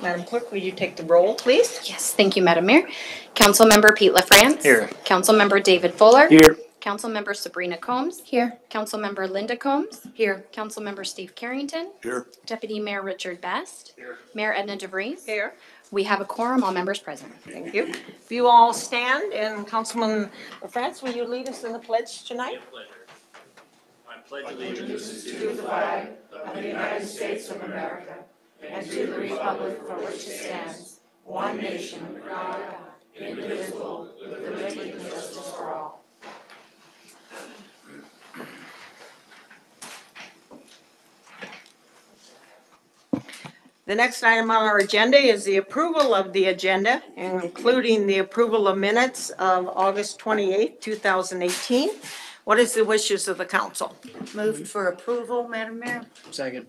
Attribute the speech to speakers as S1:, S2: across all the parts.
S1: Madam Clerk, will you take the roll, please?
S2: Yes, thank you, Madam Mayor. Councilmember Pete LaFrance.
S3: Here.
S2: Councilmember David Fuller.
S3: Here.
S2: Councilmember Sabrina Combs. Here. Councilmember Linda Combs. Here. Councilmember Steve Carrington.
S3: Here.
S2: Deputy Mayor Richard Best.
S3: Here.
S2: Mayor Edna DeVries.
S1: Here.
S2: We have a quorum, all members present.
S1: Thank you. If you all stand, and Councilman LaFrance, will you lead us in the pledge tonight?
S4: I pledge allegiance
S5: to the flag of the United States of America and to the republic for which it stands, one nation, under God, indivisible, with liberty and justice for all.
S1: The next item on our agenda is the approval of the agenda, including the approval of minutes of August 28, 2018. What is the wishes of the council?
S5: Moved for approval, Madam Mayor.
S3: Second.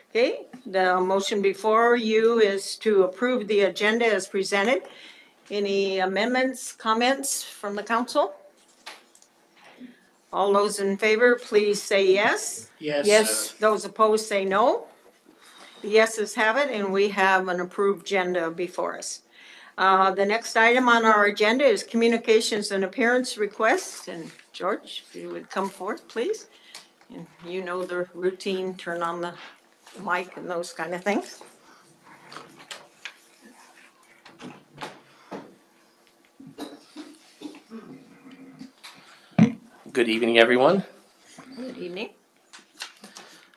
S1: Okay, the motion before you is to approve the agenda as presented. Any amendments, comments from the council? All those in favor, please say yes.
S3: Yes.
S1: Yes. Those opposed say no. The yeses have it, and we have an approved agenda before us. The next item on our agenda is communications and appearance requests. And George, if you would come forth, please. And you know the routine, turn on the mic and those kind of things.
S4: Good evening, everyone.
S1: Good evening.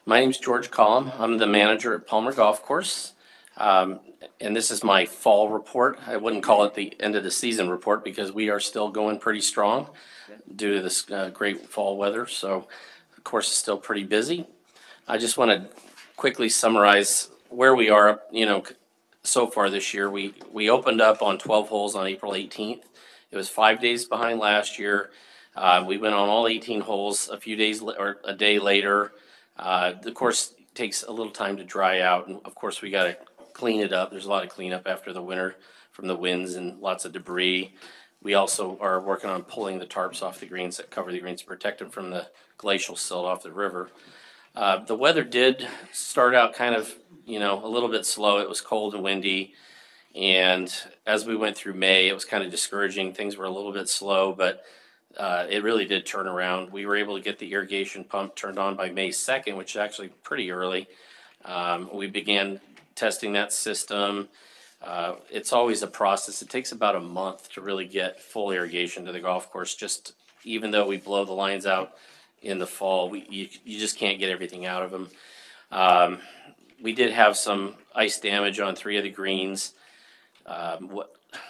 S4: My name is George Collum. I'm the manager at Palmer Golf Course. And this is my fall report. I wouldn't call it the end of the season report because we are still going pretty strong due to this great fall weather. So the course is still pretty busy. I just want to quickly summarize where we are, so far this year. We opened up on 12 holes on April 18th. It was 5 days behind last year. We went on all 18 holes a few days or a day later. The course takes a little time to dry out, and of course we got to clean it up. There's a lot of cleanup after the winter from the winds and lots of debris. We also are working on pulling the tarps off the greens that cover the greens to protect them from the glacial silt off the river. The weather did start out kind of, a little bit slow. It was cold and windy, and as we went through May, it was kind of discouraging. Things were a little bit slow, but it really did turn around. We were able to get the irrigation pump turned on by May 2nd, which is actually pretty early. We began testing that system. It's always a process. It takes about a month to really get full irrigation to the golf course. Just even though we blow the lines out in the fall, you just can't get everything out of them. We did have some ice damage on 3 of the greens.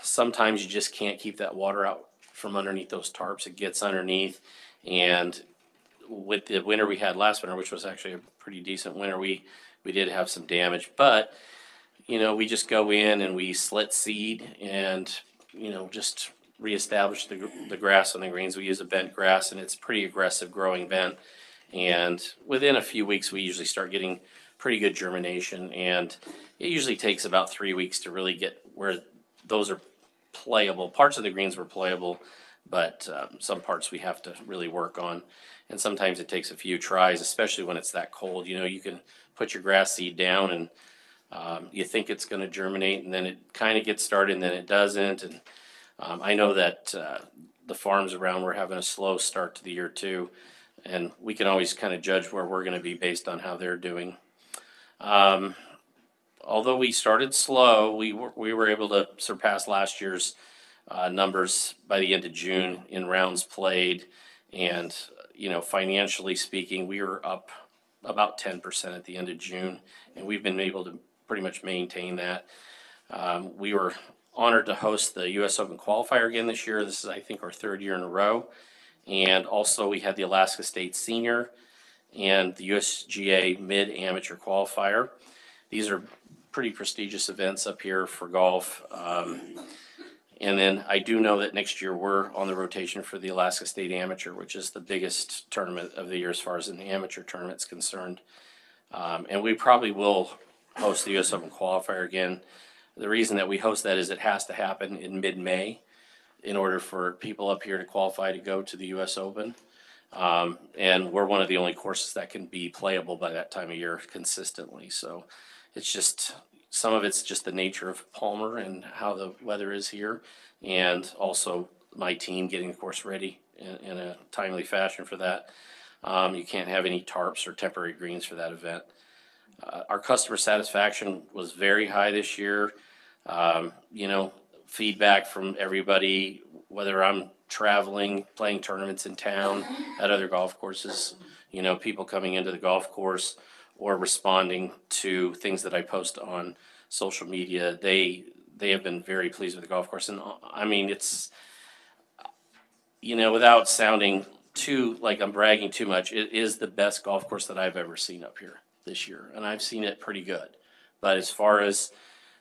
S4: Sometimes you just can't keep that water out from underneath those tarps. It gets underneath, and with the winter we had last winter, which was actually a pretty decent winter, we did have some damage. But we just go in and we slit seed and just reestablish the grass on the greens. We use a bent grass, and it's pretty aggressive growing bent, and within a few weeks we usually start getting pretty good germination, and it usually takes about 3 weeks to really get where those are playable. Parts of the greens were playable, but some parts we have to really work on, and sometimes it takes a few tries, especially when it's that cold. You can put your grass seed down and you think it's going to germinate, and then it kind of gets started and then it doesn't. And I know that the farms around were having a slow start to the year too, and we can always kind of judge where we're going to be based on how they're doing. Although we started slow, we were able to surpass last year's numbers by the end of June in rounds played, and financially speaking, we were up about 10% at the end of June, and we've been able to pretty much maintain that. We were honored to host the U.S. Open qualifier again this year. This is, I think, our 3rd year in a row, and also we had the Alaska State Senior and the USGA Mid Amateur Qualifier. These are pretty prestigious events up here for golf. And then I do know that next year we're on the rotation for the Alaska State Amateur, which is the biggest tournament of the year as far as an amateur tournament is concerned. And we probably will host the U.S. Open qualifier again. The reason that we host that is it has to happen in mid-May in order for people up here to qualify to go to the U.S. Open. And we're one of the only courses that can be playable by that time of year consistently. So it's just, some of it's just the nature of Palmer and how the weather is here. And also my team getting the course ready in a timely fashion for that. You can't have any tarps or temporary greens for that event. Our customer satisfaction was very high this year. You know, feedback from everybody, whether I'm traveling, playing tournaments in town, at other golf courses, you know, people coming into the golf course or responding to things that I post on social media, they have been very pleased with the golf course. And I mean, it's, you know, without sounding too like I'm bragging too much, it is the best golf course that I've ever seen up here this year, and I've seen it pretty good. But as far as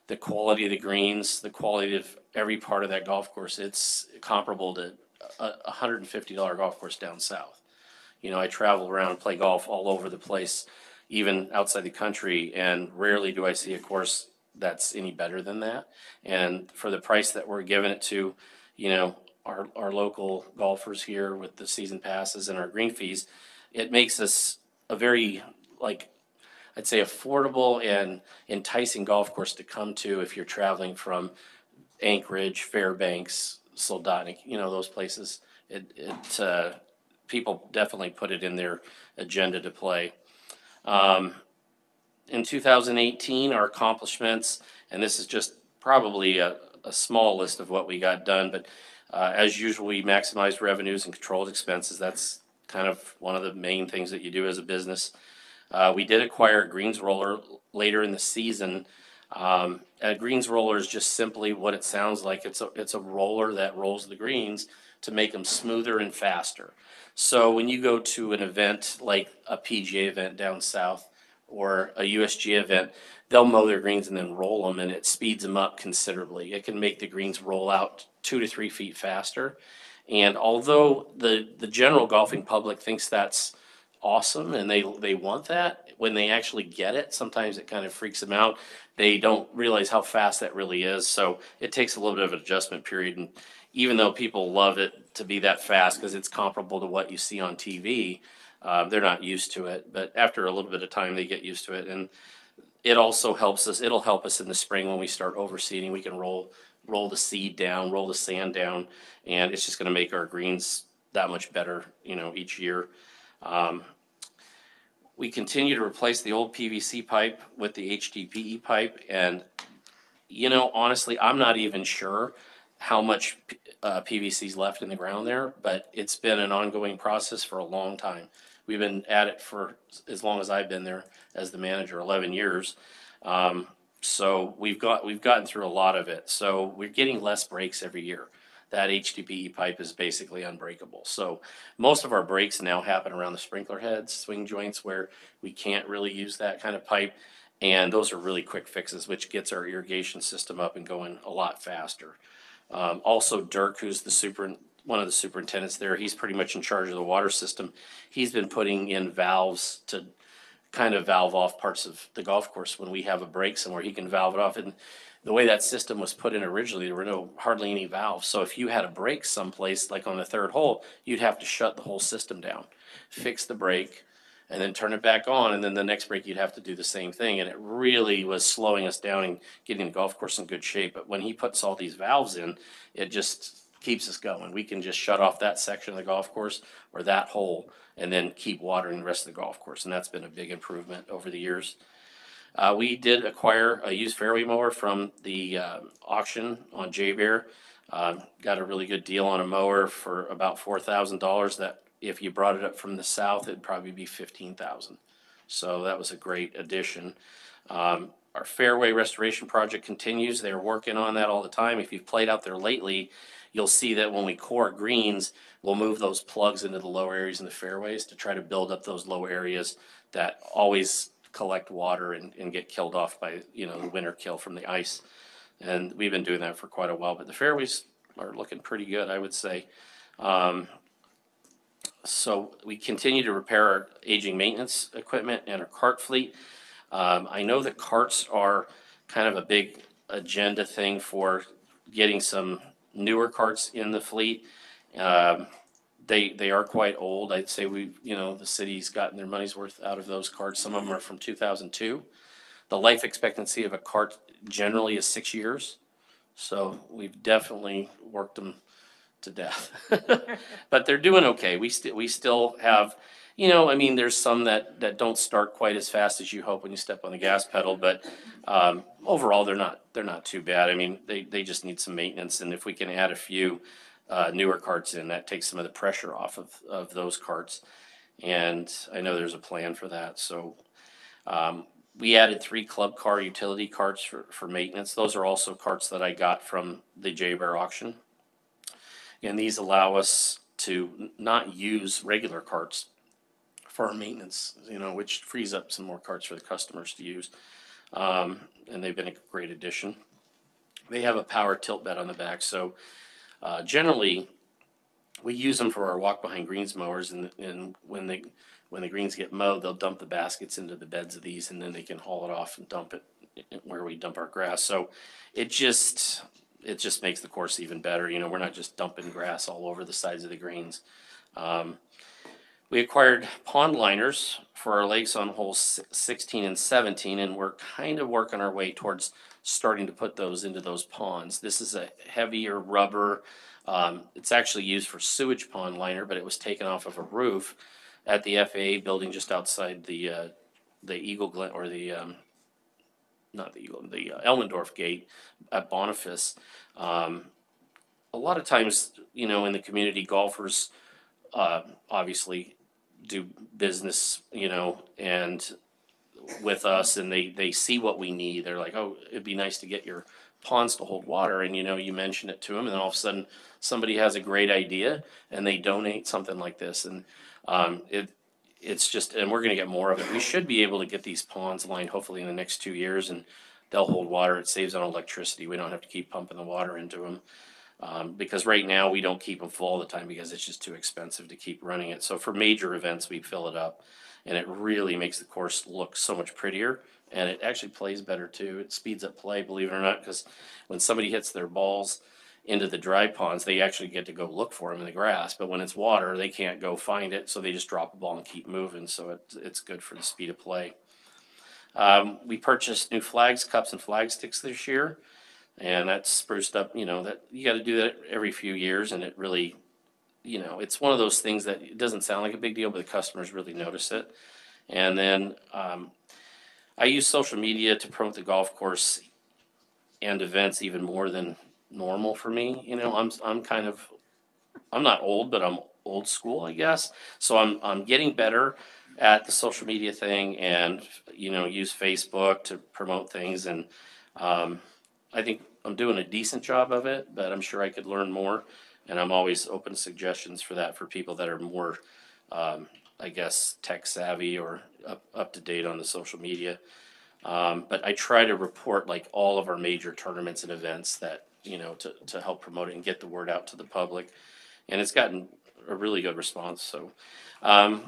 S4: the quality of the greens, the quality of every part of that golf course, it's comparable to a $150 golf course down south. You know, I travel around and play golf all over the place, even outside the country, and rarely do I see a course that's any better than that. And for the price that we're giving it to, you know, our local golfers here with the season passes and our green fees, it makes us a very, like, I'd say affordable and enticing golf course to come to if you're traveling from Anchorage, Fairbanks, Soldotnik, you know, those places. People definitely put it in their agenda to play. In 2018, our accomplishments, and this is just probably a small list of what we got done, but as usual, we maximized revenues and controlled expenses. That's kind of one of the main things that you do as a business. We did acquire a greens roller later in the season. A greens roller is just simply what it sounds like. It's a roller that rolls the greens to make them smoother and faster. So when you go to an event like a PGA event down south or a USG event, they'll mow their greens and then roll them, and it speeds them up considerably. It can make the greens roll out 2 to 3 feet faster. And although the general golfing public thinks that's awesome and they want that, when they actually get it, sometimes it kind of freaks them out. They don't realize how fast that really is. So it takes a little bit of an adjustment period. And even though people love it to be that fast because it's comparable to what you see on TV, they're not used to it. But after a little bit of time, they get used to it. And it also helps us. It'll help us in the spring when we start overseeding. We can roll the seed down, roll the sand down, and it's just going to make our greens that much better, you know, each year. We continue to replace the old PVC pipe with the HDPE pipe, and you know, honestly, I'm not even sure how much PVC is left in the ground there, but it's been an ongoing process for a long time. We've been at it for as long as I've been there as the manager, 11 years. So we've gotten through a lot of it. So we're getting less breaks every year. That HDPE pipe is basically unbreakable. So most of our breaks now happen around the sprinkler heads, swing joints, where we can't really use that kind of pipe. And those are really quick fixes, which gets our irrigation system up and going a lot faster. Also, Dirk, who's one of the superintendents there, he's pretty much in charge of the water system. He's been putting in valves to kind of valve off parts of the golf course when we have a break somewhere. He can valve it off. And the way that system was put in originally, there were hardly any valves. So if you had a break someplace, like on the third hole, you'd have to shut the whole system down, fix the break, and then turn it back on. And then the next break, you'd have to do the same thing. And it really was slowing us down and getting the golf course in good shape. But when he puts all these valves in, it just keeps us going. We can just shut off that section of the golf course or that hole and then keep watering the rest of the golf course. And that's been a big improvement over the years. We did acquire a used fairway mower from the auction on JBear. Got a really good deal on a mower for about $4,000 that if you brought it up from the south, it'd probably be $15,000. So that was a great addition. Our fairway restoration project continues. They're working on that all the time. If you've played out there lately, you'll see that when we core greens, we'll move those plugs into the lower areas in the fairways to try to build up those low areas that always collect water and get killed off by, you know, the winter kill from the ice. And we've been doing that for quite a while, but the fairways are looking pretty good, I would say. So we continue to repair our aging maintenance equipment and our cart fleet. I know that carts are kind of a big agenda thing for getting some newer carts in the fleet. They are quite old. I'd say the city's gotten their money's worth out of those carts. Some of them are from 2002. The life expectancy of a cart generally is 6 years. So we've definitely worked them to death. But they're doing okay. We still have, I mean, there's some that don't start quite as fast as you hope when you step on the gas pedal, but overall they're not too bad. I mean, they just need some maintenance, and if we can add a few newer carts in, that takes some of the pressure off of those carts. And I know there's a plan for that. So we added 3 club car utility carts for maintenance. Those are also carts that I got from the J-Bear auction. And these allow us to not use regular carts for our maintenance, which frees up some more carts for the customers to use. And they've been a great addition. They have a power tilt bed on the back. So generally, we use them for our walk behind greens mowers. And when the greens get mowed, they'll dump the baskets into the beds of these, and then they can haul it off and dump it where we dump our grass. So it just makes the course even better. We're not just dumping grass all over the sides of the greens. We acquired pond liners for our lakes on holes 16 and 17, and we're kind of working our way towards starting to put those into those ponds. This is a heavier rubber. It's actually used for sewage pond liner, but it was taken off of a roof at the FAA building just outside the Eagle Glen, or the not the Eagle, the Elmendorf gate at Boniface. A lot of times, in the community, golfers obviously do business, and with us, and they see what we need. They're like, oh, it'd be nice to get your ponds to hold water, and you mention it to them, and then all of a sudden somebody has a great idea and they donate something like this, and it's just, and we're going to get more of it. We should be able to get these ponds lined hopefully in the next 2 years, and they'll hold water. It saves on electricity. We don't have to keep pumping the water into them. Because right now we don't keep them full all the time because it's just too expensive to keep running it. So for major events, we fill it up, and it really makes the course look so much prettier, and it actually plays better too. It speeds up play, believe it or not, because when somebody hits their balls into the dry ponds, they actually get to go look for them in the grass. But when it's water, they can't go find it, so they just drop the ball and keep moving. So it's good for the speed of play. We purchased new flags, cups, and flag sticks this year. And that's spruced up, that you got to do that every few years. And it really, it's one of those things that it doesn't sound like a big deal, but the customers really notice it. And then I use social media to promote the golf course and events even more than normal for me. I'm not old, but I'm old school, I guess. So I'm getting better at the social media thing, and use Facebook to promote things. And I think I'm doing a decent job of it, but I'm sure I could learn more, and I'm always open to suggestions for that for people that are more, I guess, tech savvy or up to date on the social media. But I try to report like all of our major tournaments and events that, to help promote it and get the word out to the public, and it's gotten a really good response. So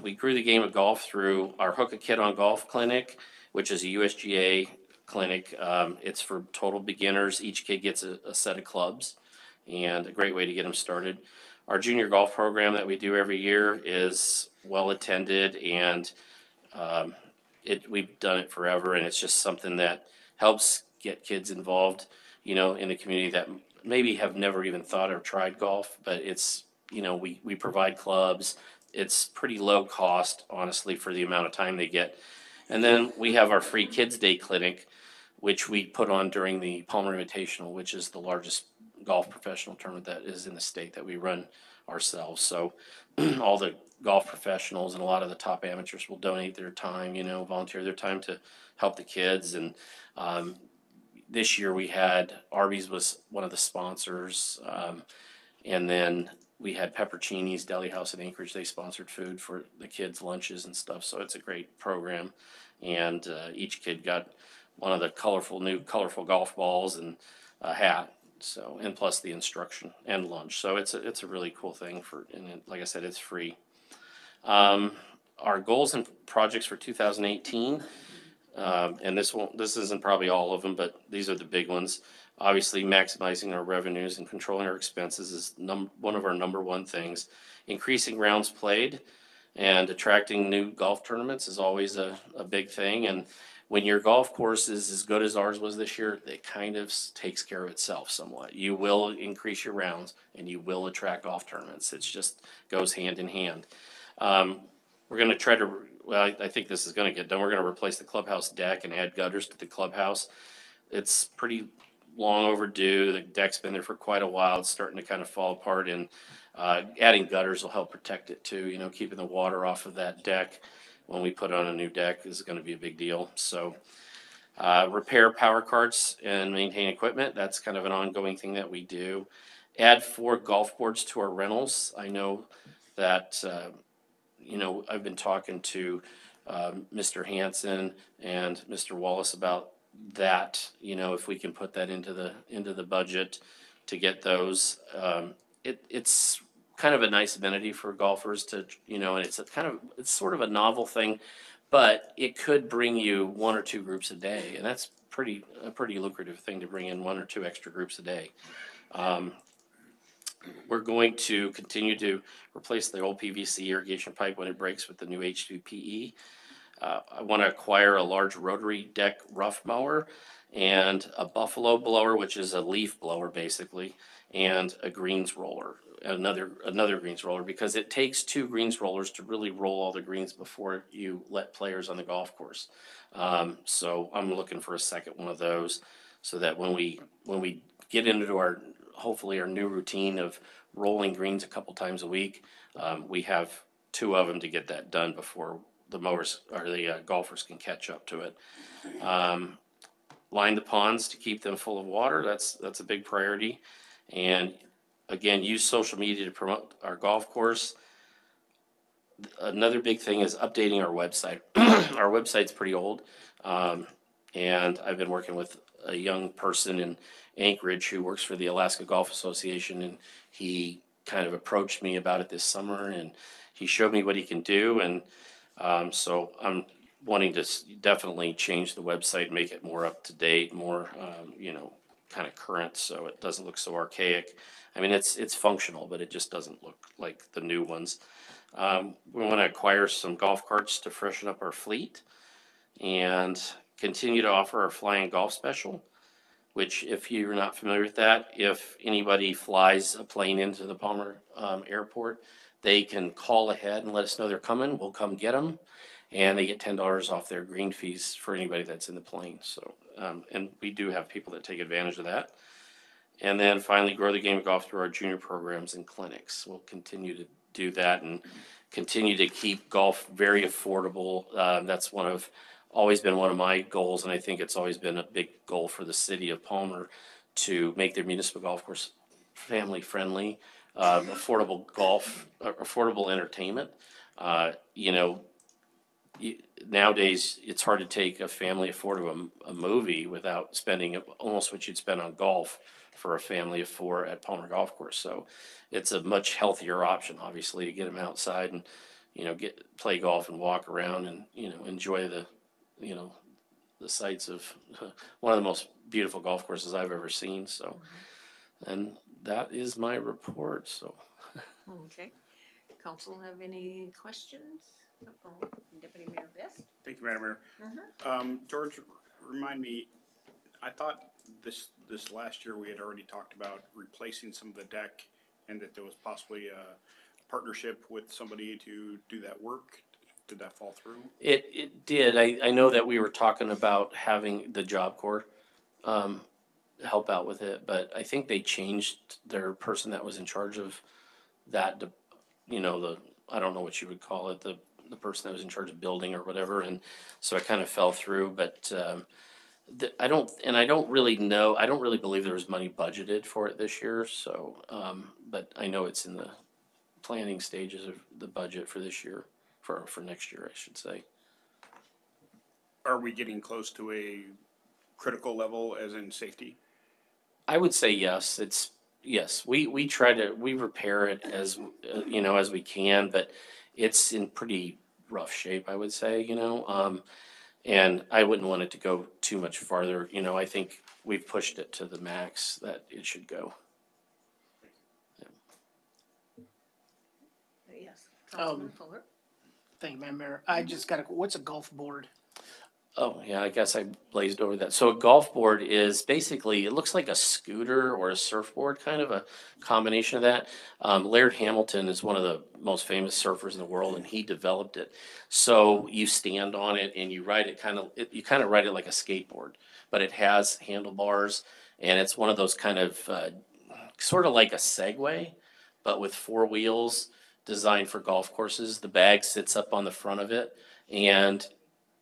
S4: we grew the game of golf through our Hook a Kid on Golf clinic, which is a USGA clinic. It's for total beginners. Each kid gets a set of clubs, and a great way to get them started. Our junior golf program that we do every year is well attended, and we've done it forever, and it's just something that helps get kids involved, in the community that maybe have never even thought or tried golf. But it's, we provide clubs. It's pretty low cost, honestly, for the amount of time they get. And then we have our free Kids Day clinic, which we put on during the Palmer Invitational, which is the largest golf professional tournament that is in the state that we run ourselves. So all the golf professionals and a lot of the top amateurs will donate their time, volunteer their time to help the kids. And this year we had Arby's was one of the sponsors, and then we had Peppercini's Deli House in Anchorage. They sponsored food for the kids' lunches and stuff. So it's a great program. And each kid got one of the new colorful golf balls and a hat. So, and plus the instruction and lunch. So it's a really cool thing and like I said, it's free. Our goals and projects for 2018. And this isn't probably all of them, but these are the big ones. Obviously, maximizing our revenues and controlling our expenses is one of our number one things. Increasing rounds played and attracting new golf tournaments is always a big thing. And when your golf course is as good as ours was this year, it kind of takes care of itself somewhat. You will increase your rounds and you will attract golf tournaments. It's just goes hand in hand. We're going to try to, well, I think this is going to get done. We're going to replace the clubhouse deck and add gutters to the clubhouse. It's pretty long overdue. The deck's been there for quite a while. It's starting to kind of fall apart, and adding gutters will help protect it too. You know, keeping the water off of that deck when we put on a new deck is going to be a big deal. So repair power carts and maintain equipment. That's kind of an ongoing thing that we do. Add 4 golf boards to our rentals. I know that, you know, I've been talking to Mr. Hanson and Mr. Wallace about that. You know, if we can put that into the budget to get those. It's kind of a nice amenity for golfers to, you know, and it's sort of a novel thing, but it could bring you 1 or 2 groups a day, and that's a pretty lucrative thing to bring in 1 or 2 extra groups a day. We're going to continue to replace the old PVC irrigation pipe when it breaks with the new H2PE. I want to acquire a large rotary deck rough mower and a buffalo blower, which is a leaf blower basically, and a greens roller, another greens roller, because it takes 2 greens rollers to really roll all the greens before you let players on the golf course. So I'm looking for a second one of those, so that when we get into hopefully our new routine of rolling greens a couple times a week, we have 2 of them to get that done before the mowers or the golfers can catch up to it. Line the ponds to keep them full of water. That's a big priority. And again, use social media to promote our golf course. Another big thing is updating our website. Our website's pretty old. And I've been working with a young person in Anchorage who works for the Alaska Golf Association, and he kind of approached me about it this summer, and he showed me what he can do. And so I'm wanting to definitely change the website, make it more up to date, more, you know, kind of current, so it doesn't look so archaic. I mean, it's functional, but it just doesn't look like the new ones. We want to acquire some golf carts to freshen up our fleet and continue to offer our flying golf special, which, if you're not familiar with that, if anybody flies a plane into the Palmer airport, they can call ahead and let us know they're coming. We'll come get them, and they get $10 off their green fees for anybody that's in the plane. So, and we do have people that take advantage of that. And then finally, grow the game of golf through our junior programs and clinics. We'll continue to do that and continue to keep golf very affordable. That's always been one of my goals, and I think it's always been a big goal for the city of Palmer to make their municipal golf course family friendly, affordable entertainment. You know, nowadays it's hard to take a family of 4 to a movie without spending almost what you'd spend on golf for a family of 4 at Palmer Golf Course. So it's a much healthier option, obviously, to get them outside and, you know, play golf and walk around and, you know, enjoy the sights of one of the most beautiful golf courses I've ever seen. So, and that is my report. So,
S1: Okay. Council have any questions? Deputy Mayor Best?
S3: Thank you, Madam Mayor. George, remind me, I thought this last year we had already talked about replacing some of the deck, and that there was possibly a partnership with somebody to do that work. Did that fall through?
S4: it did. I know that we were talking about having the Job Corps help out with it, but I think they changed their person that was in charge of that. You know, I don't know what you would call it, the person that was in charge of building or whatever, and so it kind of fell through. But I don't really believe there was money budgeted for it this year. So, but I know it's in the planning stages of the budget for this year, for next year, I should say.
S3: Are we getting close to a critical level, as in safety?
S4: I would say yes. Yes. We repair it as you know, as we can, but it's in pretty rough shape, I would say. You know, And I wouldn't want it to go too much farther. You know, I think we've pushed it to the max that it should go.
S1: Yes. Councilman Fuller?
S6: Thank you, Madam Mayor. I just got what's a golf board?
S4: Oh, yeah, I guess I blazed over that. So a golf board is basically, it looks like a scooter or a surfboard, kind of a combination of that. Laird Hamilton is one of the most famous surfers in the world, and he developed it. So you stand on it and you ride it you kind of ride it like a skateboard, but it has handlebars, and it's one of those kind of, sort of like a Segway, but with four wheels designed for golf courses. The bag sits up on the front of it, and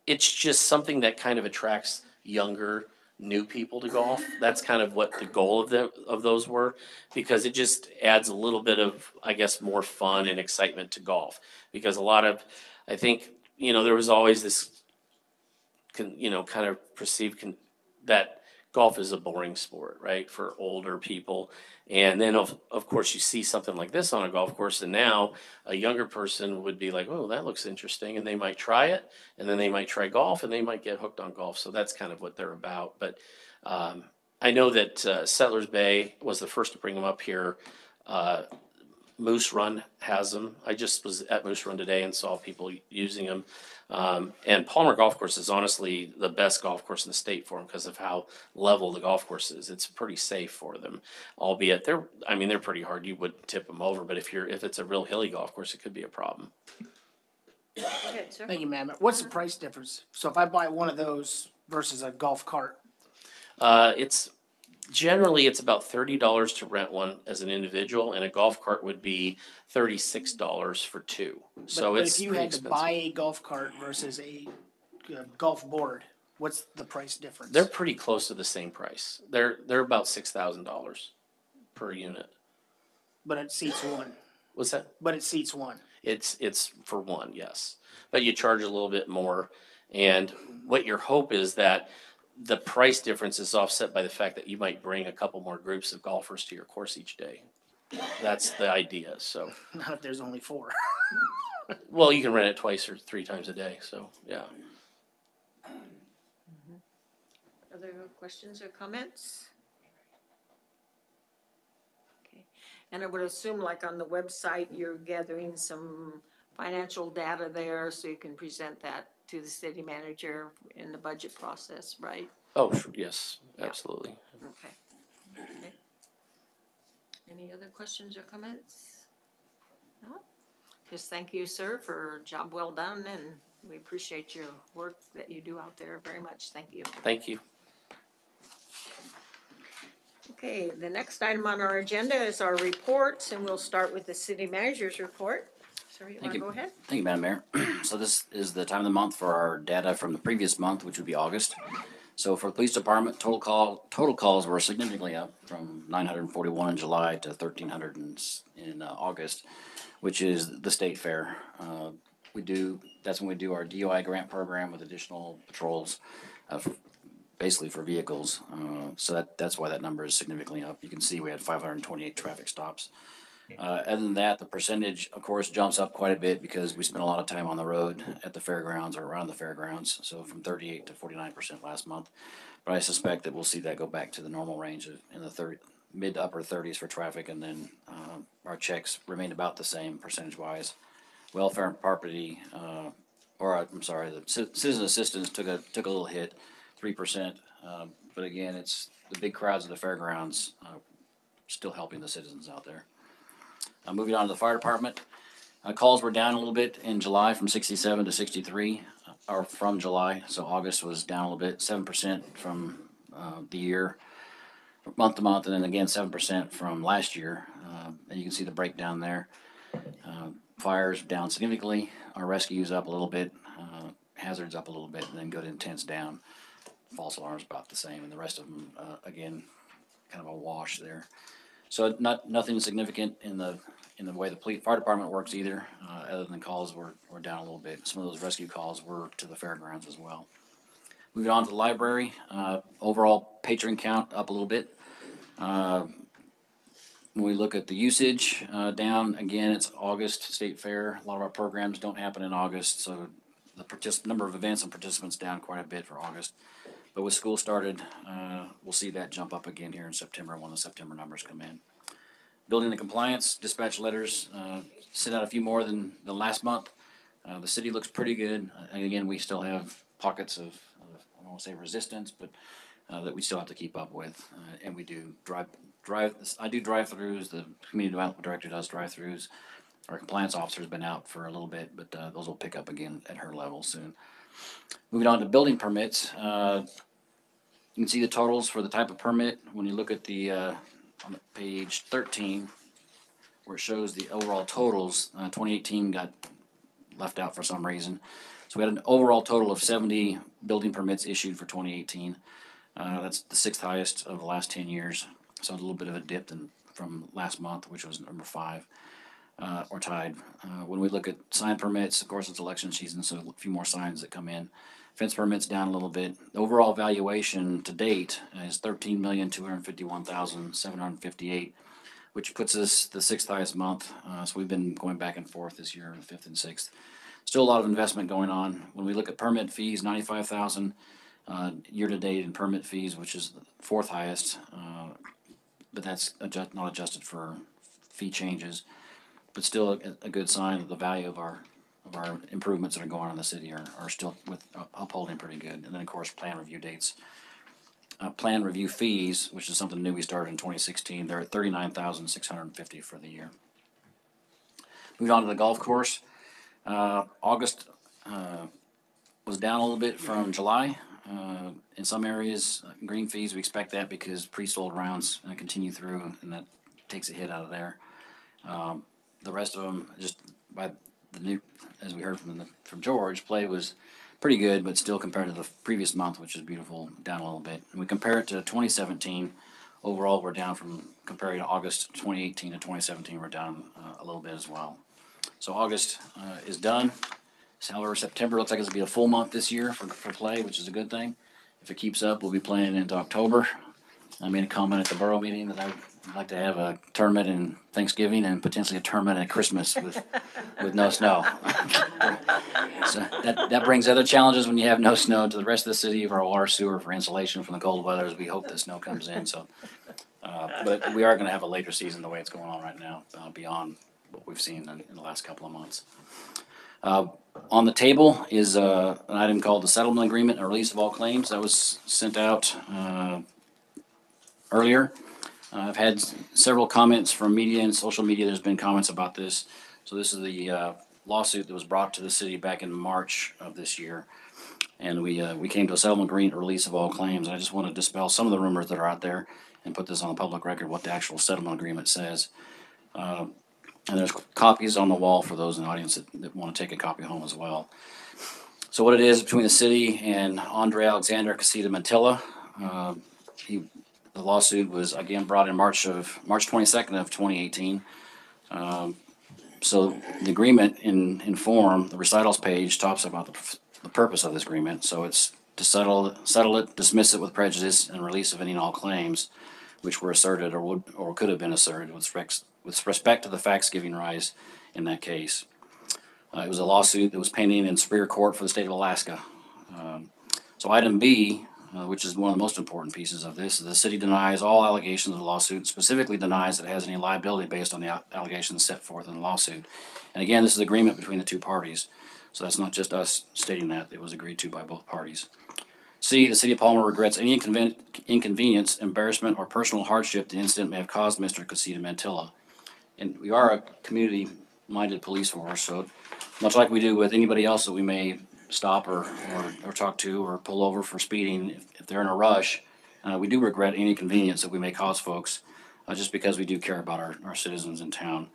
S4: it's just something that kind of attracts younger, new people to golf. That's kind of what the goal of those were, because it just adds a little bit of, I guess, more fun and excitement to golf. Because a lot of, I think, there was always this, kind of that golf is a boring sport, right, for older people. And then of course you see something like this on a golf course, and now a younger person would be like, oh, that looks interesting, and they might try it, and then they might try golf, and they might get hooked on golf. So that's kind of what they're about. But I know that Settlers Bay was the first to bring them up here. Moose Run has them. I just was at Moose Run today and saw people using them. And Palmer Golf Course is honestly the best golf course in the state for them because of how level the golf course is. It's pretty safe for them, albeit they're pretty hard. You would tip them over, but if it's a real hilly golf course, it could be a problem.
S1: Go ahead, sir.
S6: Thank you, Madam Mayor. What's the price difference? So if I buy one of those versus a golf cart,
S4: It's generally it's about $30 to rent one as an individual, and a golf cart would be $36 for two. So
S6: but
S4: it's
S6: if you
S4: pretty
S6: had to
S4: expensive.
S6: buy a golf cart versus a golf board, what's the price difference?
S4: They're pretty close to the same price. They're about $6,000 per unit.
S6: But it seats one.
S4: What's that?
S6: But it seats one.
S4: It's for one, yes. But you charge a little bit more. And what your hope is that the price difference is offset by the fact that you might bring a couple more groups of golfers to your course each day. That's the idea. So,
S6: Not if there's only four.
S4: well, you can rent it twice or three times a day. So, yeah.
S1: Other questions or comments? Okay, and I would assume like on the website, you're gathering some financial data there so you can present that to the city manager in the budget process, right?
S4: Oh, sure. Yes,
S1: Yeah.
S4: absolutely.
S1: Okay. Okay. Any other questions or comments? No? Just thank you, sir, for a job well done, and we appreciate your work that you do out there very much. Thank you.
S4: Thank you.
S1: Okay, the next item on our agenda is our reports, and we'll start with the city manager's report. Sir, you want to go ahead?
S7: Thank you, Madam Mayor. So this is the time of the month for our data from the previous month, which would be August. So for the police department, total calls were significantly up from 941 in July to 1,300 in August, which is the state fair. That's when we do our DUI grant program with additional patrols, basically for vehicles. So that's why that number is significantly up. You can see we had 528 traffic stops. Other than that, the percentage, of course, jumps up quite a bit because we spent a lot of time on the road at the fairgrounds or around the fairgrounds. So from 38 to 49% last month. But I suspect that we'll see that go back to the normal range of in the mid to upper 30s for traffic, and then our checks remained about the same percentage-wise. Welfare and property, the citizen assistance took a little hit, 3%. But again, it's the big crowds at the fairgrounds still helping the citizens out there. Moving on to the fire department, calls were down a little bit in July from 67 to 63, or from July. So August was down a little bit, 7% from the year, month to month, and then again 7% from last year. And you can see the breakdown there. Fires down significantly. Our rescues up a little bit, hazards up a little bit, and then good intents down. False alarms about the same, and the rest of them again kind of a wash there. So nothing significant in the way the fire department works either, other than calls were down a little bit. Some of those rescue calls were to the fairgrounds as well. Moving on to the library, overall patron count up a little bit. When we look at the usage, down again, it's August State Fair. A lot of our programs don't happen in August, so number of events and participants down quite a bit for August. But with school started, we'll see that jump up again here in September when the September numbers come in. Building the compliance, dispatch letters, sent out a few more than last month. The city looks pretty good. And again, we still have pockets of I don't want to say resistance, but that we still have to keep up with. And we do I do drive-throughs. The community development director does drive-throughs. Our compliance officer's been out for a little bit, but those will pick up again at her level soon. Moving on to building permits, you can see the totals for the type of permit when you look at the on page 13, where it shows the overall totals. 2018 got left out for some reason, so we had an overall total of 70 building permits issued for 2018. That's the 6th highest of the last 10 years. So a little bit of a dip from last month, which was number 5. Or tied. When we look at sign permits, of course, it's election season, so a few more signs that come in. Fence permits down a little bit. The overall valuation to date is $13,251,758, which puts us the 6th highest month. So we've been going back and forth this year, 5th and 6th. Still a lot of investment going on. When we look at permit fees, $95,000 year to date in permit fees, which is the 4th highest, but that's not adjusted for fee changes. But still a good sign that the value of our improvements that are going on in the city are still upholding pretty good. And then of course plan review dates, plan review fees, which is something new we started in 2016. They're at $39,650 for the year. Moving on to the golf course, August was down a little bit from July. In some areas, green fees, we expect that because pre-sold rounds continue through, and that takes a hit out of there. The rest of them, just by the new, as we heard from George, play was pretty good, but still compared to the previous month, which is beautiful, down a little bit. And we compare it to 2017, overall we're down from, comparing to August 2018 to 2017, we're down a little bit as well. So August is done. However, September looks like it's going to be a full month this year for play, which is a good thing. If it keeps up, we'll be playing into October. I made a comment at the borough meeting that I would like to have a tournament in Thanksgiving and potentially a tournament at Christmas with no snow. So that brings other challenges when you have no snow to the rest of the city, of our water sewer for insulation from the cold weather, as we hope the snow comes in. So, but we are going to have a later season the way it's going on right now, beyond what we've seen in the last couple of months. On the table is an item called the settlement agreement and release of all claims that was sent out earlier. I've had several comments from media and social media. There's been comments about this. So this is the lawsuit that was brought to the city back in March of this year. And we came to a settlement agreement, release of all claims. I just want to dispel some of the rumors that are out there and put this on the public record, what the actual settlement agreement says. And there's copies on the wall for those in the audience that want to take a copy home as well. So what it is between the city and Andre Alexander Casita Mantilla, the lawsuit was again brought in March 22nd of 2018. So the agreement in form, the recitals page talks about the purpose of this agreement. So it's to settle it, dismiss it with prejudice, and release of any and all claims which were asserted or could have been asserted with respect to the facts giving rise in that case. It was a lawsuit that was pending in Superior Court for the state of Alaska. So item B, which is one of the most important pieces of this, the city denies all allegations of the lawsuit, specifically denies that it has any liability based on the allegations set forth in the lawsuit. And again, this is agreement between the two parties. So that's not just us stating that, it was agreed to by both parties. C, the city of Palmer regrets any inconvenience, embarrassment, or personal hardship the incident may have caused Mr. Casita Mantilla. And we are a community-minded police force, so much like we do with anybody else that we may stop or talk to or pull over for speeding, if they're in a rush, we do regret any inconvenience that we may cause folks, just because we do care about our citizens in town.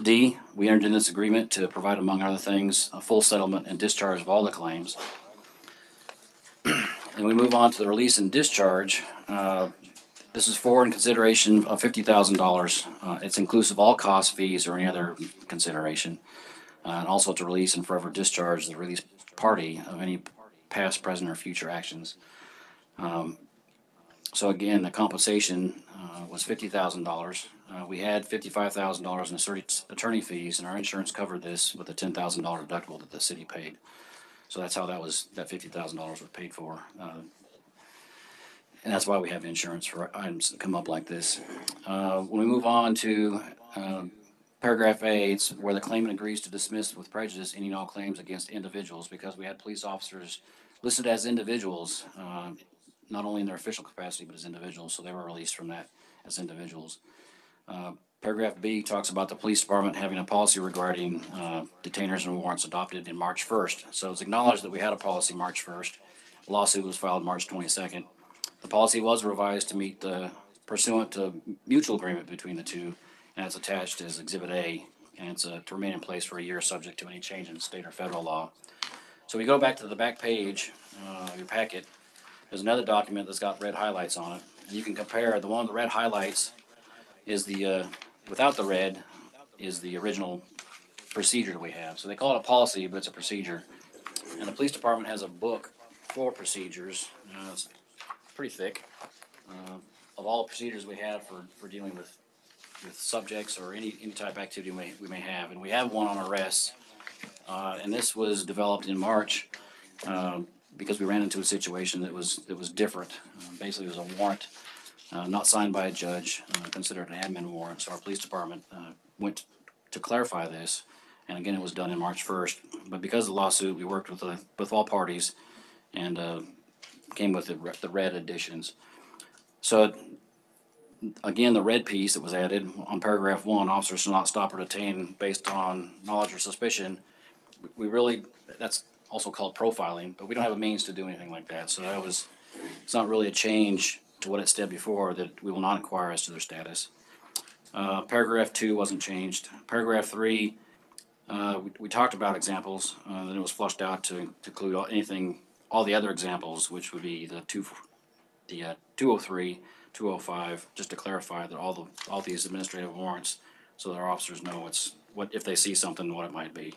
S7: D, we entered in this agreement to provide, among other things, a full settlement and discharge of all the claims. And we move on to the release and discharge. This is for in consideration of $50,000. It's inclusive of all costs, fees, or any other consideration. And also to release and forever discharge the released party of any past, present, or future actions. So again, the compensation was $50,000. We had $55,000 in attorney fees, and our insurance covered this with a $10,000 deductible that the city paid. So that's how that $50,000 was paid for. And that's why we have insurance for items that come up like this. When we move on to paragraph A, it's where the claimant agrees to dismiss with prejudice any and all claims against individuals, because we had police officers listed as individuals, not only in their official capacity, but as individuals, so they were released from that as individuals. Paragraph B talks about the police department having a policy regarding detainers and warrants adopted in March 1st. So it's acknowledged that we had a policy March 1st. The lawsuit was filed March 22nd. The policy was revised to meet the pursuant to mutual agreement between the two, and it's attached as Exhibit A, and it's to remain in place for a year, subject to any change in state or federal law. So we go back to the back page of your packet. There's another document that's got red highlights on it, and you can compare the one with the red highlights is the without the red is the original procedure we have. So they call it a policy, but it's a procedure. And the police department has a book for procedures. It's pretty thick, of all the procedures we have for dealing with subjects or any type of activity we may have. And we have one on arrests. And this was developed in March because we ran into a situation that was different. Basically, it was a warrant not signed by a judge, considered an admin warrant. So our police department went to clarify this. And again, it was done in March 1st. But because of the lawsuit, we worked with all parties and came with the red additions. So again, the red piece that was added on paragraph 1, officers shall not stop or detain based on knowledge or suspicion. We really, that's also called profiling, but we don't have a means to do anything like that. So it's not really a change to what it said before, that we will not inquire as to their status. Paragraph 2 wasn't changed. Paragraph 3, we talked about examples, then it was flushed out to include all the other examples, which would be the 203, 205, just to clarify that all these administrative warrants, so that our officers know what if they see something, what it might be.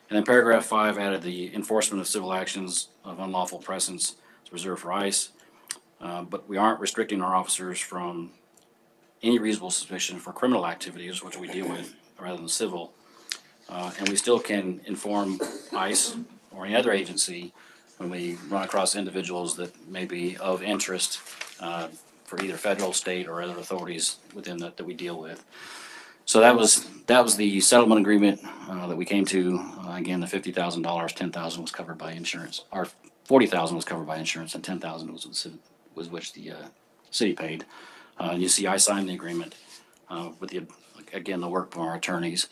S7: And then paragraph 5 added the enforcement of civil actions of unlawful presence is reserved for ICE, but we aren't restricting our officers from any reasonable suspicion for criminal activities, which we deal with, rather than civil. And we still can inform ICE or any other agency when we run across individuals that may be of interest for either federal, state, or other authorities within that we deal with. So that was the settlement agreement that we came to. Again, the $50,000, $10,000 was covered by insurance, or $40,000 was covered by insurance, and $10,000 was which the city paid. You see, I signed the agreement with the work from our attorneys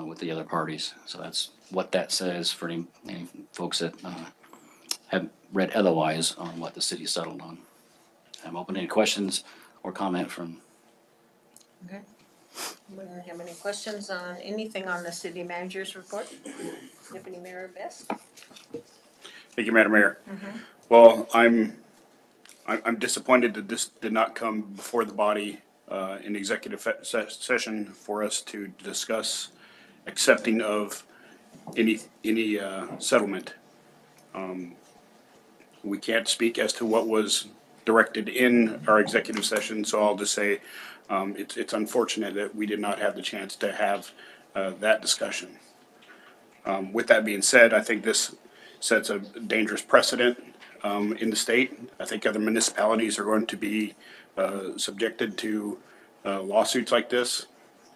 S7: with the other parties. So that's what that says for any folks that have read otherwise on what the city settled on. I'm open to any questions or comment from.
S1: Okay. We don't have any questions on anything on the city manager's report? Deputy Mayor Best?
S3: Thank you, Madam Mayor. Well, I'm disappointed that this did not come before the body in executive session for us to discuss accepting of any settlement. We can't speak as to what was directed in our executive session, so I'll just say it's unfortunate that we did not have the chance to have that discussion. With that being said, I think this sets a dangerous precedent in the state. I think other municipalities are going to be subjected to lawsuits like this,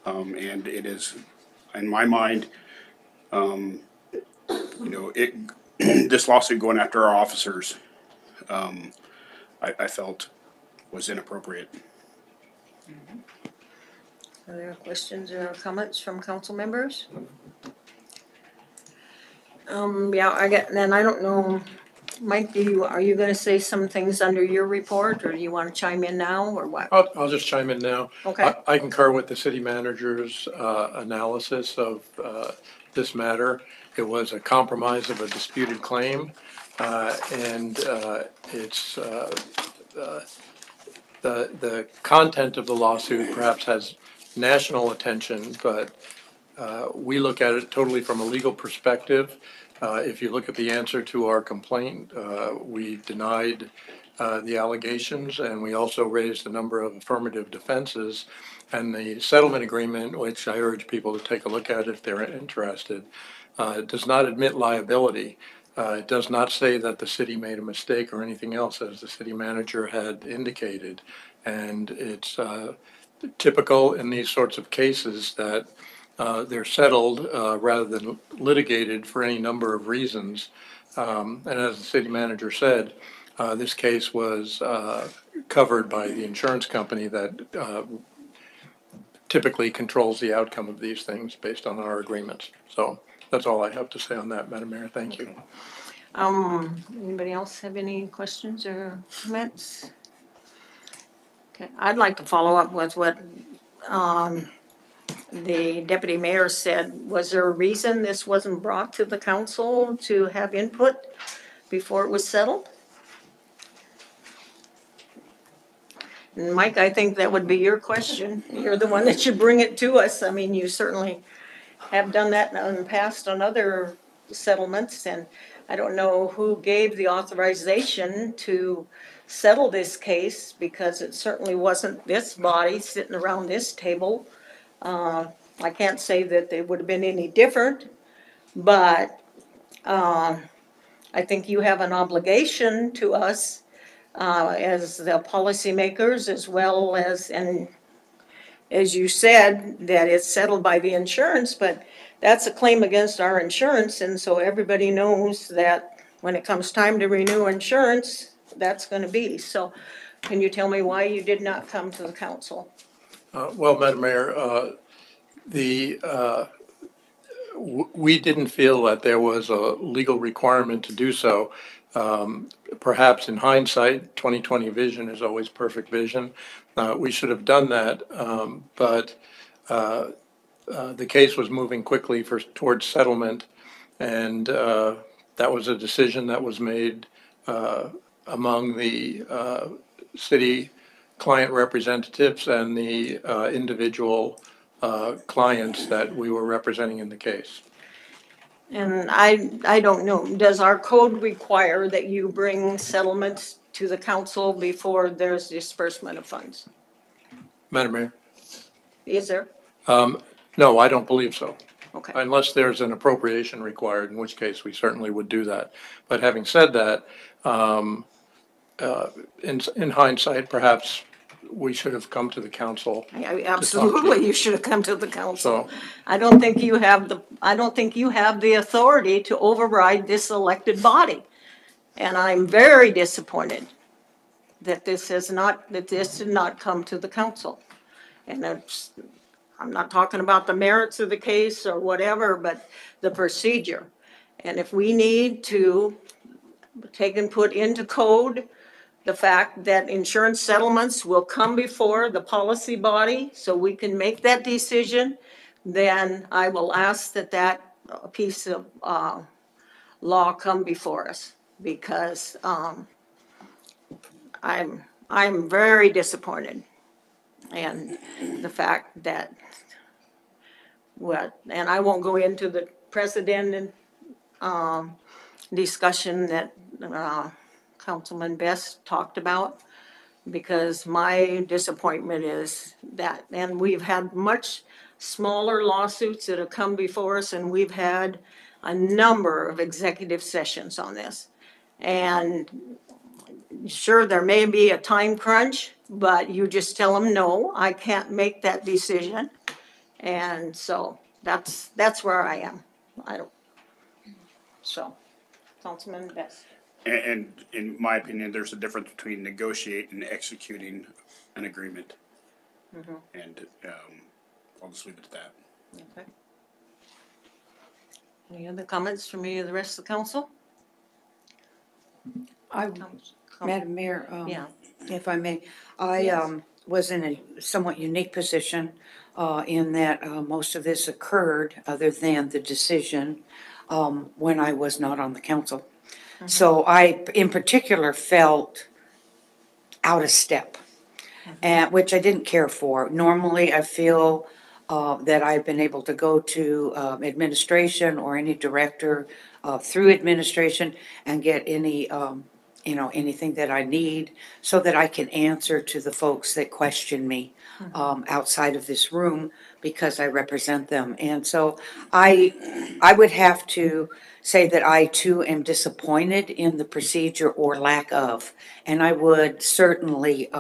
S3: and it is, in my mind, this lawsuit going after our officers, I felt was inappropriate.
S1: Are there questions or comments from council members? Yeah, I don't know, Mike, are you gonna say some things under your report, or do you wanna chime in now, or what?
S8: I'll just chime in now.
S1: Okay.
S8: I concur with the city manager's analysis of this matter. It was a compromise of a disputed claim, and it's the content of the lawsuit perhaps has national attention, but we look at it totally from a legal perspective. If you look at the answer to our complaint, we denied the allegations, and we also raised a number of affirmative defenses. And the settlement agreement, which I urge people to take a look at if they're interested, does not admit liability. It does not say that the city made a mistake or anything else, as the city manager had indicated. And it's typical in these sorts of cases that they're settled rather than litigated for any number of reasons. And as the city manager said, this case was covered by the insurance company that typically controls the outcome of these things based on our agreements. So that's all I have to say on that, Madam Mayor. Thank you.
S1: Anybody else have any questions or comments? Okay, I'd like to follow up with what the deputy mayor said. Was there a reason this wasn't brought to the council to have input before it was settled? And Mike, I think that would be your question. You're the one that should bring it to us. I mean, you certainly have done that in the past on other settlements, and I don't know who gave the authorization to settle this case, because it certainly wasn't this body sitting around this table. I can't say that they would have been any different, but I think you have an obligation to us as the policymakers, as well as, and as you said, that it's settled by the insurance, but that's a claim against our insurance, and so everybody knows that when it comes time to renew insurance, that's gonna be. So can you tell me why you did not come to the council?
S8: Well, Madam Mayor, we didn't feel that there was a legal requirement to do so. Perhaps in hindsight, 20/20 vision is always perfect vision. We should have done that, but the case was moving quickly towards settlement, and that was a decision that was made among the city client representatives and the individual clients that we were representing in the case.
S1: And I don't know, does our code require that you bring settlements to the council before there's disbursement of funds?
S8: Madam Mayor?
S1: Is there?
S8: No, I don't believe so.
S1: Okay.
S8: Unless there's an appropriation required, in which case we certainly would do that. But having said that, in hindsight, perhaps we should have come to the council.
S1: Absolutely, you should have come to the council.
S8: So,
S1: I don't think you have the authority to override this elected body. And I'm very disappointed that this did not come to the council. And I'm not talking about the merits of the case or whatever, but the procedure. And if we need to take and put into code the fact that insurance settlements will come before the policy body so we can make that decision, then I will ask that piece of law come before us, because I'm very disappointed. And the fact that, and I won't go into the precedent discussion that Councilman Best talked about, because my disappointment is that, and we've had much smaller lawsuits that have come before us, and we've had a number of executive sessions on this. And sure, there may be a time crunch, but you just tell them, no, I can't make that decision. And so that's where I am. So, Councilman Best.
S3: And in my opinion, there's a difference between negotiate and executing an agreement. And I'll just leave it at that.
S1: Okay. Any other comments from any of the rest of the council?
S5: Madam Mayor,
S1: Yeah.
S5: if I may, I was in a somewhat unique position in that most of this occurred, other than the decision, when I was not on the council. So I, in particular, felt out of step, and which I didn't care for. Normally, I feel that I've been able to go to administration or any director through administration and get any anything that I need so that I can answer to the folks that question me outside of this room because I represent them. And so I would have to say that I too am disappointed in the procedure or lack of. And I would certainly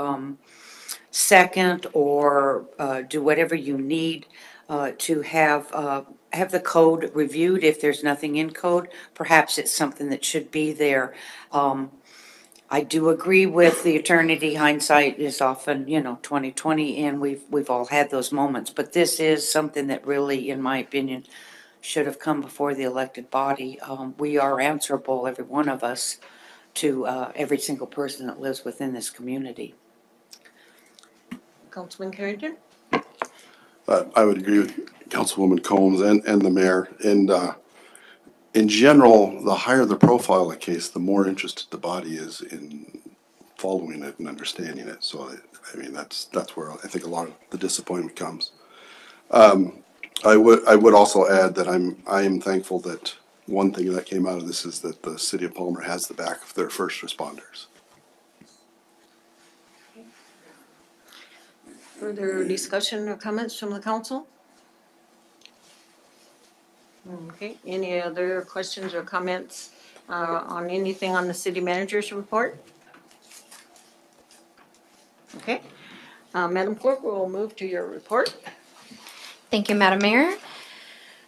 S5: second or do whatever you need to have the code reviewed. If there's nothing in code, perhaps it's something that should be there. I do agree with the eternity. Hindsight is often, 2020, and we've all had those moments. But this is something that really, in my opinion, should have come before the elected body. We are answerable, every one of us, to every single person that lives within this community.
S1: Councilman Carrington?
S9: I would agree with Councilwoman Combs and the mayor. And in general, the higher the profile of the case, the more interested the body is in following it and understanding it. So, I mean, that's where I think a lot of the disappointment comes. I would also add that I am thankful that one thing that came out of this is that the city of Palmer has the back of their first responders.
S1: Further discussion or comments from the council? Okay, any other questions or comments on anything on the city manager's report? Okay, Madam Clerk, we'll move to your report.
S2: Thank you, Madam Mayor.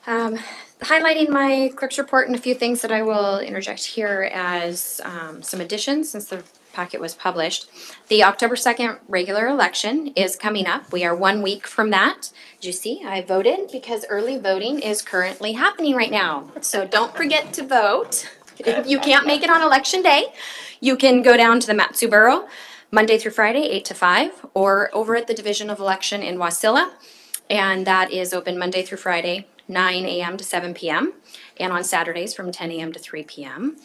S2: Highlighting my clerk's report and a few things that I will interject here as some additions since the packet was published. The October 2nd regular election is coming up. We are 1 week from that. Did you see? I voted because early voting is currently happening right now. So don't forget to vote. If you can't make it on election day, you can go down to the Matsu Borough Monday through Friday, 8 to 5, or over at the Division of Election in Wasilla. And that is open Monday through Friday, 9 a.m. to 7 p.m. and on Saturdays from 10 a.m. to 3 p.m.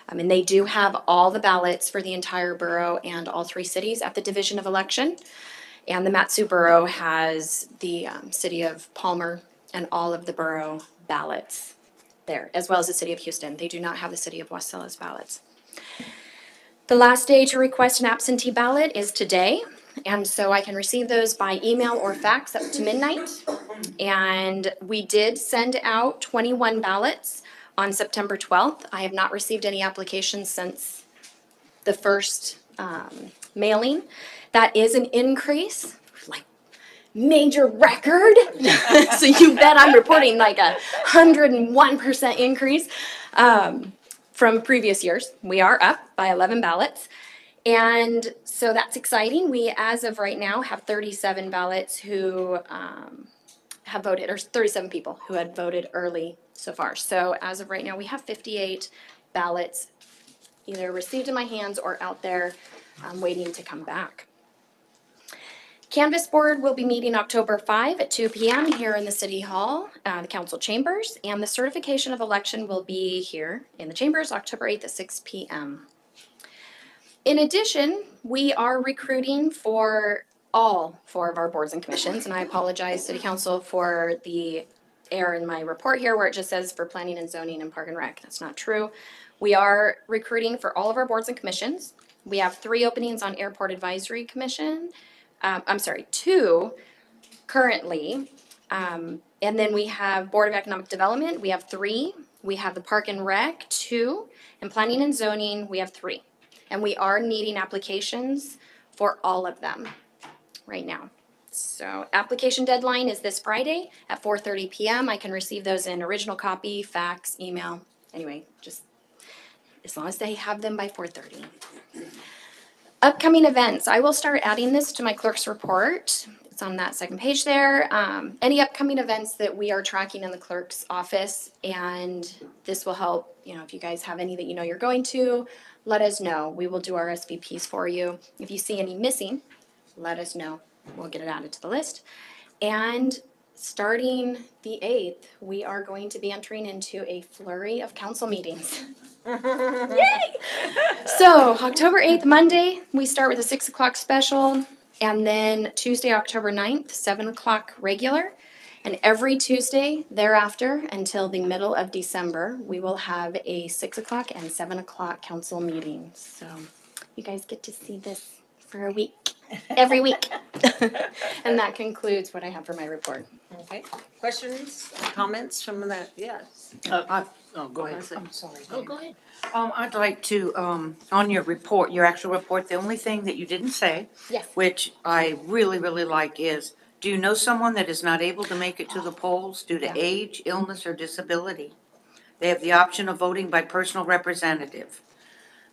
S2: And they do have all the ballots for the entire borough and all 3 cities at the Division of Election. And the Matsu Borough has the city of Palmer and all of the borough ballots there, as well as the city of Houston. They do not have the city of Wasilla's ballots. The last day to request an absentee ballot is today. And so I can receive those by email or fax up to midnight. And we did send out 21 ballots on September 12th. I have not received any applications since the first mailing. That is an increase, like major record. So you bet I'm reporting like 101% increase from previous years. We are up by 11 ballots. And so that's exciting. We, as of right now, have 37 ballots who have voted, or 37 people who had voted early so far. So as of right now, we have 58 ballots either received in my hands or out there waiting to come back. Canvas Board will be meeting October 5 at 2 p.m. here in the City Hall, the council chambers, and the certification of election will be here in the chambers October 8th at 6 p.m. In addition, we are recruiting for all 4 of our boards and commissions, and I apologize, City Council, for the error in my report here where it just says for planning and zoning and park and rec. That's not true. We are recruiting for all of our boards and commissions. We have 3 openings on Airport Advisory Commission. 2 currently. And then we have Board of Economic Development, we have 3. We have the Park and Rec, 2. And Planning and Zoning, we have 3. And we are needing applications for all of them right now. So application deadline is this Friday at 4:30 p.m. I can receive those in original copy, fax, email. Anyway, just as long as they have them by 4:30. Upcoming events. I will start adding this to my clerk's report. It's on that second page there. Any upcoming events that we are tracking in the clerk's office, and this will help, if you guys have any that you're going to, let us know. We will do our SVPs for you. If you see any missing, let us know. We'll get it added to the list. And starting the 8th, we are going to be entering into a flurry of council meetings. Yay! So October 8th, Monday, we start with a 6 o'clock special. And then Tuesday, October 9th, 7 o'clock regular. And every Tuesday thereafter until the middle of December, we will have a 6 o'clock and 7 o'clock council meeting. So you guys get to see this for a week, every week. And that concludes what I have for my report.
S1: Okay, questions, comments from that? Yes.
S6: Oh, go ahead.
S1: I'm
S5: sorry.
S1: Oh, go ahead.
S5: I'd like to, on your report, your actual report, the only thing that you didn't say,
S2: Yes.
S5: which I really, really like is, do you know someone that is not able to make it to the polls due to
S2: Yeah.
S5: age, illness, or disability? They have the option of voting by personal representative.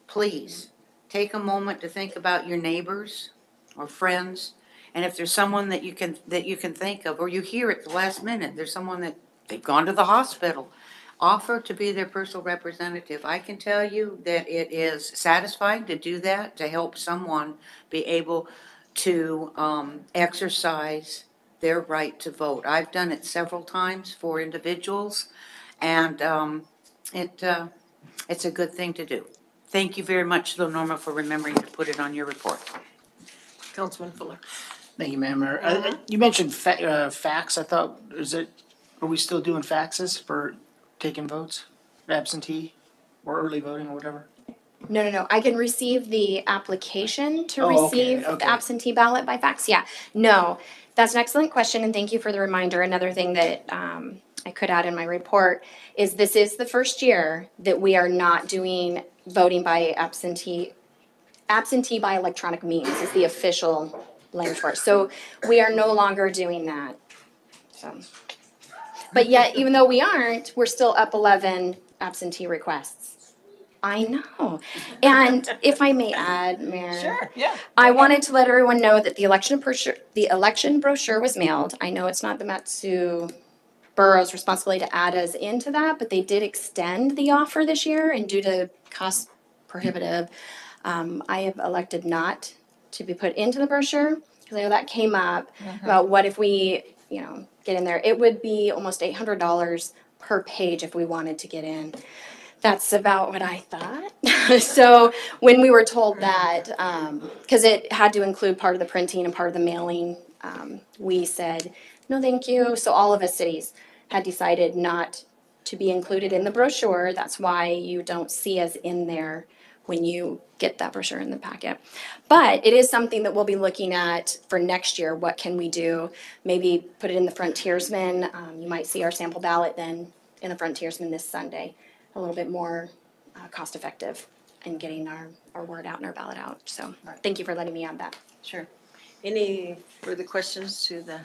S5: Please, take a moment to think about your neighbors or friends, and if there's someone that you can think of, or you hear at the last minute, there's someone that they've gone to the hospital, offer to be their personal representative. I can tell you that it is satisfying to do that, to help someone be able to exercise their right to vote. I've done it several times for individuals, and it's a good thing to do. Thank you very much, though, Norma, for remembering to put it on your report.
S1: Councilman Fuller.
S6: Thank you, Madam Mayor. You mentioned fax. I thought, are we still doing faxes for taking votes? Absentee or early voting or whatever?
S2: No. I can receive the application to
S6: Oh, okay,
S2: receive
S6: okay.
S2: the absentee ballot by fax. Yeah, no, that's an excellent question, and thank you for the reminder. Another thing that I could add in my report is this is the first year that we are not doing voting by absentee by electronic means is the official language for it. So we are no longer doing that. So, but yet, even though we aren't, we're still up 11 absentee requests. I know. And if I may add, Mayor.
S1: Yeah.
S2: I wanted to let everyone know that the election brochure was mailed. I know it's not the Matsu Borough's responsibility to add us into that, but they did extend the offer this year, and due to cost prohibitive, I have elected not to be put into the brochure, because I know that came up about what if we, get in there. It would be almost $800 per page if we wanted to get in. That's about what I thought. So when we were told that, because it had to include part of the printing and part of the mailing, we said, no, thank you. So all of us cities had decided not to be included in the brochure. That's why you don't see us in there when you get that brochure in the packet. But it is something that we'll be looking at for next year. What can we do? Maybe put it in the Frontiersman. You might see our sample ballot then in the Frontiersman this Sunday. A little bit more cost effective in getting our word out and our ballot out. So thank you for letting me add that.
S1: Sure. Any further questions to the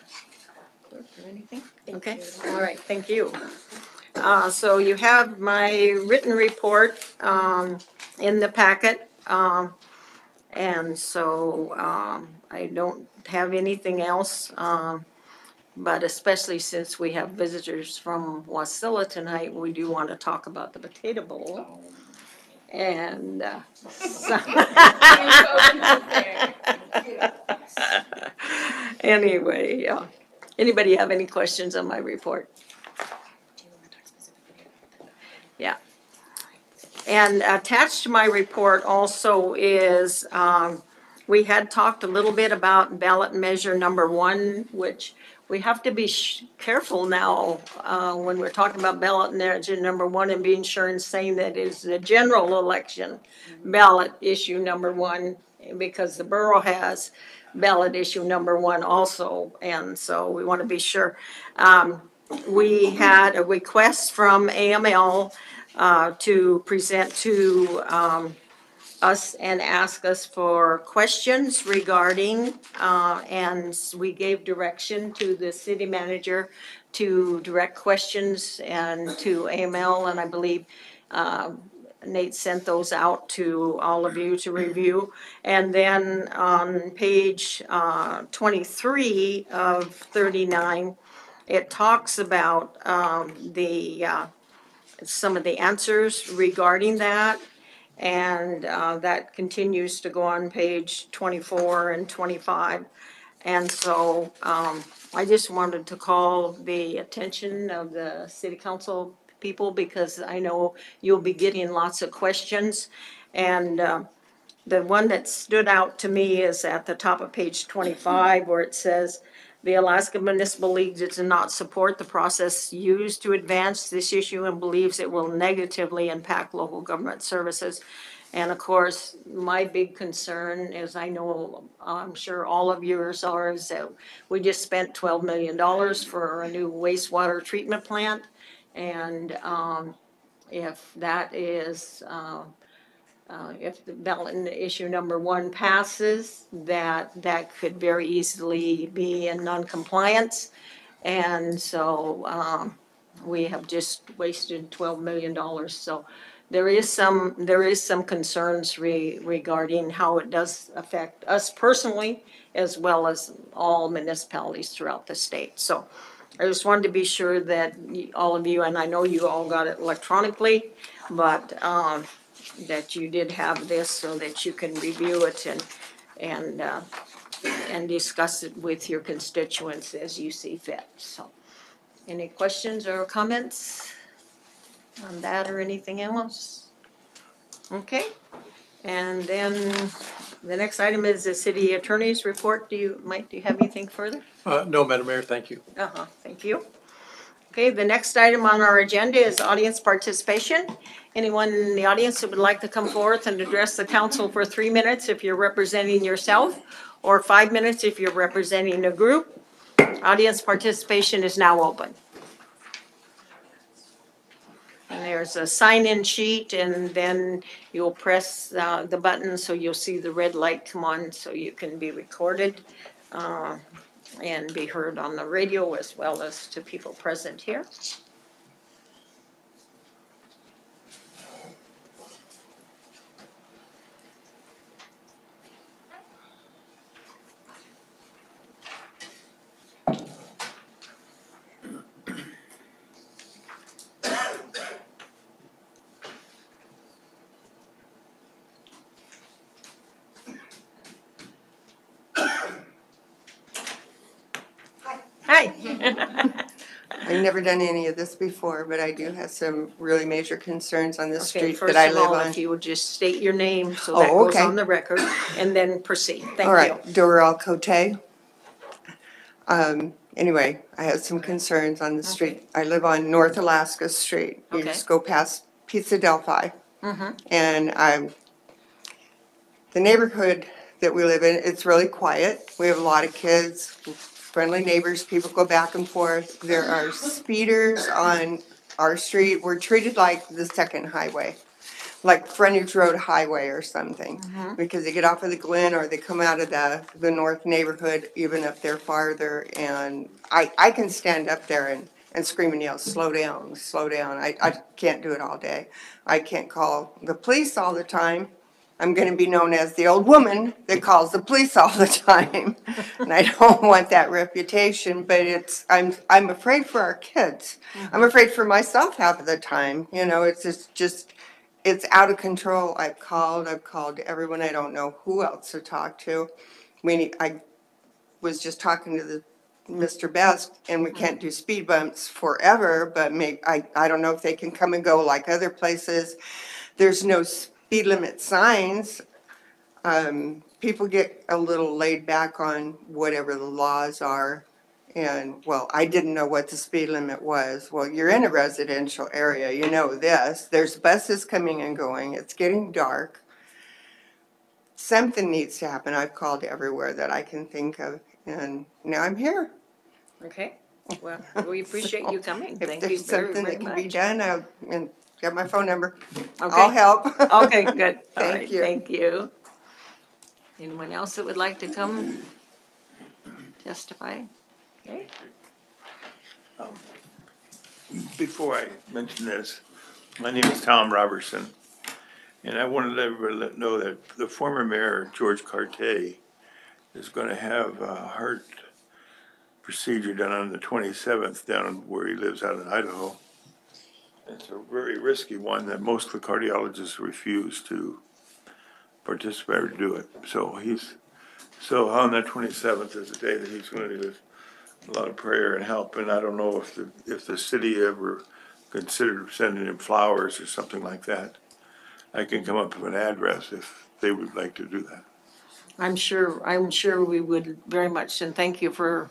S1: clerk or anything? Okay, all right, thank you. So you have my written report in the packet. And so I don't have anything else. But especially since we have visitors from Wasilla tonight, we do want to talk about the potato bowl. And anyway, anybody have any questions on my report? Yeah. And attached to my report also is, we had talked a little bit about ballot measure number 1, which we have to be careful now when we're talking about ballot measure number 1 and being sure and saying that is the general election ballot issue number 1, because the borough has ballot issue number 1 also, and so we want to be sure. We had a request from AML to present to us and ask us for questions regarding, and we gave direction to the city manager to direct questions and to AML, and I believe Nate sent those out to all of you to review. And then on page 23 of 39, it talks about some of the answers regarding that. And that continues to go on page 24 and 25. And so I just wanted to call the attention of the city council people, because I know you'll be getting lots of questions. And the one that stood out to me is at the top of page 25, where it says, The Alaska Municipal League does not support the process used to advance this issue and believes it will negatively impact local government services. And of course, my big concern is, I know, I'm sure all of yours are, is that we just spent $12 million for a new wastewater treatment plant. And if that is, if the ballot issue number one passes, that could very easily be in non-compliance. And so we have just wasted $12 million. So there is some concerns regarding how it does affect us personally, as well as all municipalities throughout the state. So I just wanted to be sure that all of you, and I know you all got it electronically, but that you did have this so that you can review it and discuss it with your constituents as you see fit. So, any questions or comments on that or anything else? Okay, and then the next item is the city attorney's report. Mike, do you have anything further?
S8: No, Madam Mayor, thank you.
S1: Thank you. Okay, the next item on our agenda is audience participation. Anyone in the audience that would like to come forth and address the council for 3 minutes if you're representing yourself, or 5 minutes if you're representing a group. Audience participation is now open. And there's a sign-in sheet, and then you'll press the button so you'll see the red light come on so you can be recorded and be heard on the radio as well as to people present here. Hi.
S10: I've never done any of this before, but I do have some really major concerns on this
S1: Okay,
S10: street
S1: first
S10: that I
S1: of
S10: live
S1: all,
S10: on.
S1: if you would just state your name so
S10: Oh,
S1: that goes
S10: okay.
S1: on the record, and then proceed. Thank you.
S10: All right, Doral Cote. Anyway, I have some concerns on the street. I live on North Alaska Street. You
S1: Okay.
S10: just go past Pizza Delphi. And the neighborhood that we live in, it's really quiet. We have a lot of kids, friendly neighbors, people go back and forth. There are speeders on our street. We're treated like the second highway, like Frontage Road Highway or something. Because they get off of the Glen or they come out of the north neighborhood, even if they're farther. And I can stand up there and scream and yell, slow down, slow down. I can't do it all day. I can't call the police all the time. I'm gonna be known as the old woman that calls the police all the time. And I don't want that reputation, but I'm afraid for our kids. I'm afraid for myself half of the time, you know, it's just, it's out of control. I've called everyone. I don't know who else to talk to. I was just talking to Mr. Best, and we can't do speed bumps forever, but I don't know if they can come and go like other places. There's no speed limit signs. People get a little laid back on whatever the laws are. And, well, I didn't know what the speed limit was. Well, you're in a residential area, you know this. There's buses coming and going. It's getting dark. Something needs to happen. I've called everywhere that I can think of, and now I'm here.
S1: Okay, well, we appreciate you coming.
S10: If
S1: Thank you
S10: there's
S1: very,
S10: something
S1: very
S10: that can be
S1: much.
S10: done, and got my phone number.
S1: Okay.
S10: I'll help.
S1: Okay, good. All
S10: Thank
S1: right,
S10: you.
S1: Thank you. Anyone else that would like to come testify? Okay.
S11: Before I mention this, my name is Tom Robertson, and I wanted everybody to know that the former mayor, George Cartier, is going to have a heart procedure done on the 27th down where he lives out in Idaho. It's a very risky one that most of the cardiologists refuse to participate or do it. So on the 27th is the day that he's going to do a lot of prayer and help, and I don't know if the city ever considered sending him flowers or something like that. I can come up with an address if they would like to do that.
S1: I'm sure we would very much, and thank you for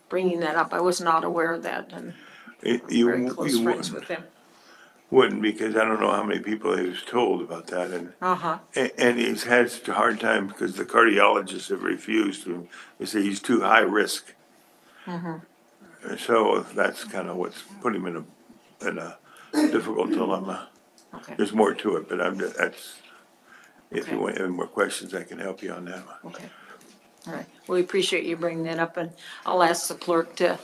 S1: bringing that up. I was not aware of that, and very close friends with him.
S11: wouldn't, because I don't know how many people he was told about that, and
S1: Uh-huh,
S11: and he's had such a hard time because the cardiologists have refused to. They say he's too high risk. And so that's kind of what's put him in a difficult dilemma.
S1: okay,
S11: There's more to it, but if
S1: Okay.
S11: you want any more questions, I can help you on that one.
S1: okay. All right, we appreciate you bringing that up, and I'll ask the clerk to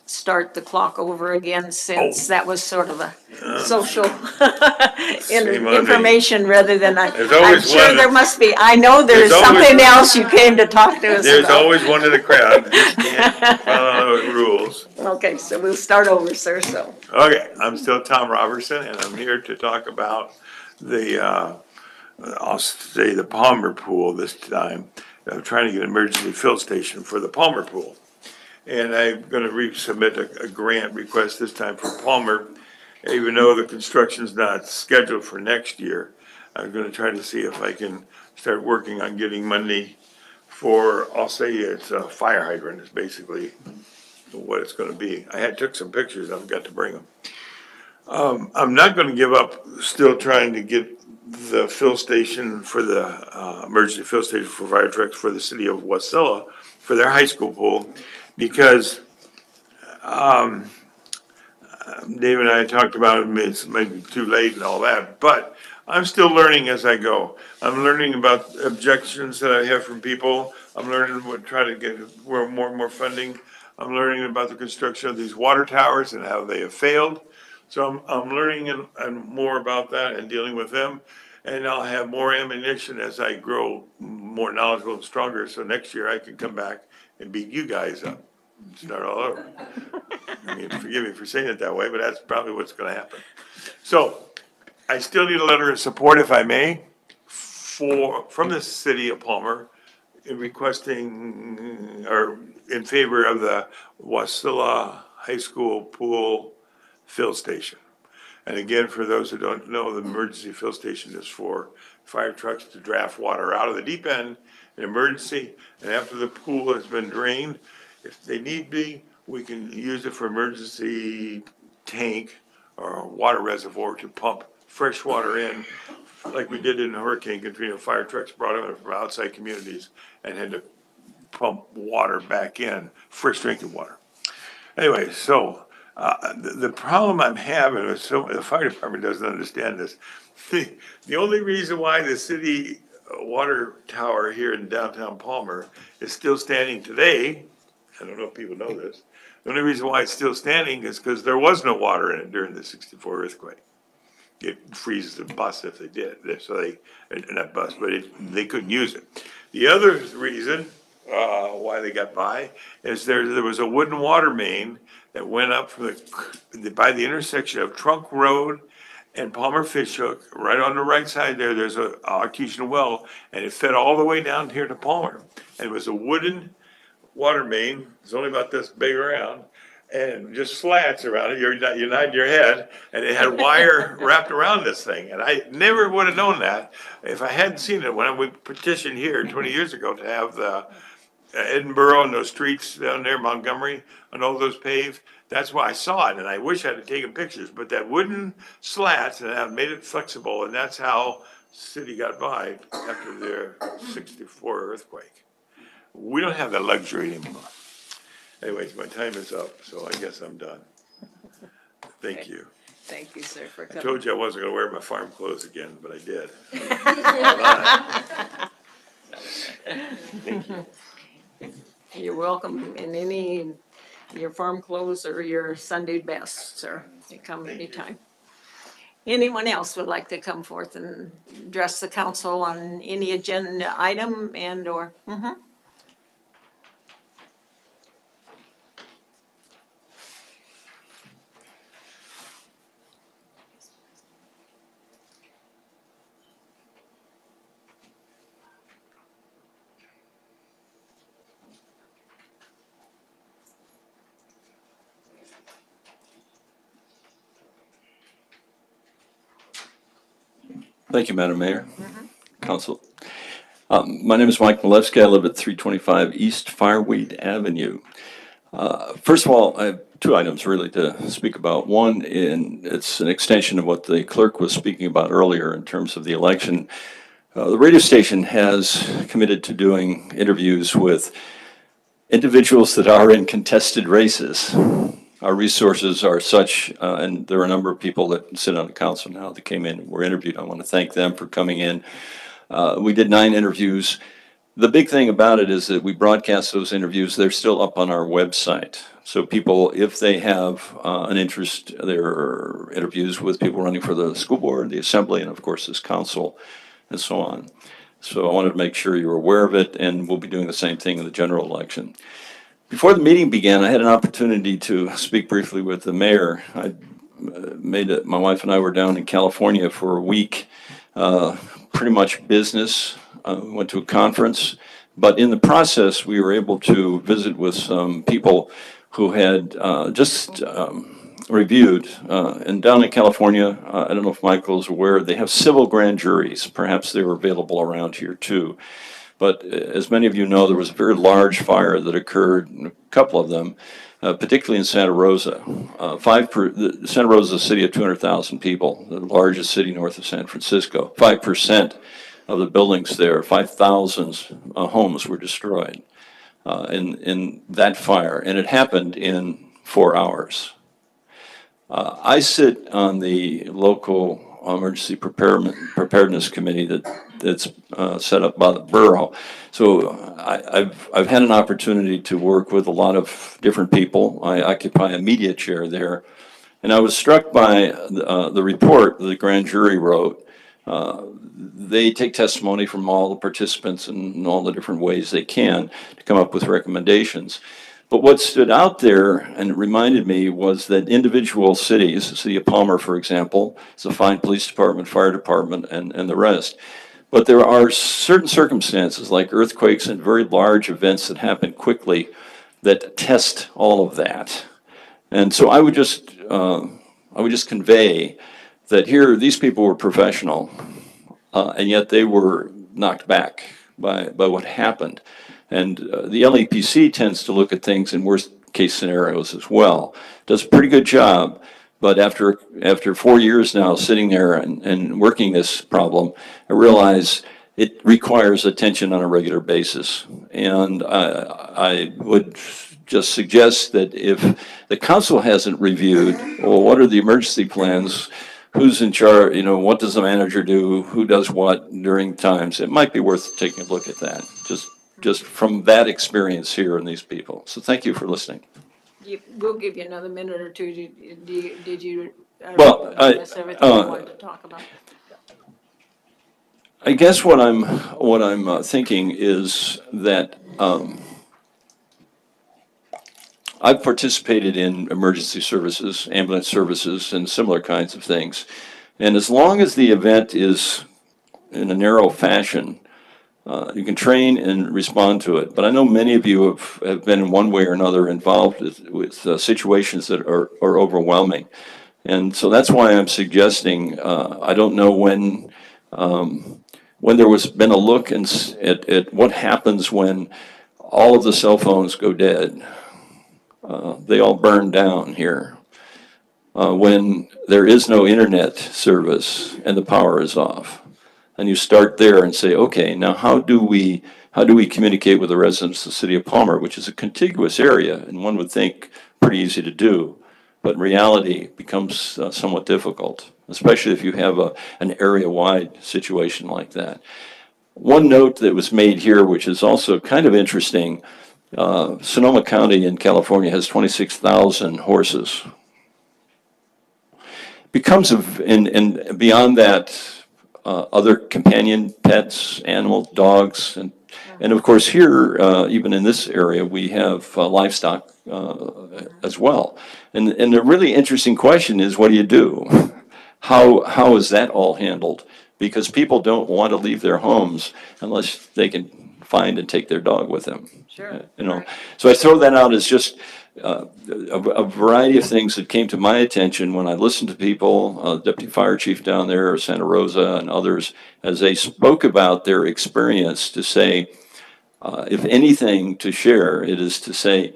S1: start the clock over again, since that was sort of a social
S11: Shame on me.
S1: information rather than
S11: There's
S1: I'm
S11: always
S1: sure
S11: one-
S1: there must be, I know there's
S11: There's always-
S1: something else you came to talk to us
S11: There's
S1: about.
S11: always one in the crowd that just can't follow the rules.
S1: Okay, so we'll start over, sir, so.
S11: Okay, I'm still Tom Robertson, and I'm here to talk about I'll say the Palmer Pool this time. I'm trying to get an emergency fill station for the Palmer Pool. And I'm gonna resubmit a grant request this time for Palmer, even though the construction's not scheduled for next year. I'm gonna try to see if I can start working on getting money for, I'll say it's a fire hydrant is basically what it's gonna be. Took some pictures, I've got to bring them. I'm not gonna give up, still trying to get the fill station for the, emergency fill station for fire trucks for the city of Wasilla for their high school pool, because, Dave and I talked about it, it's maybe too late and all that, but I'm still learning as I go. I'm learning about objections that I have from people. I'm learning what, try to get more and more funding. I'm learning about the construction of these water towers and how they have failed. So I'm learning and more about that and dealing with them. And I'll have more ammunition as I grow more knowledgeable and stronger. So next year I can come back and beat you guys up and start all over. I mean, forgive me for saying it that way, but that's probably what's gonna happen. So I still need a letter of support, if I may, from the city of Palmer in requesting, or in favor of the Wasilla High School Pool Fill Station. And again, for those who don't know, the emergency fill station is for fire trucks to draft water out of the deep end in emergency. And after the pool has been drained, if they need be, we can use it for emergency tank or water reservoir to pump fresh water in, like we did in Hurricane Katrina. Fire trucks brought it in from outside communities and had to pump water back in, fresh drinking water. Anyway, so, the problem I'm having is, the fire department doesn't understand this. The only reason why the city water tower here in downtown Palmer is still standing today, I don't know if people know this, the only reason why it's still standing is because there was no water in it during the '64 earthquake. It freezes and busts if they did, so not bust, but they couldn't use it. The other reason, why they got by, is there was a wooden water main that went up from by the intersection of Trunk Road and Palmer Fish Hook, right on the right side there, there's a artesian well, and it fed all the way down here to Palmer. And it was a wooden water main, it's only about this big around, and just slats around it, you're nodding your head, and it had wire wrapped around this thing, and I never would have known that if I hadn't seen it when we petitioned here 20 years ago to have the Edinburgh and those streets down there, Montgomery, and all those paved. That's why I saw it, and I wish I had taken pictures, but that wooden slats, and that made it flexible, and that's how city got by after their '64 earthquake. We don't have that luxury anymore. Anyways, my time is up, so I guess I'm done. Thank you.
S1: Thank you, sir, for
S11: I
S1: coming.
S11: told you I wasn't gonna wear my farm clothes again, but I did. Thank you.
S1: You're welcome in your farm clothes or your Sunday best, sir. You come anytime. Anyone else would like to come forth and address the council on any agenda item and/or?
S12: Thank you, Madam Mayor, Council. My name is Mike Malevsky. I live at 325 East Fireweed Avenue. First of all, I have two items really to speak about. One, it's an extension of what the clerk was speaking about earlier in terms of the election. The radio station has committed to doing interviews with individuals that are in contested races. Our resources are such, and there are a number of people that sit on the council now that came in and were interviewed. I want to thank them for coming in. We did 9 interviews. The big thing about it is that we broadcast those interviews. They're still up on our website. So people, if they have an interest, there are interviews with people running for the school board, the assembly, and of course this council, and so on. So I wanted to make sure you're aware of it, and we'll be doing the same thing in the general election. Before the meeting began, I had an opportunity to speak briefly with the mayor. My wife and I were down in California for a week, pretty much business. We went to a conference, but in the process, we were able to visit with some people who had just reviewed. And down in California, I don't know if Michael's aware, they have civil grand juries. Perhaps they were available around here too. But as many of you know, there was a very large fire that occurred, a couple of them, particularly in Santa Rosa. Santa Rosa is a city of 200,000 people, the largest city north of San Francisco. 5% of the buildings there, 5,000 homes were destroyed in that fire, and it happened in 4 hours. I sit on the local emergency preparedness committee that's set up by the borough. So I've had an opportunity to work with a lot of different people. I occupy a media chair there, and I was struck by the report the grand jury wrote. They take testimony from all the participants in all the different ways they can to come up with recommendations. But what stood out there and it reminded me was that individual cities, the city of Palmer, for example, it's a fine police department, fire department, and the rest. But there are certain circumstances like earthquakes and very large events that happen quickly that test all of that. And so I would just convey that here, these people were professional, and yet they were knocked back by what happened. And the LEPC tends to look at things in worst case scenarios as well. Does a pretty good job, but after 4 years now sitting there and working this problem, I realize it requires attention on a regular basis. And I would just suggest that if the council hasn't reviewed, well, what are the emergency plans? Who's in charge, what does the manager do? Who does what during times? It might be worth taking a look at that, just from that experience here and these people. So thank you for listening.
S1: We'll give you another minute or two. Did you
S12: Well,
S1: address everything you wanted to talk about?
S12: I guess what I'm thinking is that I've participated in emergency services, ambulance services, and similar kinds of things. And as long as the event is in a narrow fashion, you can train and respond to it. But I know many of you have been in one way or another involved with situations that are overwhelming. And so that's why I'm suggesting, I don't know when there was been a look at what happens when all of the cell phones go dead. They all burn down here. When there is no internet service and the power is off. And you start there and say, okay, now how do we communicate with the residents of the city of Palmer, which is a contiguous area, and one would think pretty easy to do, but in reality becomes somewhat difficult, especially if you have an area-wide situation like that. One note that was made here, which is also kind of interesting, Sonoma County in California has 26,000 horses. And beyond that, other companion pets, animals, dogs, and of course here, even in this area, we have livestock as well. And the really interesting question is, what do you do? How is that all handled? Because people don't want to leave their homes unless they can find and take their dog with them.
S1: Sure.
S12: Right. So I throw that out as just a variety of things that came to my attention when I listened to people, Deputy Fire Chief down there, Santa Rosa, and others, as they spoke about their experience to say, if anything to share, it is to say,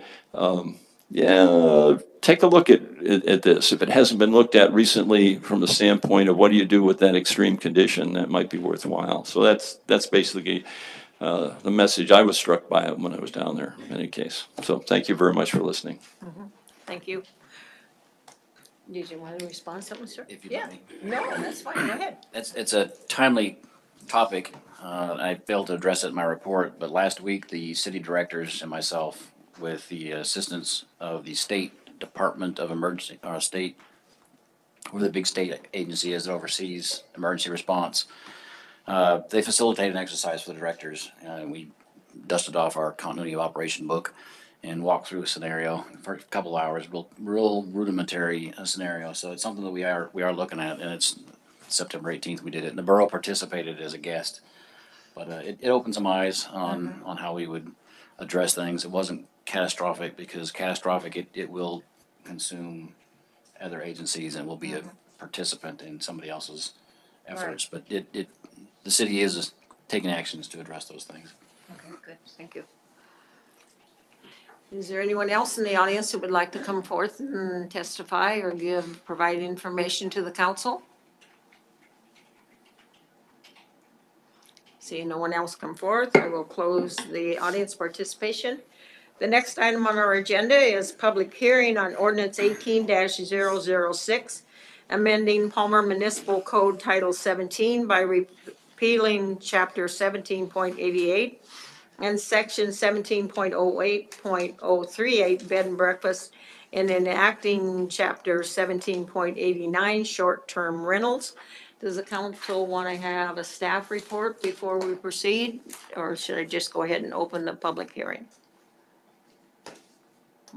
S12: Yeah, take a look at this. If it hasn't been looked at recently from the standpoint of what do you do with that extreme condition, that might be worthwhile. So that's basically the message I was struck by when I was down there, in any case. So thank you very much for listening.
S1: Thank you. Did you want to respond to something, sir?
S7: If you'd
S1: Yeah.
S7: let me.
S1: No, that's fine, go ahead.
S7: It's a timely topic. I failed to address it in my report, but last week, the city directors and myself, with the assistance of the State Department of Emergency, or state, where the big state agency is that oversees emergency response, they facilitated an exercise for the directors, and we dusted off our continuity of operation book and walked through a scenario for a couple hours, real rudimentary scenario. So it's something that we are looking at, and it's September 18th we did it, and the borough participated as a guest. But it opened some eyes on how we would address things. It wasn't catastrophic, because catastrophic, it will consume other agencies and will be a participant in somebody else's efforts. But the city is taking actions to address those things.
S1: Okay, good, thank you. Is there anyone else in the audience who would like to come forth and testify or provide information to the council? Seeing no one else come forth, I will close the audience participation. The next item on our agenda is public hearing on ordinance 18-006, amending Palmer Municipal Code Title 17 by repealing Chapter 17.88 and Section 17.08.038 bed and breakfast, and enacting Chapter 17.89 short-term rentals. Does the council want to have a staff report before we proceed, or should I just go ahead and open the public hearing?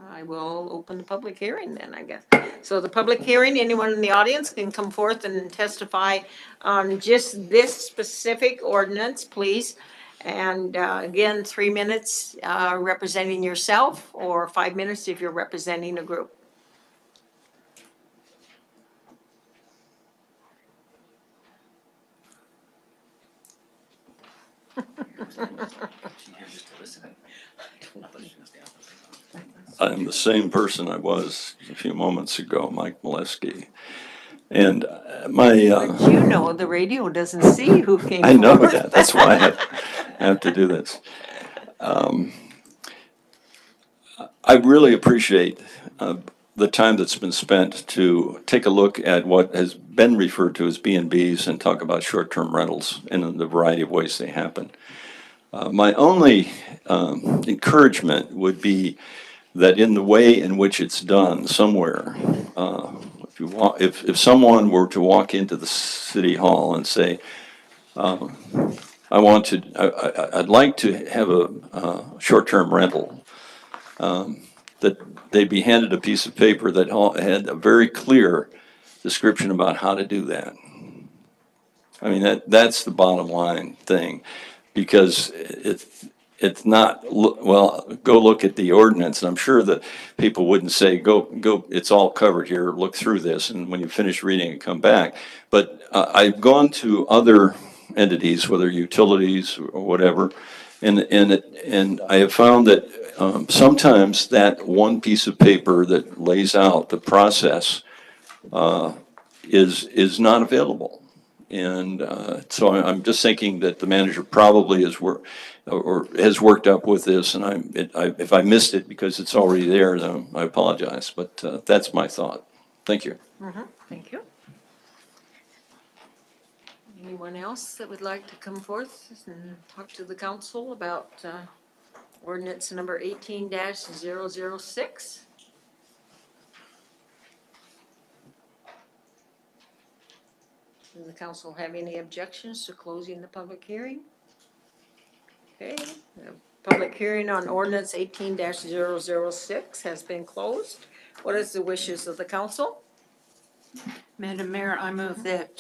S1: I will open the public hearing then, I guess. So the public hearing, anyone in the audience can come forth and testify on just this specific ordinance, please. And again, 3 minutes representing yourself, or 5 minutes if you're representing a group.
S12: I'm the same person I was a few moments ago, Mike Molesky. And
S1: But you know, the radio doesn't see who came
S12: I know
S1: forth.
S12: that. That's why I have to do this. I really appreciate the time that's been spent to take a look at what has been referred to as B&Bs and talk about short-term rentals in the variety of ways they happen. My only encouragement would be that in the way in which it's done somewhere, if someone were to walk into the city hall and say, I'd like to have a short-term rental, that they'd be handed a piece of paper that had a very clear description about how to do that. I mean, that's the bottom line thing, because it's not, well, go look at the ordinance, and I'm sure that people wouldn't say, go, it's all covered here, look through this, and when you finish reading it, come back. But I've gone to other entities, whether utilities or whatever, and I have found that sometimes that one piece of paper that lays out the process is not available. And so I'm just thinking that the manager probably has worked up with this, and if I missed it because it's already there, then I apologize. But that's my thought. Thank you.
S1: Thank you. Anyone else that would like to come forth and talk to the council about ordinance number 18-006? Does the council have any objections to closing the public hearing? Okay, the public hearing on ordinance 18-006 has been closed. What is the wishes of the council?
S5: Madam Mayor, I move that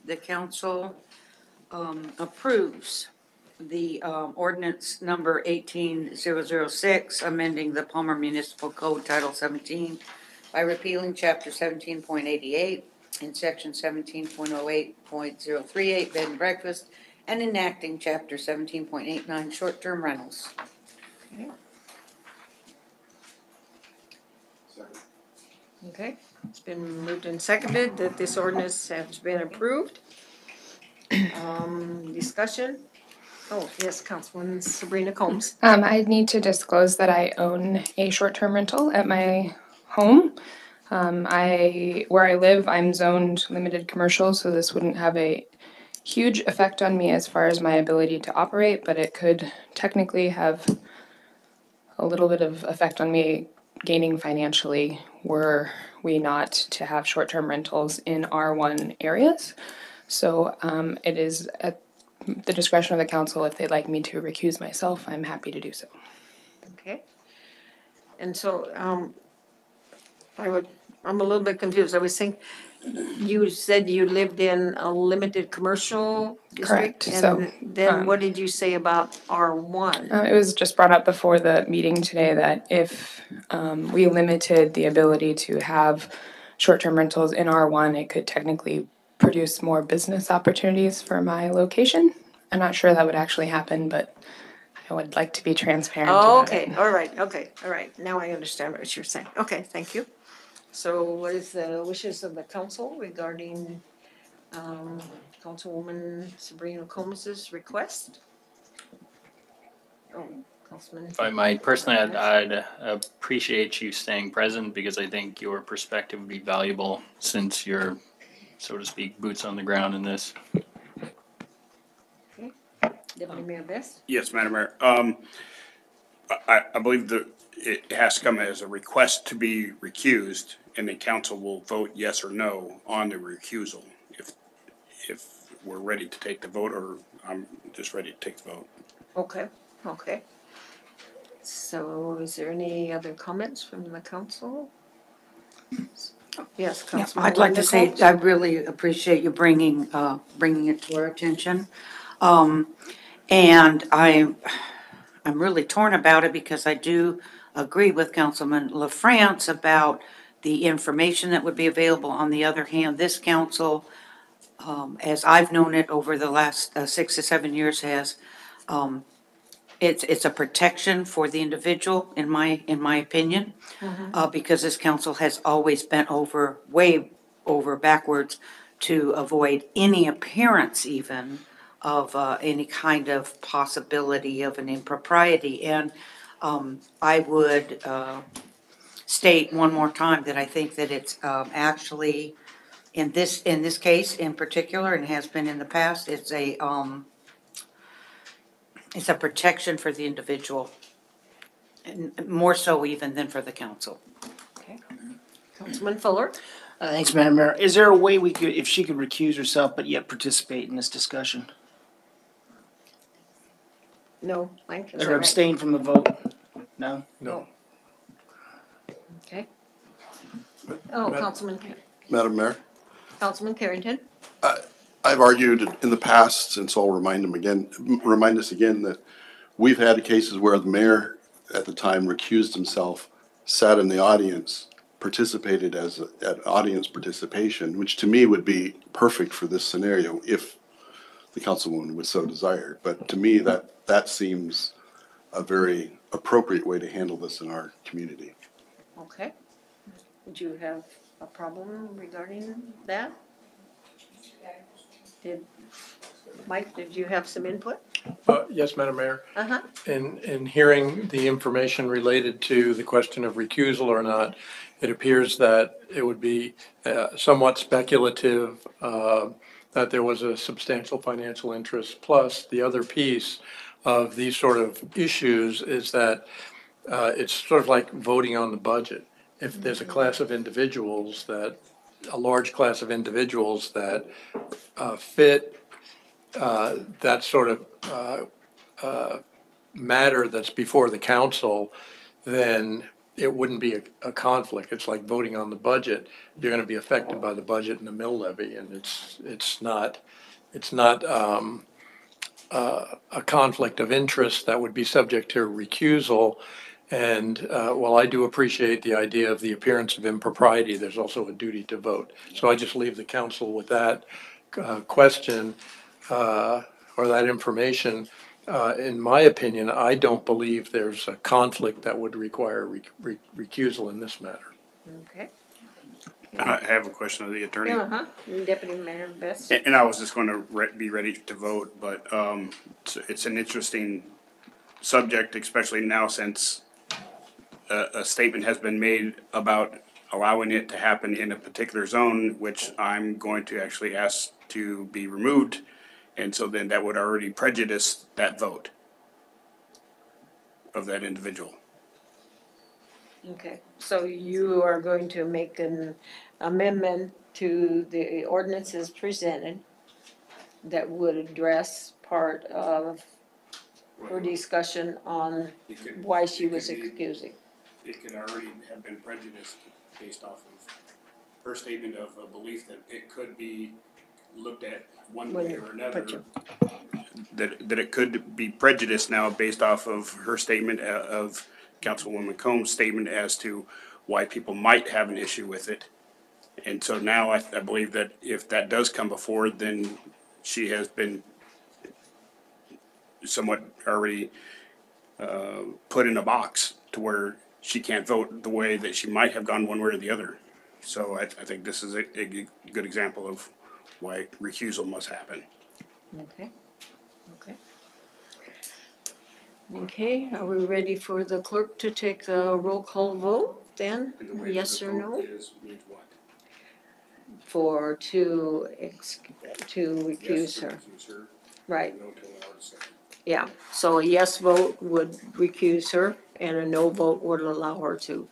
S5: the council approves the ordinance number 18-006, amending the Palmer Municipal Code Title 17 by repealing Chapter 17.88 and Section 17.08.038 bed and breakfast, and enacting Chapter 17.89 short-term rentals.
S1: Okay, it's been moved and seconded that this ordinance has been approved. Discussion? Oh, yes, Councilwoman Sabrina Combs.
S13: I need to disclose that I own a short-term rental at my home. Where I live, I'm zoned limited commercial, so this wouldn't have a huge effect on me as far as my ability to operate, but it could technically have a little bit of effect on me gaining financially were we not to have short-term rentals in R1 areas. So it is at the discretion of the council. If they'd like me to recuse myself, I'm happy to do so.
S1: Okay. And so, I'm a little bit confused. I was thinking, you said you lived in a limited commercial district?
S13: Correct. So,
S1: And then what did you say about R1?
S13: It was just brought up before the meeting today that if we limited the ability to have short-term rentals in R1, it could technically produce more business opportunities for my location. I'm not sure that would actually happen, but I would like to be transparent about it.
S1: Okay, all right. Now I understand what you're saying. Okay, thank you. So what is the wishes of the council regarding Councilwoman Sabrina Combs's request? Oh, Councilman.
S14: If I might, personally, I'd appreciate you staying present because I think your perspective would be valuable since you're, so to speak, boots on the ground in this.
S1: Okay. Deputy Mayor Best?
S3: Yes, Madam Mayor. I believe that it has to come as a request to be recused, and the council will vote yes or no on the recusal. If we're ready to take the vote, or I'm just ready to take the vote.
S1: Okay, okay. So is there any other comments from the council? Yes,
S5: Yeah,
S1: Councilman.
S5: I'd like to say,
S1: Combs?
S5: I really appreciate you bringing it to our attention. And I'm really torn about it because I do agree with Councilman LaFrance about the information that would be available. On the other hand, this council, as I've known it over the last 6 to 7 years, has, it's a protection for the individual, in my opinion, because this council has always bent over, way over backwards to avoid any appearance even of any kind of possibility of an impropriety. And I would state one more time that I think that it's actually, in this case in particular, and has been in the past, it's a protection for the individual, and more so even than for the council.
S1: Okay. Councilman Fuller?
S6: Thanks, Madam Mayor. Is there a way we could, if she could recuse herself but yet participate in this discussion?
S1: No, Mike, is that
S6: Or
S1: right?
S6: abstain from the vote? No?
S8: No.
S1: Okay. Oh, Councilman,
S9: Madam Mayor,
S1: Councilman Carrington?
S9: I've argued in the past, and so I'll remind us again that we've had cases where the mayor at the time recused himself, sat in the audience, participated as an audience participation, which to me would be perfect for this scenario if the councilwoman would so desire. But to me, that seems a very appropriate way to handle this in our community.
S1: Okay. Would you have a problem regarding that? Mike, did you have some input?
S8: Yes, Madam Mayor.
S1: Uh-huh.
S8: In hearing the information related to the question of recusal or not, it appears that it would be somewhat speculative that there was a substantial financial interest. Plus, the other piece of these sort of issues is that it's sort of like voting on the budget. If there's a class of individuals a large class of individuals that fit that sort of matter that's before the council, then it wouldn't be a conflict. It's like voting on the budget. You're going to be affected by the budget and the mill levy, and it's not a conflict of interest that would be subject to recusal. And while I do appreciate the idea of the appearance of impropriety, there's also a duty to vote. So I just leave the council with that question or that information. In my opinion, I don't believe there's a conflict that would require recusal in this matter.
S1: Okay.
S3: I have a question of the attorney.
S1: Uh-huh, Deputy Mayor Best.
S3: And I was just going to be ready to vote, but it's an interesting subject, especially now since a statement has been made about allowing it to happen in a particular zone, which I'm going to actually ask to be removed. And so then that would already prejudice that vote of that individual.
S1: Okay, so you are going to make an amendment to the ordinances presented that would address part of her discussion on why she was excusing.
S3: It could already have been prejudiced based off of her statement of a belief that it could be looked at one way or another. That it could be prejudiced now based off of her statement of Councilwoman Combs' statement as to why people might have an issue with it. And so now I believe that if that does come before, then she has been somewhat already put in a box to where she can't vote the way that she might have gone one way or the other. So I think this is a good example of why recusal must happen.
S1: Okay, okay. Okay, are we ready for the clerk to take the roll call vote then? Yes or no?
S3: Means what?
S1: For to recuse her, right?
S3: No to allow her to say.
S1: Yeah, so a yes vote would recuse her and a no vote would allow her to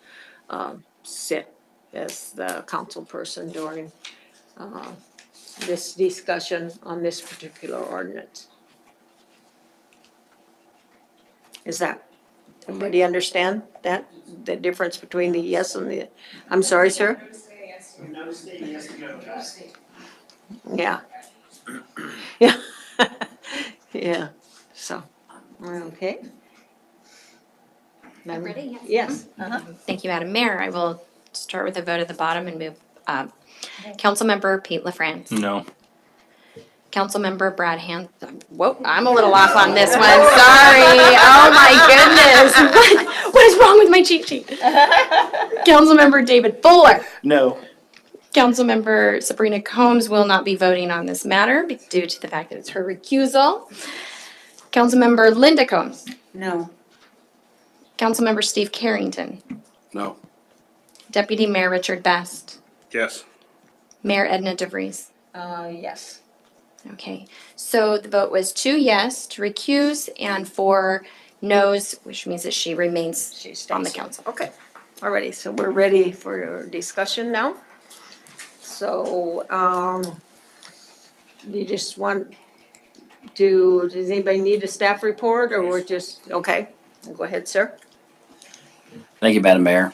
S1: sit as the council person during this discussion on this particular ordinance. Is that, everybody understand that, the difference between the yes and the, I'm sorry, sir? Yeah. Yeah. Yeah, so, okay.
S2: I'm ready, yes.
S1: Yes. Uh-huh.
S2: Thank you, Madam Mayor. I will start with a vote at the bottom and move up. Councilmember Pete LaFrance.
S14: No.
S2: Councilmember Brad Hanson. Whoa, I'm a little off on this one. Sorry. Oh my goodness. What is wrong with my cheat sheet? Councilmember David Fuller.
S6: No.
S2: Councilmember Sabrina Combs will not be voting on this matter due to the fact that it's her recusal. Councilmember Linda Combs.
S5: No.
S2: Councilmember Steve Carrington.
S9: No.
S2: Deputy Mayor Richard Best.
S3: Yes.
S2: Mayor Edna DeVries.
S1: Yes.
S2: Okay, so the vote was 2 yes to recuse and 4 no's, which means that she remains
S1: She stays.
S2: on the council.
S1: Okay, alrighty, so we're ready for your discussion now. So, you just want to, does anybody need a staff report or we're just, okay, go ahead, sir.
S7: Thank you, Madam Mayor.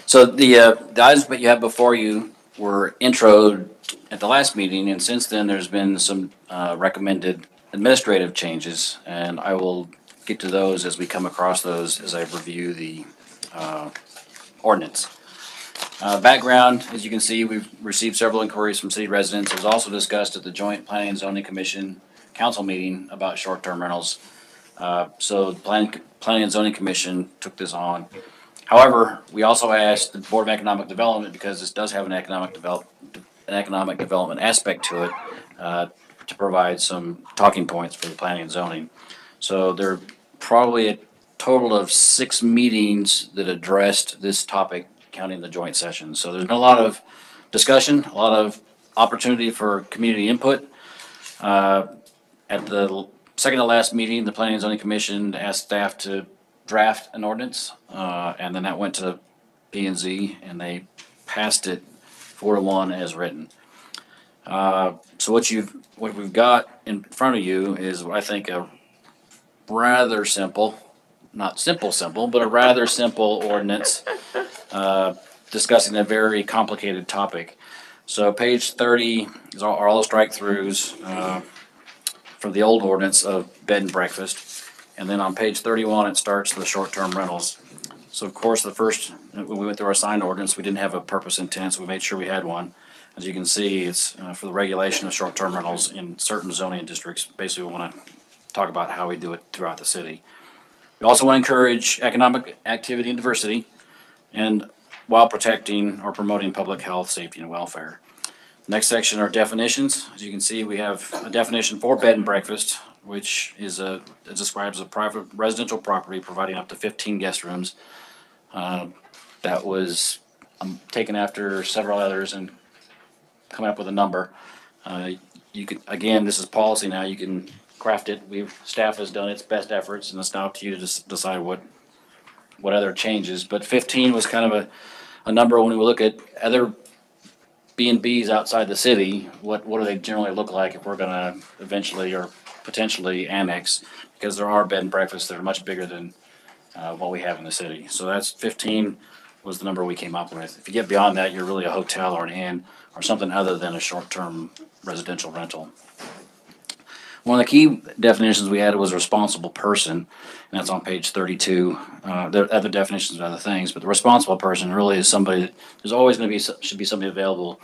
S7: So the items that you have before you were introed at the last meeting, and since then, there's been some recommended administrative changes, and I will get to those as we come across those as I review the ordinance. Background, as you can see, we've received several inquiries from city residents. It was also discussed at the Joint Planning and Zoning Commission council meeting about short-term rentals. So the Planning and Zoning Commission took this on. However, we also asked the Board of Economic Development, because this does have an economic development aspect to it, to provide some talking points for the planning and zoning. So there are probably a total of 6 meetings that addressed this topic, counting the joint sessions. So there's been a lot of discussion, a lot of opportunity for community input. At the second to last meeting, the Planning and Zoning Commission asked staff to draft an ordinance, and then that went to P and Z, and they passed it 4-1 as written. So what we've got in front of you is, I think, a rather simple, not simple, but a rather simple ordinance, discussing a very complicated topic. So page 30 are all the strike-throughs, from the old ordinance of bed and breakfast. And then on page 31, it starts the short-term rentals. So of course, when we went through our sign ordinance, we didn't have a purpose intent, so we made sure we had one. As you can see, it's for the regulation of short-term rentals in certain zoning districts. Basically, we want to talk about how we do it throughout the city. We also want to encourage economic activity and diversity. And while protecting or promoting public health, safety, and welfare. Next section are definitions. As you can see, we have a definition for bed and breakfast, which is it describes a private residential property providing up to 15 guest rooms. That was taken after several others and coming up with a number. You could, again, this is policy now, you can craft it. Staff has done its best efforts, and it's now up to you to decide what other changes. But 15 was kind of a number when we look at other B and Bs outside the city, what do they generally look like if we're gonna eventually or potentially annex? Because there are bed and breakfasts that are much bigger than what we have in the city. So that's 15 was the number we came up with. If you get beyond that, you're really a hotel or an inn or something other than a short-term residential rental. One of the key definitions we added was responsible person, and that's on page 32. There are other definitions of other things, but the responsible person really is somebody, there's always going to be, should be somebody available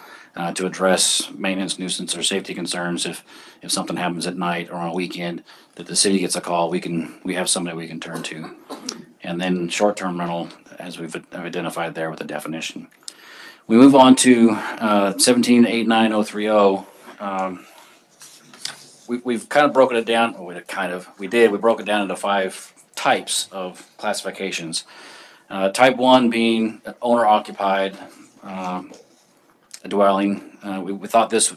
S7: to address maintenance, nuisance, or safety concerns if something happens at night or on a weekend, that the city gets a call, we have somebody we can turn to. And then short-term rental, as we've identified there with the definition. We move on to 1789.030. We've kind of broken it down, we broke it down into 5 types of classifications. Type 1 being owner occupied dwelling. We thought this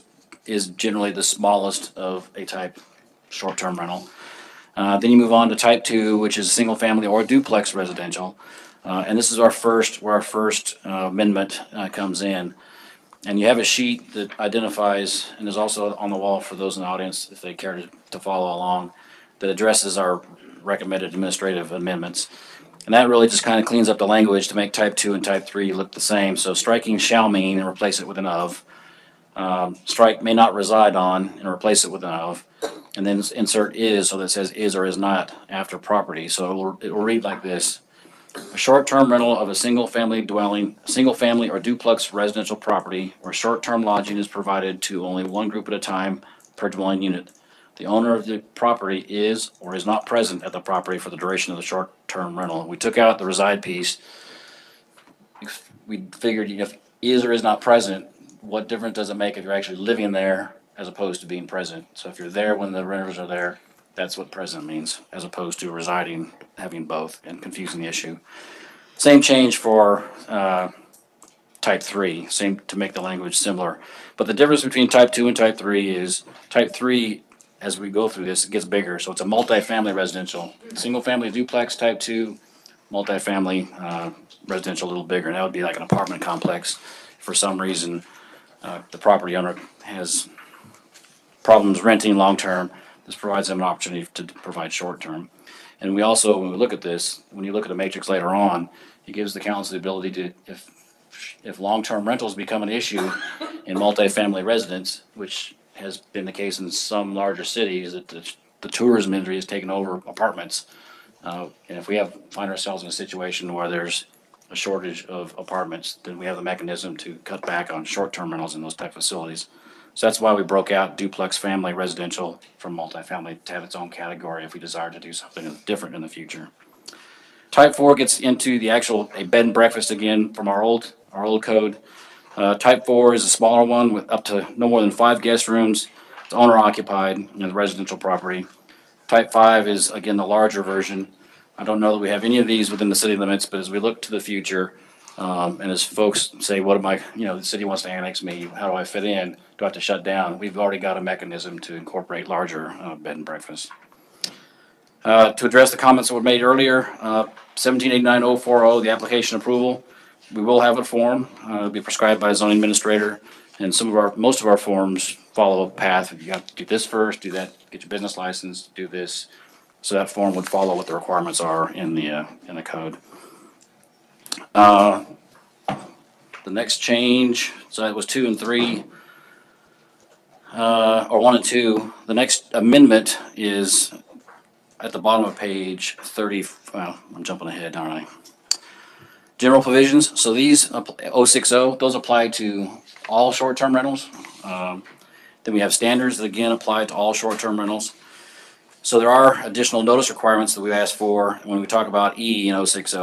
S7: is generally the smallest of a type short-term rental. Then you move on to type 2, which is single family or duplex residential. And this is where our first amendment comes in. And you have a sheet that identifies, and is also on the wall for those in the audience, if they care to follow along, that addresses our recommended administrative amendments. And that really just kind of cleans up the language to make type 2 and type 3 look the same. So striking shall mean and replace it with an of. Strike may not reside on and replace it with an of. And then insert is, so that says is or is not after property. So it will read like this. A short-term rental of a single-family or duplex residential property where short-term lodging is provided to only one group at a time per dwelling unit. The owner of the property is or is not present at the property for the duration of the short-term rental. We took out the reside piece. We figured if is or is not present, what difference does it make if you're actually living there as opposed to being present? So if you're there when the renters are there, that's what present means, as opposed to residing, having both, and confusing the issue. Same change for type 3, same to make the language similar. But the difference between type 2 and type 3 is type 3, as we go through this, it gets bigger. So it's a multifamily residential. Single family duplex type 2, multifamily residential a little bigger. And that would be like an apartment complex. For some reason, the property owner has problems renting long-term. This provides them an opportunity to provide short-term. And we also, when we look at this, when you look at a matrix later on, it gives the council the ability to, if long-term rentals become an issue in multifamily residence, which has been the case in some larger cities, that the tourism industry has taken over apartments. And if we find ourselves in a situation where there's a shortage of apartments, then we have the mechanism to cut back on short-term rentals in those type facilities. So that's why we broke out duplex family residential from multifamily to have its own category if we desire to do something different in the future. Type 4 gets into a bed and breakfast again from our old code. Type 4 is a smaller one with up to no more than 5 guest rooms. It's owner occupied in the residential property. Type 5 is again the larger version. I don't know that we have any of these within the city limits, but as we look to the future, and as folks say, the city wants to annex me, how do I fit in? Do I have to shut down? We've already got a mechanism to incorporate larger bed and breakfast. To address the comments that were made earlier, 1789.040, the application approval, we will have a form. It'll be prescribed by a zoning administrator, and most of our forms follow a path. You have to do this first, do that, get your business license, do this. So that form would follow what the requirements are in the code. The next change, so that was 2 and 3, or 1 and 2. The next amendment is at the bottom of page 30. Well, I'm jumping ahead, aren't I? General provisions. So these 060, those apply to all short-term rentals. Then we have standards that again apply to all short-term rentals. So there are additional notice requirements that we've asked for. When we talk about E in 060,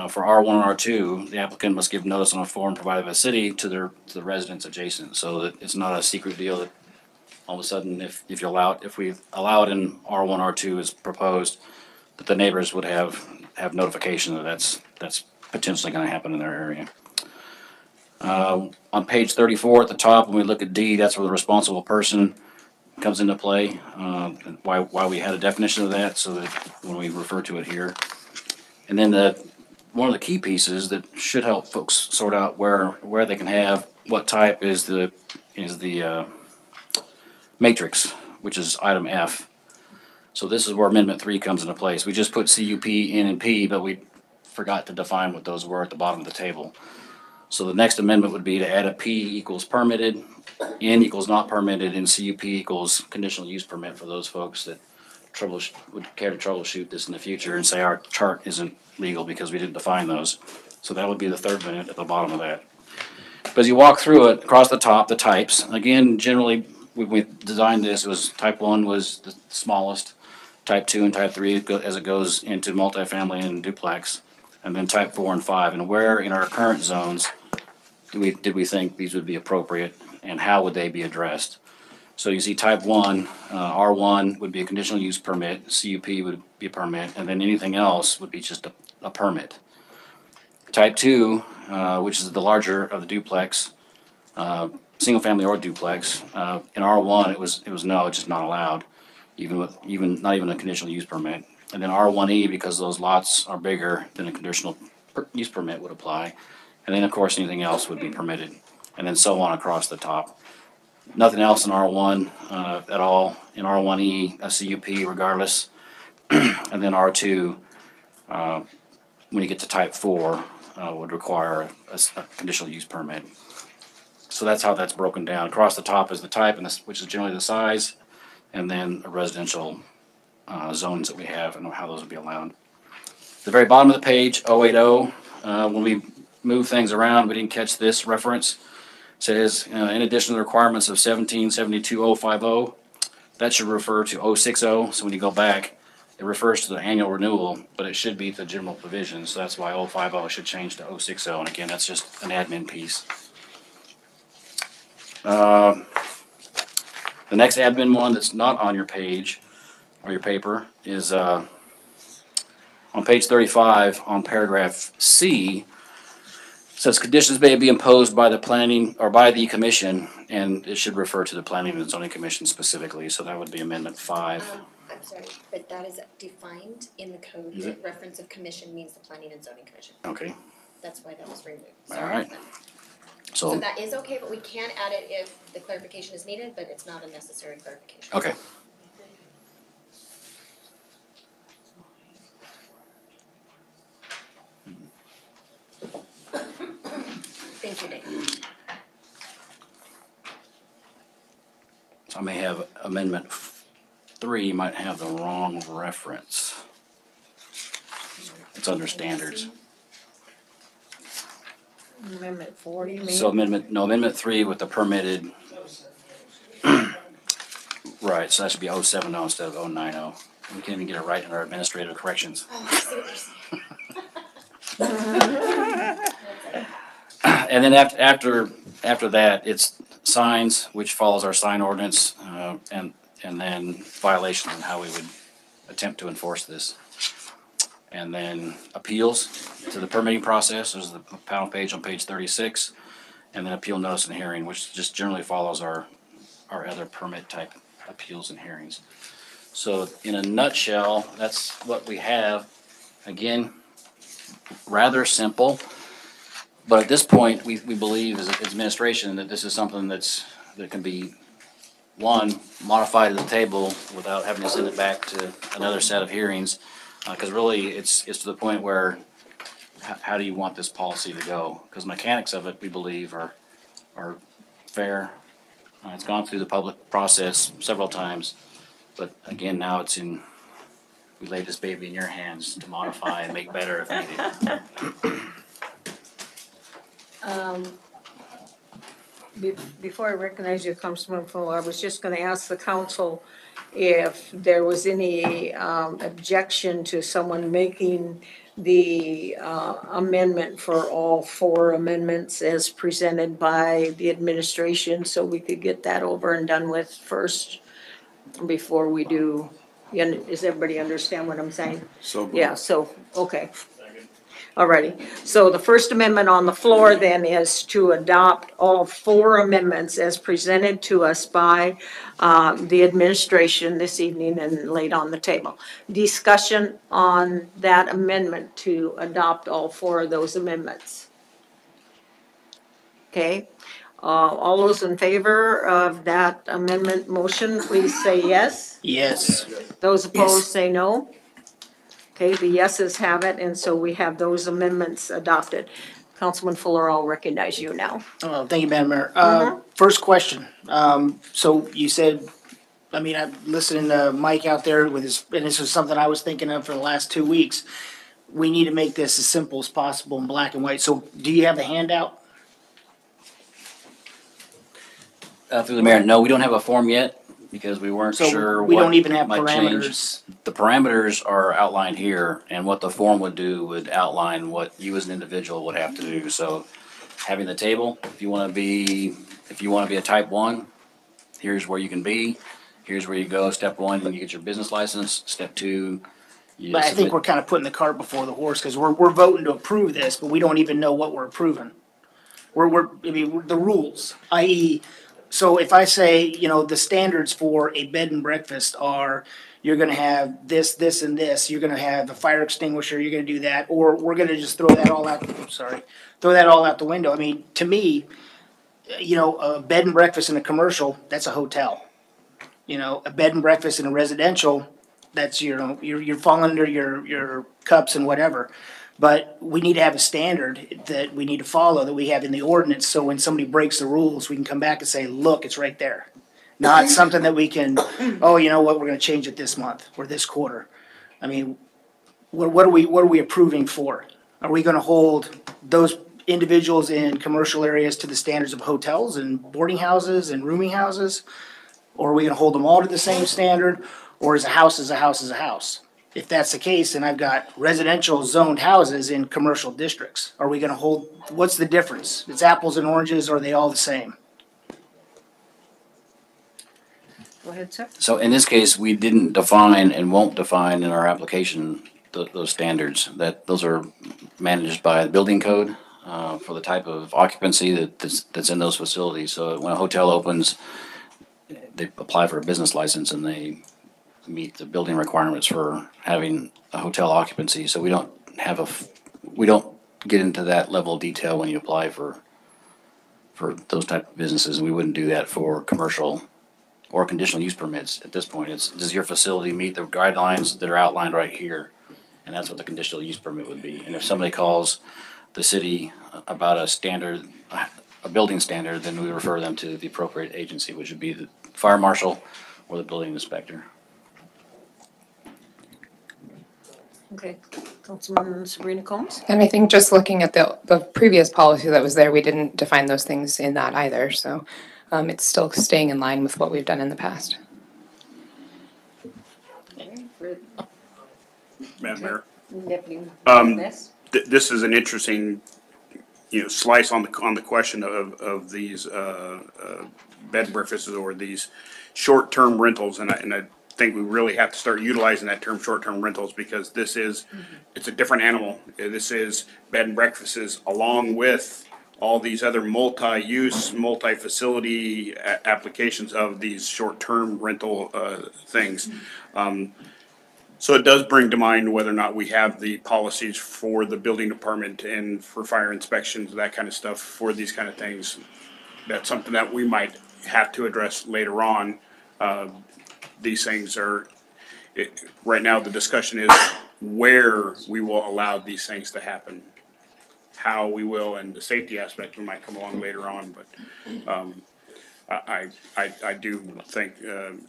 S7: for R1 and R2, the applicant must give notice on a form provided by the city to the residents adjacent, so that it's not a secret deal that all of a sudden, if you allow it, if we allow it in R1, R2 as proposed, that the neighbors would have notification that that's potentially gonna happen in their area. On page 34 at the top, when we look at D, that's where the responsible person comes into play. And why we had a definition of that, so that when we refer to it here. And then one of the key pieces that should help folks sort out where they can have, what type is the matrix, which is item F. So this is where Amendment 3 comes into place. We just put CUP, N, and P, but we forgot to define what those were at the bottom of the table. So the next amendment would be to add a P equals permitted, N equals not permitted, and CUP equals conditional use permit for those folks that would care to troubleshoot this in the future and say our chart isn't legal because we didn't define those. So that would be the third amendment at the bottom of that. But as you walk through it, across the top, the types, again, generally, when we designed this, it was type 1 was the smallest, type 2 and type 3 as it goes into multifamily and duplex, and then type 4 and 5. And where in our current zones did we think these would be appropriate, and how would they be addressed? So you see type 1, R1 would be a conditional use permit, CUP would be a permit, and then anything else would be just a permit. Type 2, which is the larger of the duplex, single family or duplex, in R1 it was no, it's just not allowed, not even a conditional use permit. And then R1E, because those lots are bigger, then a conditional use permit would apply. And then, of course, anything else would be permitted, and then so on across the top. Nothing else in R1 at all. In R1E, a CUP regardless. And then R2, when you get to type 4, would require a conditional use permit. So that's how that's broken down. Across the top is the type, which is generally the size, and then residential zones that we have and how those would be allowed. The very bottom of the page, 080, when we move things around, we didn't catch this reference. It says, in addition to the requirements of 1772-050, that should refer to 060. So when you go back, it refers to the annual renewal, but it should be the general provisions. So that's why 050 should change to 060. And again, that's just an admin piece. The next admin one that's not on your page or your paper is on page 35 on paragraph C. Says conditions may be imposed by the planning or by the commission, and it should refer to the planning and zoning commission specifically. So that would be amendment 5.
S2: I'm sorry, but that is defined in the code.
S7: Is
S2: The
S7: it?
S2: reference of commission means the planning and zoning commission.
S7: Okay.
S2: That's why that was removed.
S7: All
S2: Sorry.
S7: right.
S2: So
S7: So,
S2: that is okay, but we can add it if the clarification is needed, but it's not a necessary clarification.
S7: okay.
S2: Thank you, Dave.
S7: So I may have amendment 3 might have the wrong reference. It's under standards.
S1: Amendment 40, maybe?
S7: So amendment 3 with the permitted. Right, so that should be 070 instead of 090. We can't even get it right in our administrative corrections.
S2: Oh, I see what you're saying.
S7: And then after that, it's signs, which follows our sign ordinance, and then violation and how we would attempt to enforce this. And then appeals to the permitting process, there's the panel page on page 36, and then appeal notice and hearing, which just generally follows our other permit type appeals and hearings. So in a nutshell, that's what we have. Again, rather simple. But at this point, we believe as administration that this is something that can be, one, modified at the table without having to send it back to another set of hearings. Because really, it's to the point where, how do you want this policy to go? Because mechanics of it, we believe, are fair. It's gone through the public process several times. But again, now we lay this baby in your hands to modify and make better if needed.
S1: Before I recognize you, Councilman Fuller, I was just gonna ask the council if there was any objection to someone making the amendment for all four amendments as presented by the administration, so we could get that over and done with first before we do, does everybody understand what I'm saying?
S9: So moved.
S1: Yeah, so, okay. Alrighty, so the First Amendment on the floor then is to adopt all four amendments as presented to us by the administration this evening and laid on the table. Discussion on that amendment to adopt all four of those amendments. Okay, all those in favor of that amendment motion, please say yes.
S6: Yes.
S1: Those opposed, say no. Okay, the yeses have it, and so we have those amendments adopted. Councilman Fuller, I'll recognize you now.
S6: Oh, thank you, Madam Mayor. First question. So you said, I mean, I'm listening to Mike out there with his, and this was something I was thinking of for the last 2 weeks. We need to make this as simple as possible in black and white. So do you have the handout?
S7: Through the mayor, no, we don't have a form yet because we weren't
S6: So
S7: sure
S6: we don't
S7: what
S6: even have
S7: might change.
S6: parameters.
S7: The parameters are outlined here, and what the form would do would outline what you as an individual would have to do. So having the table, if you want to be a type 1, here's where you can be. Here's where you go. Step 1, you get your business license. Step 2, you
S6: But I think
S7: submit-
S6: we're kind of putting the cart before the horse because we're voting to approve this, but we don't even know what we're approving. I mean, the rules, i.e., so if I say, you know, the standards for a bed and breakfast are, you're gonna have this, this, and this, you're gonna have a fire extinguisher, you're gonna do that, or we're gonna just throw that all out, throw that all out the window. I mean, to me, you know, a bed and breakfast in a commercial, that's a hotel. You know, a bed and breakfast in a residential, that's, you know, you're falling under your cups and whatever. But we need to have a standard that we need to follow, that we have in the ordinance, so when somebody breaks the rules, we can come back and say, look, it's right there. Not something that we can, oh, you know what, we're gonna change it this month or this quarter. I mean, what are we approving for? Are we gonna hold those individuals in commercial areas to the standards of hotels and boarding houses and rooming houses? Or are we gonna hold them all to the same standard, or is a house is a house is a house? If that's the case, then I've got residential zoned houses in commercial districts. Are we gonna hold, what's the difference? It's apples and oranges, or are they all the same?
S1: Go ahead, sir.
S7: So in this case, we didn't define and won't define in our application those standards, that those are managed by the building code for the type of occupancy that's in those facilities. So when a hotel opens, they apply for a business license and they meet the building requirements for having a hotel occupancy. So we don't get into that level of detail when you apply for those type of businesses. We wouldn't do that for commercial or conditional use permits at this point. It's, does your facility meet the guidelines that are outlined right here? And that's what the conditional use permit would be. And if somebody calls the city about a standard, a building standard, then we refer them to the appropriate agency, which would be the fire marshal or the building inspector.
S1: Okay, Councilman Sabrina Combs?
S13: And I think just looking at the previous policy that was there, we didn't define those things in that either, so it's still staying in line with what we've done in the past.
S3: Madam Mayor,
S1: Deputy
S3: this is an interesting, slice on the question of these, bed and breakfasts or these short-term rentals. And I think we really have to start utilizing that term short-term rentals because it's a different animal. This is bed and breakfasts along with all these other multi-use, multi-facility applications of these short-term rental, things. So it does bring to mind whether or not we have the policies for the building department and for fire inspections, that kind of stuff, for these kind of things. That's something that we might have to address later on. These things right now the discussion is where we will allow these things to happen. How we will, and the safety aspect we might come along later on, but I do thank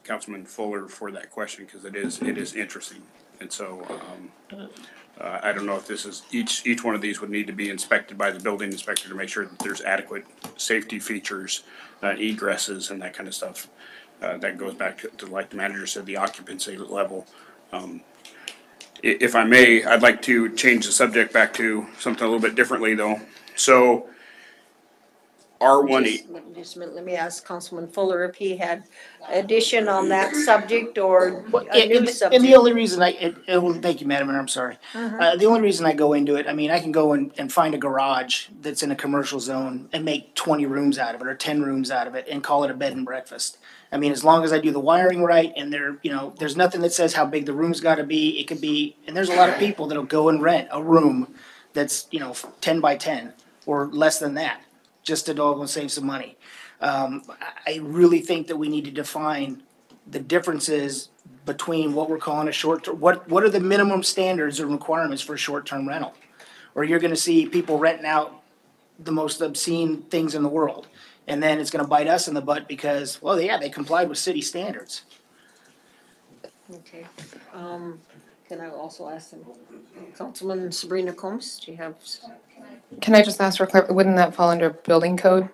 S3: Councilman Fuller for that question because it is interesting. And so I don't know if this is, each one of these would need to be inspected by the building inspector to make sure that there's adequate safety features, egresses and that kind of stuff. that goes back to like the manager said, the occupancy level. If I may, I'd like to change the subject back to something a little bit differently though. So R1,
S1: Just a minute, let me ask Councilman Fuller if he had addition on that subject or
S6: Well,
S1: a new
S6: and the
S1: subject.
S6: only reason thank you, Madam Mayor, I'm sorry. The only reason I go into it, I mean, I can go and find a garage that's in a commercial zone and make 20 rooms out of it or 10 rooms out of it and call it a bed and breakfast. I mean, as long as I do the wiring right and there's nothing that says how big the room's gotta be, it could be, and there's a lot of people that'll go and rent a room that's, 10 by 10 or less than that, just to go and save some money. I really think that we need to define the differences between what we're calling a what are the minimum standards or requirements for a short-term rental? Or you're gonna see people renting out the most obscene things in the world. And then it's gonna bite us in the butt because, well, yeah, they complied with city standards.
S1: Okay, can I also ask them, Councilman Sabrina Combs, do you have?
S13: Can I just ask for wouldn't that fall under building code?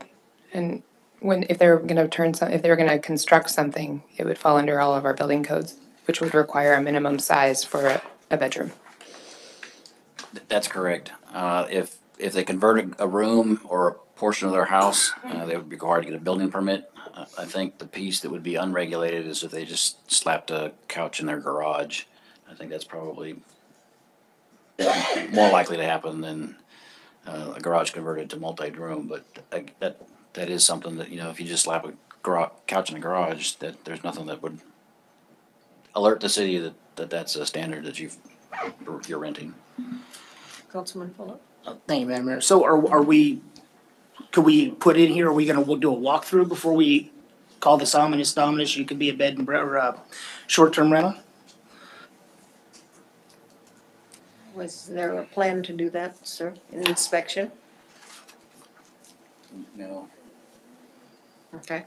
S13: And if they were gonna if they were gonna construct something, it would fall under all of our building codes, which would require a minimum size for a bedroom.
S7: That's correct. If they converted a room or a portion of their house, they would be required to get a building permit. I think the piece that would be unregulated is if they just slapped a couch in their garage. I think that's probably more likely to happen than a garage converted to multi-room, but that is something that, if you just slap a couch in a garage, that there's nothing that would alert the city that that's a standard that you're renting.
S1: Councilman Fuller?
S6: Thank you, Madam Mayor. So could we put in here, are we gonna do a walkthrough before we call this ominous dominus, you could be a bed and or a short-term rental?
S1: Was there a plan to do that, sir, an inspection?
S7: No.
S1: Okay.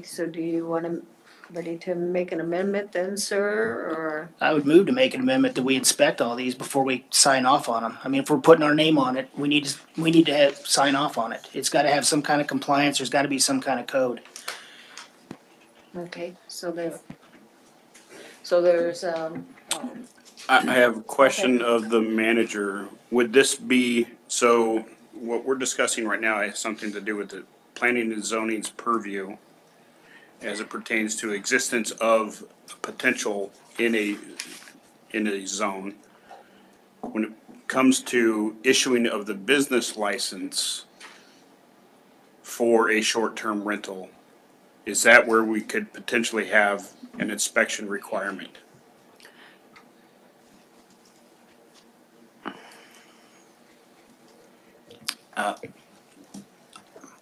S1: So do you want ready to make an amendment then, sir, or?
S6: I would move to make an amendment that we inspect all these before we sign off on them. I mean, if we're putting our name on it, we need to sign off on it. It's gotta have some kind of compliance, there's gotta be some kind of code.
S1: Okay, so there's,
S3: I have a question of the manager. Would this be, so what we're discussing right now has something to do with the planning and zoning's purview as it pertains to existence of potential in a zone. When it comes to issuing of the business license for a short-term rental, is that where we could potentially have an inspection requirement?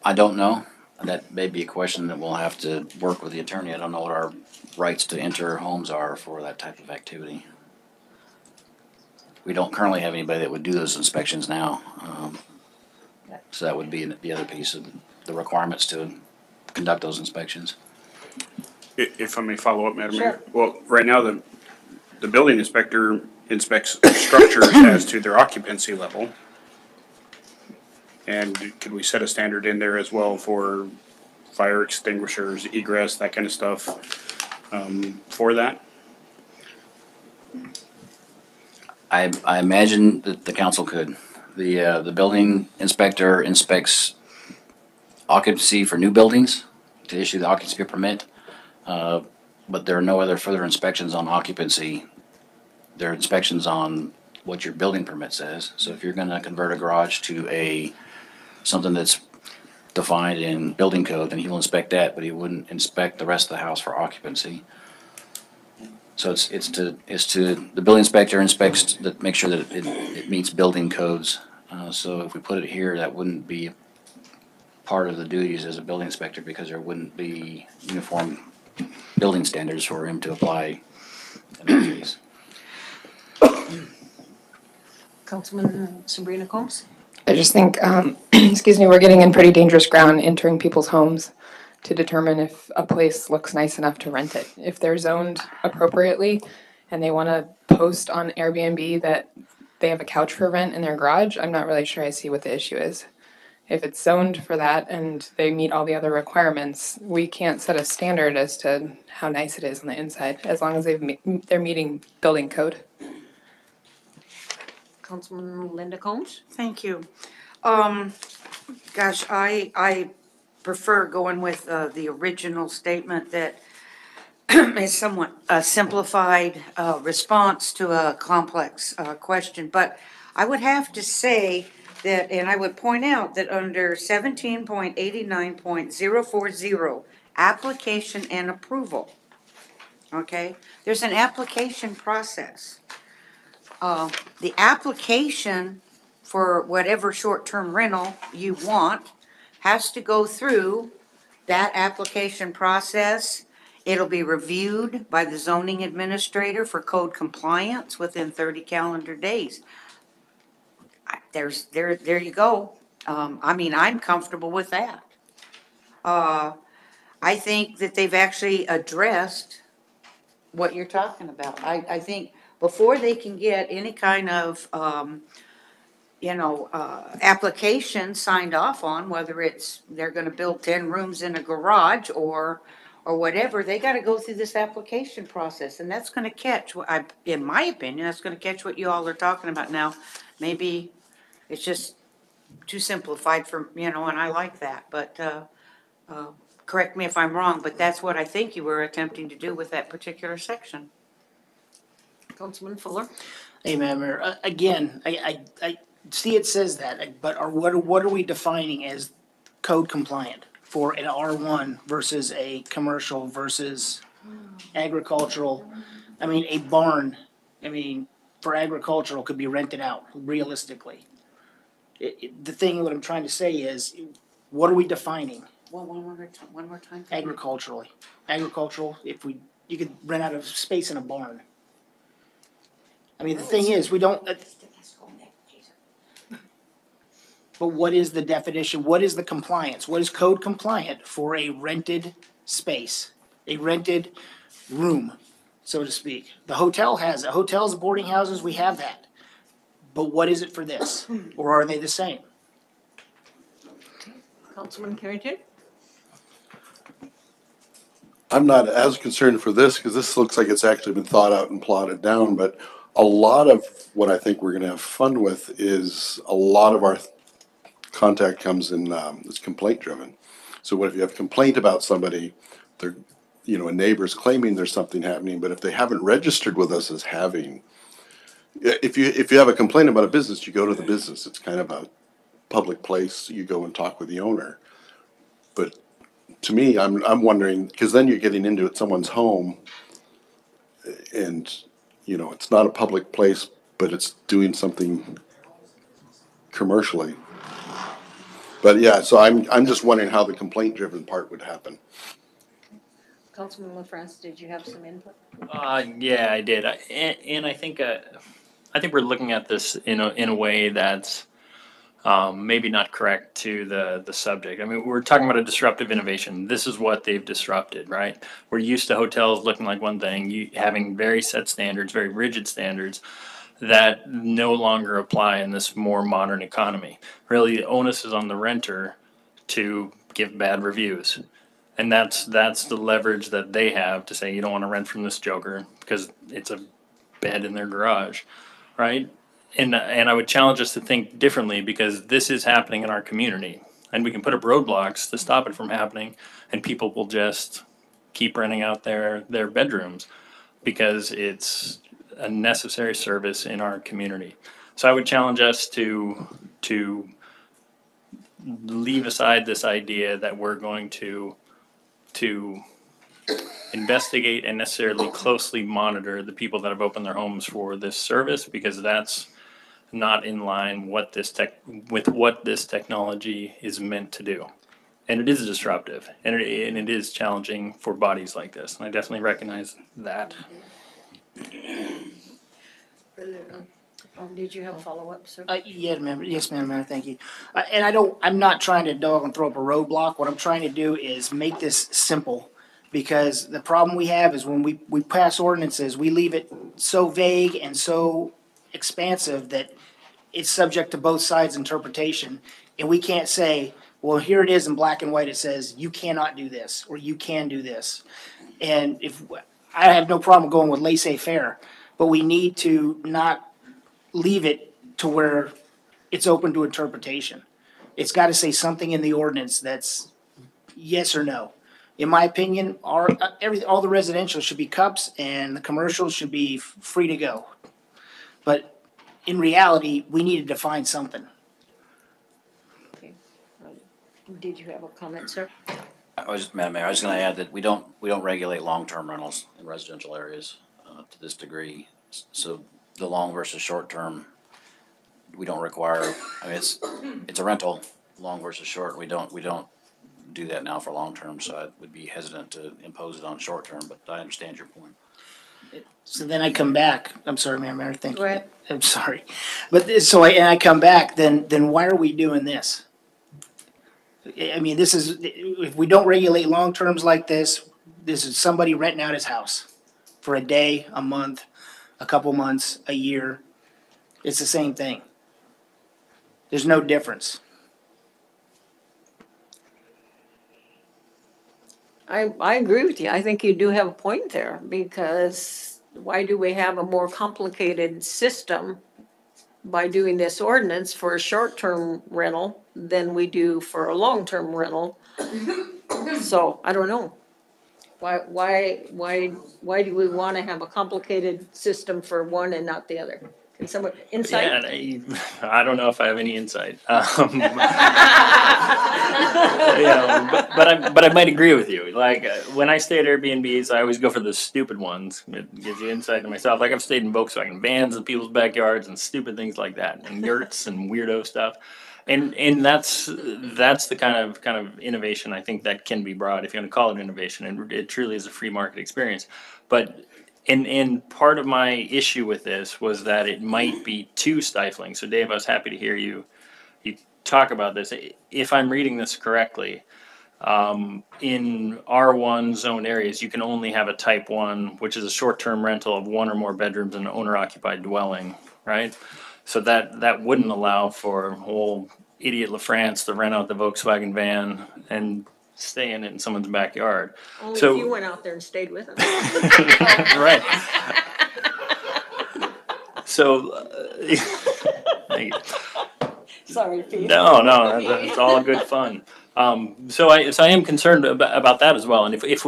S7: I don't know. That may be a question that we'll have to work with the attorney. I don't know what our rights to enter homes are for that type of activity. We don't currently have anybody that would do those inspections now. So that would be the other piece of the requirements to conduct those inspections.
S3: If I may follow up, Madam Mayor?
S1: Sure.
S3: Well, right now, the building inspector inspects structures as to their occupancy level. And could we set a standard in there as well for fire extinguishers, egress, that kind of stuff, for that?
S7: I imagine that the council could. The building inspector inspects occupancy for new buildings to issue the occupancy permit. But there are no other further inspections on occupancy. There are inspections on what your building permit says. So if you're gonna convert a garage to something that's defined in building code, then he will inspect that, but he wouldn't inspect the rest of the house for occupancy. So it's to the building inspector inspects that, make sure that it meets building codes. So if we put it here, that wouldn't be part of the duties as a building inspector because there wouldn't be uniform building standards for him to apply in that case.
S1: Councilman Sabrina Combs?
S13: I just think, excuse me, we're getting in pretty dangerous ground entering people's homes to determine if a place looks nice enough to rent it. If they're zoned appropriately and they want to post on Airbnb that they have a couch for rent in their garage, I'm not really sure I see what the issue is. if it's zoned for that and they meet all the other requirements, we can't set a standard as to how nice it is on the inside, as long as they're meeting building code.
S1: Councilman Linda Combs?
S5: Thank you. Gosh, I prefer going with the original statement that is somewhat a simplified response to a complex question. But I would have to say that, and I would point out that under 17.89.040, application and approval, okay, there's an application process. The application for whatever short-term rental you want has to go through that application process. It'll be reviewed by the zoning administrator for code compliance within 30 calendar days. There you go. I mean, I'm comfortable with that. I think that they've actually addressed what you're talking about. I think before they can get any kind of, application signed off on, whether it's, they're gonna build 10 rooms in a garage or whatever, they gotta go through this application process, and that's gonna catch, in my opinion, that's gonna catch what you all are talking about now. Maybe it's just too simplified for, and I like that, but, correct me if I'm wrong, but that's what I think you were attempting to do with that particular section.
S1: Councilman Fuller?
S6: Hey, Madam Mayor, again, I see it says that, but what are we defining as code compliant for an R1 versus a commercial versus agricultural? I mean, a barn, for agricultural could be rented out realistically. The thing, what I'm trying to say is, what are we defining
S5: Well, one more time.
S6: agriculturally? Agricultural, you could rent out a space in a barn. I mean, the thing is, we don't, but what is the definition? What is the compliance? What is code compliant for a rented space? A rented room, so to speak. The hotel has it. Hotels, boarding houses, we have that. But what is it for this? Or are they the same?
S1: Councilman Carrington?
S9: I'm not as concerned for this because this looks like it's actually been thought out and plotted down, but a lot of what I think we're gonna have fun with is a lot of our contact comes in, is complaint driven. So what if you have a complaint about somebody, they're, a neighbor's claiming there's something happening, but if they haven't registered with us as having, if you have a complaint about a business, you go to the business. It's kind of a public place. You go and talk with the owner. But to me, I'm wondering, because then you're getting into someone's home and, it's not a public place, but it's doing something commercially. But yeah, so I'm just wondering how the complaint-driven part would happen.
S1: Councilman LaFrance, did you have some input?
S14: Yeah, I did. And I think we're looking at this in a way that's maybe not correct to the subject. I mean, we're talking about a disruptive innovation. This is what they've disrupted, right? We're used to hotels looking like one thing, having very set standards, very rigid standards that no longer apply in this more modern economy. Really, the onus is on the renter to give bad reviews. And that's the leverage that they have to say, you don't want to rent from this joker because it's a bed in their garage, right? And I would challenge us to think differently because this is happening in our community. And we can put up roadblocks to stop it from happening, and people will just keep renting out their bedrooms because it's a necessary service in our community. So I would challenge us to leave aside this idea that we're going to investigate and necessarily closely monitor the people that have opened their homes for this service, because that's not in line with what this technology is meant to do. And it is disruptive, and it is challenging for bodies like this, and I definitely recognize that.
S1: Did you have a follow-up, sir?
S6: Yes, Madam Mayor, thank you. And I'm not trying to dog and throw up a roadblock. What I'm trying to do is make this simple. Because the problem we have is when we pass ordinances, we leave it so vague and so expansive that it's subject to both sides' interpretation. And we can't say, well, here it is in black and white, it says, you cannot do this, or you can do this. And I have no problem going with laissez-faire, but we need to not leave it to where it's open to interpretation. It's gotta say something in the ordinance that's yes or no. In my opinion, all the residential should be cups and the commercials should be free to go. But in reality, we need to define something.
S1: Did you have a comment, sir?
S7: Madam Mayor, I was gonna add that we don't regulate long-term rentals in residential areas, to this degree. So the long versus short-term, we don't require, I mean, it's a rental, long versus short, we don't do that now for long-term, so I would be hesitant to impose it on short-term, but I understand your point.
S6: So then I come back, I'm sorry, Madam Mayor, thank you.
S1: Go ahead.
S6: I'm sorry. But I come back, then why are we doing this? I mean, this is, if we don't regulate long terms like this is somebody renting out his house for a day, a month, a couple months, a year. It's the same thing. There's no difference.
S1: I agree with you. I think you do have a point there, because why do we have a more complicated system by doing this ordinance for a short-term rental than we do for a long-term rental? So, I don't know. Why do we want to have a complicated system for one and not the other? Can someone, insight?
S14: Yeah, and I don't know if I have any insight. But I might agree with you. Like, when I stay at Airbnbs, I always go for the stupid ones. It gives you insight to myself. Like, I've stayed in Volkswagen vans in people's backyards and stupid things like that, and yurts and weirdo stuff. And that's the kind of innovation I think that can be brought, if you want to call it innovation. And it truly is a free market experience. But and part of my issue with this was that it might be too stifling. So Dave, I was happy to hear you talk about this. If I'm reading this correctly, in R1 zone areas, you can only have a type 1, which is a short-term rental of one or more bedrooms in an owner-occupied dwelling, right? So that wouldn't allow for whole idiot LaFrance to rent out the Volkswagen van and stay in it in someone's backyard.
S1: Only
S14: So
S1: if you went out there and stayed with them.
S14: right. So thank you.
S1: Sorry, Pete.
S14: No, it's all good fun. So I am concerned about that as well. And if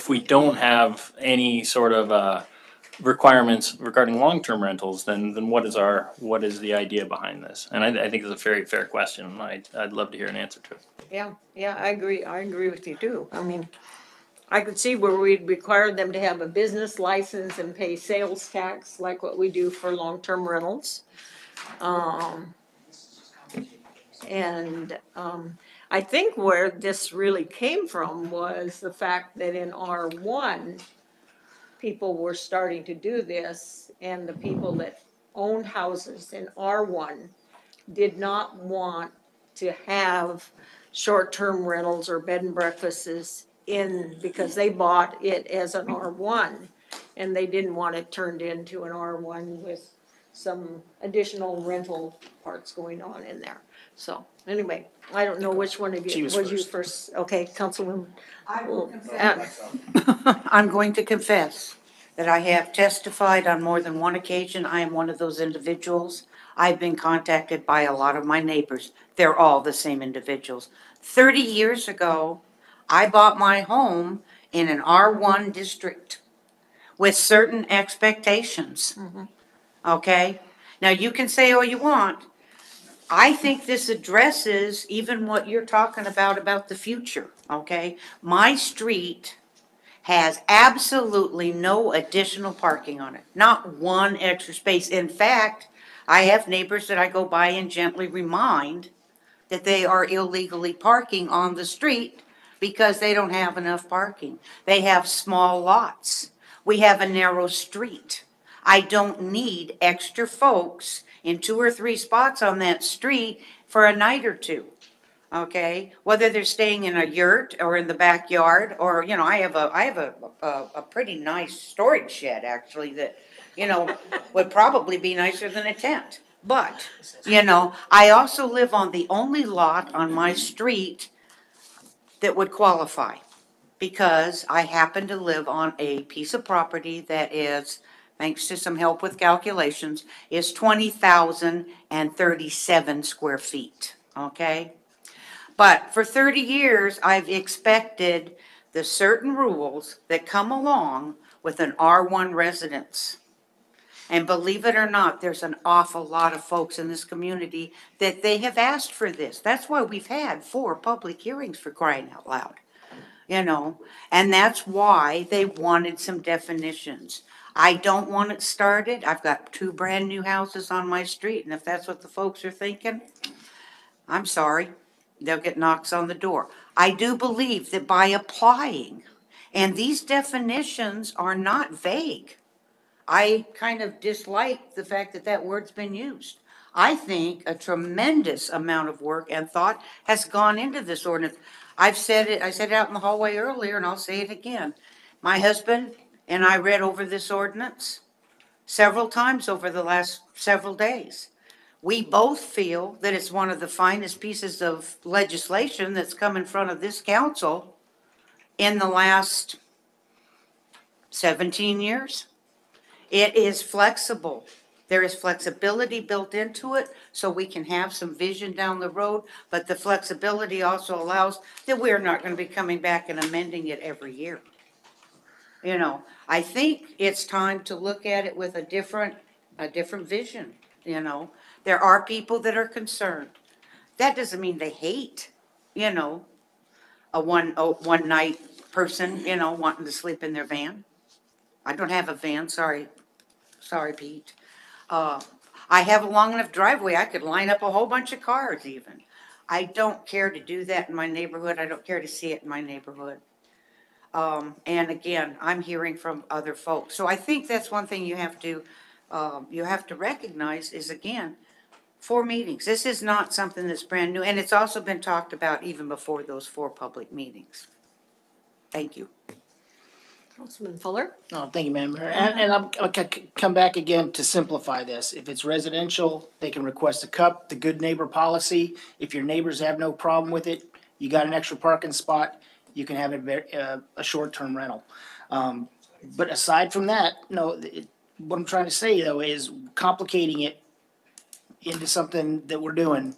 S14: we don't have any sort of requirements regarding long-term rentals, then what is the idea behind this? And I think it's a very fair question. I'd love to hear an answer to it.
S1: Yeah, I agree with you too. I mean, I could see where we'd require them to have a business license and pay sales tax like what we do for long-term rentals. I think where this really came from was the fact that in R1, people were starting to do this, and the people that owned houses in R1 did not want to have short-term rentals or bed and breakfasts in, because they bought it as an R1, and they didn't want it turned into an R1 with some additional rental parts going on in there. So, anyway, I don't know which one of
S6: She
S1: you,
S6: was
S1: was you
S6: first.
S1: first? Okay, Councilwoman.
S5: I will confess. I'm going to confess that I have testified on more than one occasion. I am one of those individuals. I've been contacted by a lot of my neighbors. They're all the same individuals. 30 years ago, I bought my home in an R1 district with certain expectations. Okay? Now, you can say all you want. I think this addresses even what you're talking about the future, okay? My street has absolutely no additional parking on it, not one extra space. In fact, I have neighbors that I go by and gently remind that they are illegally parking on the street because they don't have enough parking. They have small lots. We have a narrow street. I don't need extra folks in 2 or 3 spots on that street for a night or two. Okay, whether they're staying in a yurt or in the backyard, or, you know, I have a pretty nice storage shed actually that, you know, would probably be nicer than a tent. But, I also live on the only lot on my street that would qualify. Because I happen to live on a piece of property that is, thanks to some help with calculations, is 20,037 square feet, okay? But for 30 years, I've expected the certain rules that come along with an R1 residence. And believe it or not, there's an awful lot of folks in this community that they have asked for this. That's why we've had 4 public hearings, for crying out loud. And that's why they wanted some definitions. I don't want it started. I've got 2 brand-new houses on my street, and if that's what the folks are thinking, I'm sorry, they'll get knocks on the door. I do believe that by applying, and these definitions are not vague. I kind of dislike the fact that that word's been used. I think a tremendous amount of work and thought has gone into this ordinance. I said it out in the hallway earlier, and I'll say it again. My husband and I read over this ordinance several times over the last several days. We both feel that it's one of the finest pieces of legislation that's come in front of this council in the last 17 years. It is flexible. There is flexibility built into it, so we can have some vision down the road, but the flexibility also allows that we're not going to be coming back and amending it every year. I think it's time to look at it with a different vision, There are people that are concerned. That doesn't mean they hate, a one night person, wanting to sleep in their van. I don't have a van, sorry, Pete. I have a long enough driveway, I could line up a whole bunch of cars even. I don't care to do that in my neighborhood. I don't care to see it in my neighborhood. And again, I'm hearing from other folks. So I think that's one thing you have to recognize is, again, 4 meetings. This is not something that's brand new, and it's also been talked about even before those 4 public meetings. Thank you.
S1: Councilman Fuller?
S6: Oh, thank you, Madam Mayor. And I'll come back again to simplify this. If it's residential, they can request a cup, the good neighbor policy. If your neighbors have no problem with it, you got an extra parking spot, you can have a short-term rental. But aside from that, no, what I'm trying to say though is complicating it into something that we're doing,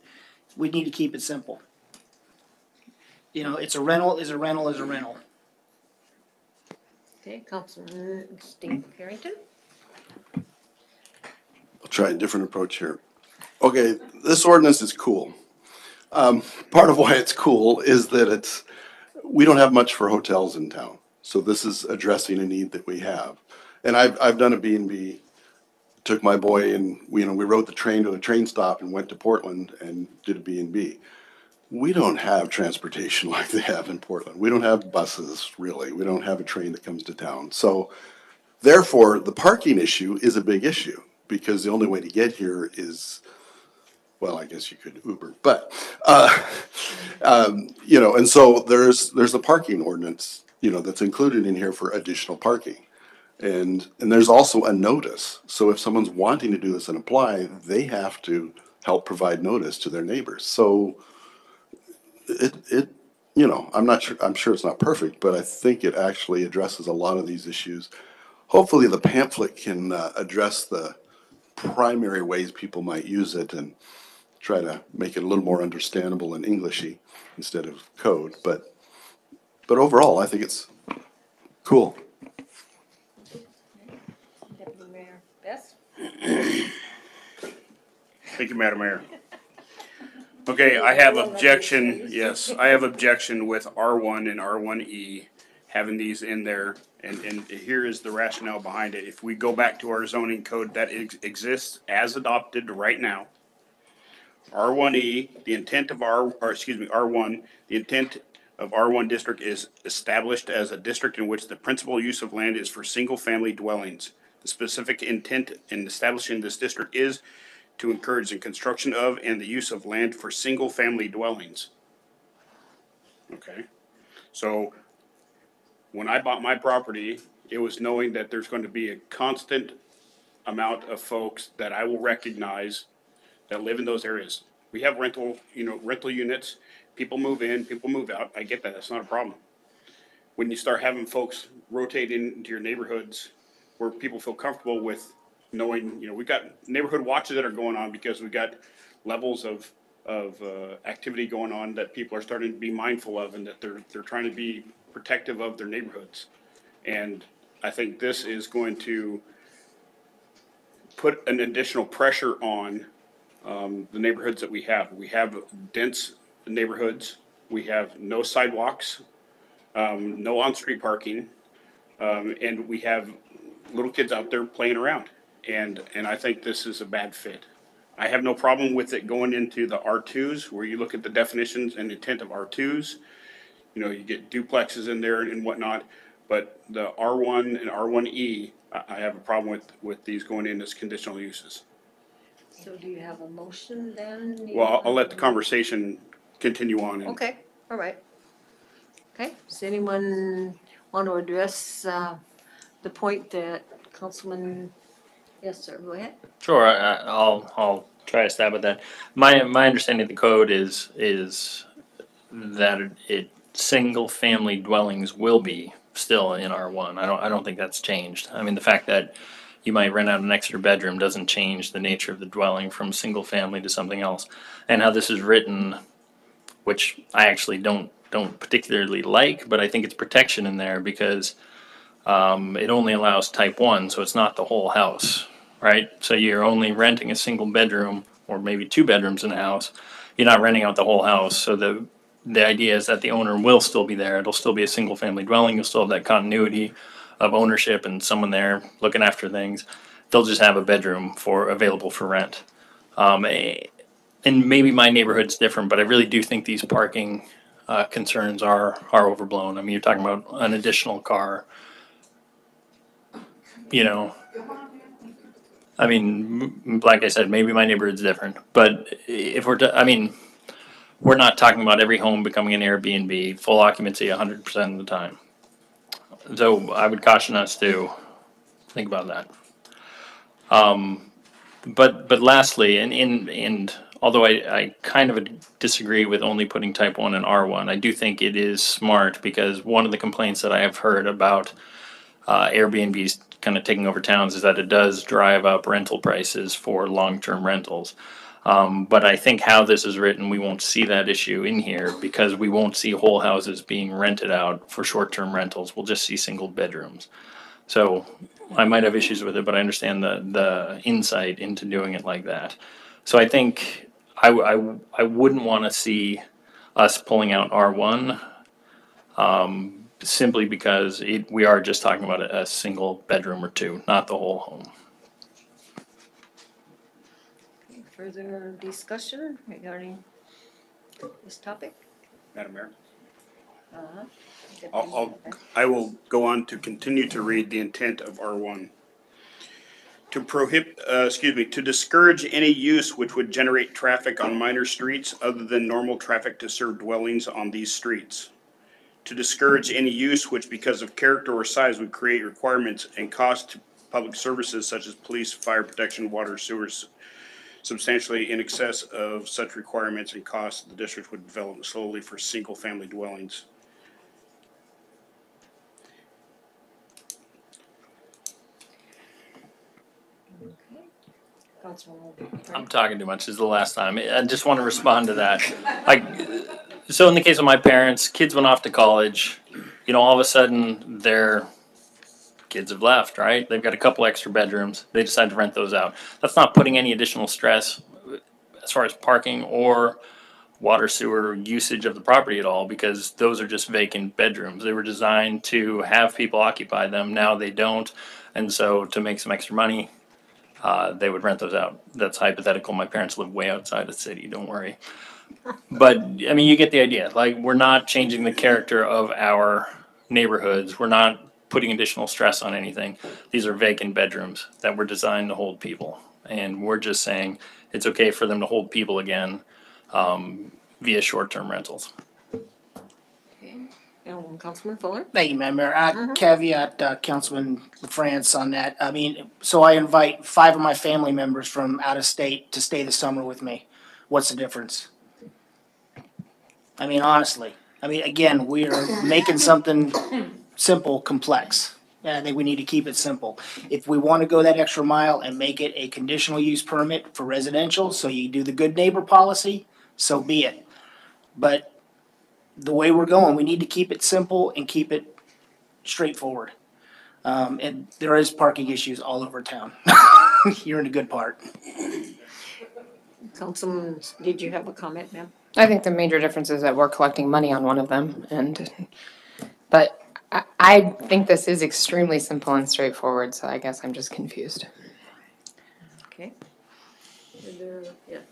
S6: we need to keep it simple. It's a rental is a rental is a rental.
S1: Okay, Councilman Steve Harrington?
S9: I'll try a different approach here. Okay, this ordinance is cool. Part of why it's cool is that we don't have much for hotels in town. So this is addressing a need that we have. And I've done a B&B, took my boy and we rode the train to a train stop and went to Portland and did a B&B. We don't have transportation like they have in Portland. We don't have buses, really. We don't have a train that comes to town. So therefore, the parking issue is a big issue because the only way to get here is, well, I guess you could Uber, but, and so there's a parking ordinance, that's included in here for additional parking. And there's also a notice. So if someone's wanting to do this and apply, they have to help provide notice to their neighbors. So I'm sure it's not perfect, but I think it actually addresses a lot of these issues. Hopefully the pamphlet can address the primary ways people might use it and try to make it a little more understandable and Englishy instead of code. But overall, I think it's cool.
S1: Deputy Mayor Best?
S3: Thank you, Madam Mayor. Okay, I have objection with R1 and R1E, having these in there, and here is the rationale behind it. If we go back to our zoning code that exists as adopted right now, R1E, the intent of R1, the intent of R1 district is established as a district in which the principal use of land is for single-family dwellings. The specific intent in establishing this district is to encourage the construction of and the use of land for single-family dwellings. Okay, so when I bought my property, it was knowing that there's going to be a constant amount of folks that I will recognize that live in those areas. We have rental units, people move in, people move out, I get that, that's not a problem. When you start having folks rotate into your neighborhoods where people feel comfortable with knowing, we've got neighborhood watches that are going on because we've got levels of activity going on that people are starting to be mindful of, and that they're trying to be protective of their neighborhoods. And I think this is going to put an additional pressure on the neighborhoods that we have. We have dense neighborhoods. We have no sidewalks, no on-street parking, and we have little kids out there playing around. And I think this is a bad fit. I have no problem with it going into the R2s, where you look at the definitions and intent of R2s. You get duplexes in there and whatnot, but the R1 and R1E, I have a problem with these going in as conditional uses.
S1: So do you have a motion then?
S3: Well, I'll let the conversation continue on.
S1: Okay, all right. Okay, does anyone want to address the point that Councilman, yes, sir, go ahead.
S14: Sure, I'll try a stab at that. My understanding of the code is that single family dwellings will be still in R1. I don't think that's changed. I mean, the fact that you might rent out an extra bedroom doesn't change the nature of the dwelling from single family to something else. And how this is written, which I actually don't particularly like, but I think it's protection in there because it only allows type 1, so it's not the whole house, right? So you're only renting a single bedroom or maybe 2 bedrooms in a house. You're not renting out the whole house. So the idea is that the owner will still be there. It'll still be a single family dwelling. You'll still have that continuity of ownership and someone there looking after things. They'll just have a bedroom available for rent. And maybe my neighborhood's different, but I really do think these parking concerns are overblown. I mean, you're talking about an additional car. I mean, like I said, maybe my neighborhood's different, but if we're not talking about every home becoming an Airbnb, full occupancy 100% of the time. So I would caution us to think about that. But lastly, and although I kind of disagree with only putting type 1 and R1, I do think it is smart because one of the complaints that I have heard about Airbnbs kind of taking over towns is that it does drive up rental prices for long-term rentals. But I think how this is written, we won't see that issue in here because we won't see whole houses being rented out for short-term rentals. We'll just see single bedrooms. So I might have issues with it, but I understand the insight into doing it like that. So I think I wouldn't want to see us pulling out R1 simply because we are just talking about a single bedroom or 2, not the whole home.
S1: Further discussion regarding this topic?
S3: Madam Mayor?
S1: Uh-huh.
S3: I will go on to continue to read the intent of R1. To discourage any use which would generate traffic on minor streets other than normal traffic to serve dwellings on these streets. To discourage any use which, because of character or size, would create requirements and cost to public services such as police, fire protection, water, sewers, substantially in excess of such requirements and costs the district would develop solely for single-family dwellings.
S14: I'm talking too much. This is the last time. I just want to respond to that. So in the case of my parents, kids went off to college. All of a sudden their kids have left, right? They've got a couple extra bedrooms. They decide to rent those out. That's not putting any additional stress as far as parking or water sewer usage of the property at all because those are just vacant bedrooms. They were designed to have people occupy them. Now they don't. And so to make some extra money, they would rent those out. That's hypothetical. My parents live way outside the city. Don't worry. But I mean, you get the idea. Like, we're not changing the character of our neighborhoods. We're not putting additional stress on anything. These are vacant bedrooms that were designed to hold people. And we're just saying it's okay for them to hold people again via short-term rentals.
S1: Okay. Councilman Fuller?
S6: Thank you, Madam Mayor. Caveat, Councilman LaFrance on that. I mean, so I invite 5 of my family members from out of state to stay the summer with me. What's the difference? I mean, honestly, I mean, again, we are making something simple complex. And I think we need to keep it simple. If we want to go that extra mile and make it a conditional use permit for residential, so you do the good neighbor policy, so be it. But the way we're going, we need to keep it simple and keep it straightforward. And there is parking issues all over town. You're in a good part.
S1: Councilman, did you have a comment, ma'am?
S13: I think the major difference is that we're collecting money on one of them, but I think this is extremely simple and straightforward, so I guess I'm just confused.
S1: Okay.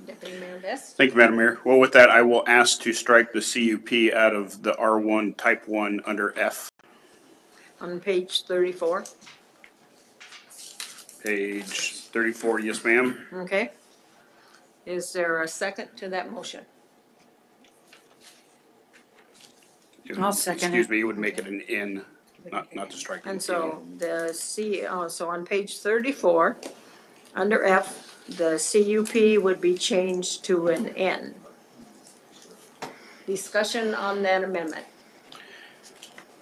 S1: Deputy Mayor Best?
S3: Thank you, Madam Mayor. Well, with that, I will ask to strike the CUP out of the R1 Type 1 under F.
S1: On page 34,
S3: Page 34, yes, ma'am.
S1: okay. Is there a second to that motion?
S5: I'll second
S3: Excuse
S5: it.
S3: me, it would make it an N, not to strike.
S1: And so so on page 34, under F, the CUP would be changed to an N. Discussion on that amendment?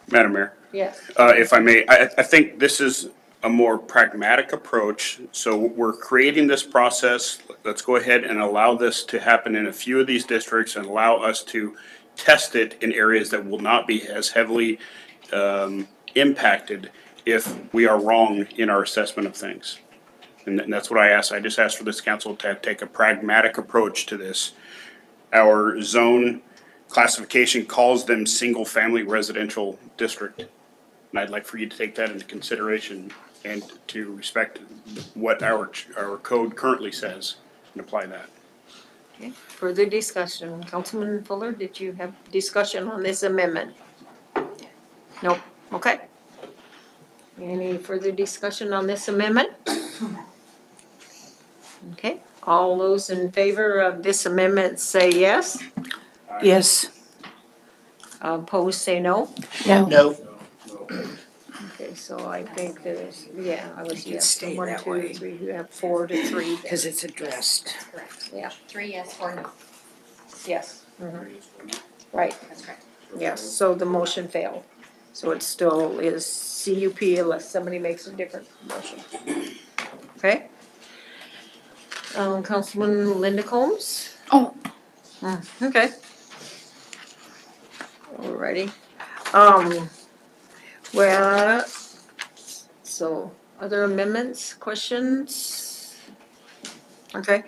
S3: Madam Mayor,
S1: Yes.
S3: if I may, I think this is a more pragmatic approach. So we're creating this process. Let's go ahead and allow this to happen in a few of these districts and allow us to test it in areas that will not be as heavily impacted if we are wrong in our assessment of things. And that's what I asked. I just asked for this council to take a pragmatic approach to this. Our zone classification calls them single-family residential district. And I'd like for you to take that into consideration and to respect what our code currently says and apply that.
S1: Okay. Further discussion. Councilman Fuller, did you have discussion on this amendment? Nope. Okay. Any further discussion on this amendment? Okay. All those in favor of this amendment say yes.
S5: Yes.
S1: Opposed say no.
S6: No.
S1: Okay, so I think there's, I was
S5: can
S1: yes.
S5: stay
S1: One,
S5: that
S1: 2,
S5: way.
S1: 3, you have 4 to 3.
S5: Because it's addressed.
S1: Yeah,
S2: 3 yes, 4 no.
S1: yes. Right,
S2: That's correct.
S1: yes, so the motion failed. So it still is CUP unless somebody makes a different motion. Okay? Councilman Linda Combs?
S5: Oh.
S1: Okay. Alrighty. Well, so other amendments, questions? Okay.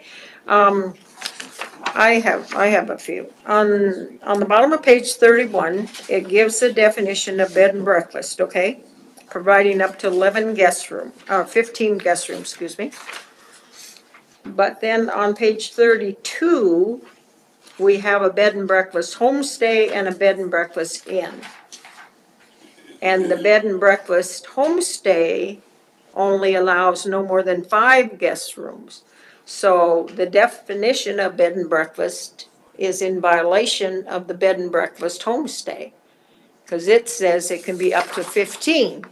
S1: I have a few. On the bottom of page 31, it gives a definition of bed and breakfast, okay? Providing up to 15 guest rooms, excuse me. But then on page 32, we have a bed and breakfast homestay and a bed and breakfast inn. And the bed and breakfast homestay only allows no more than 5 guest rooms. So the definition of bed and breakfast is in violation of the bed and breakfast homestay. Because it says it can be up to 15.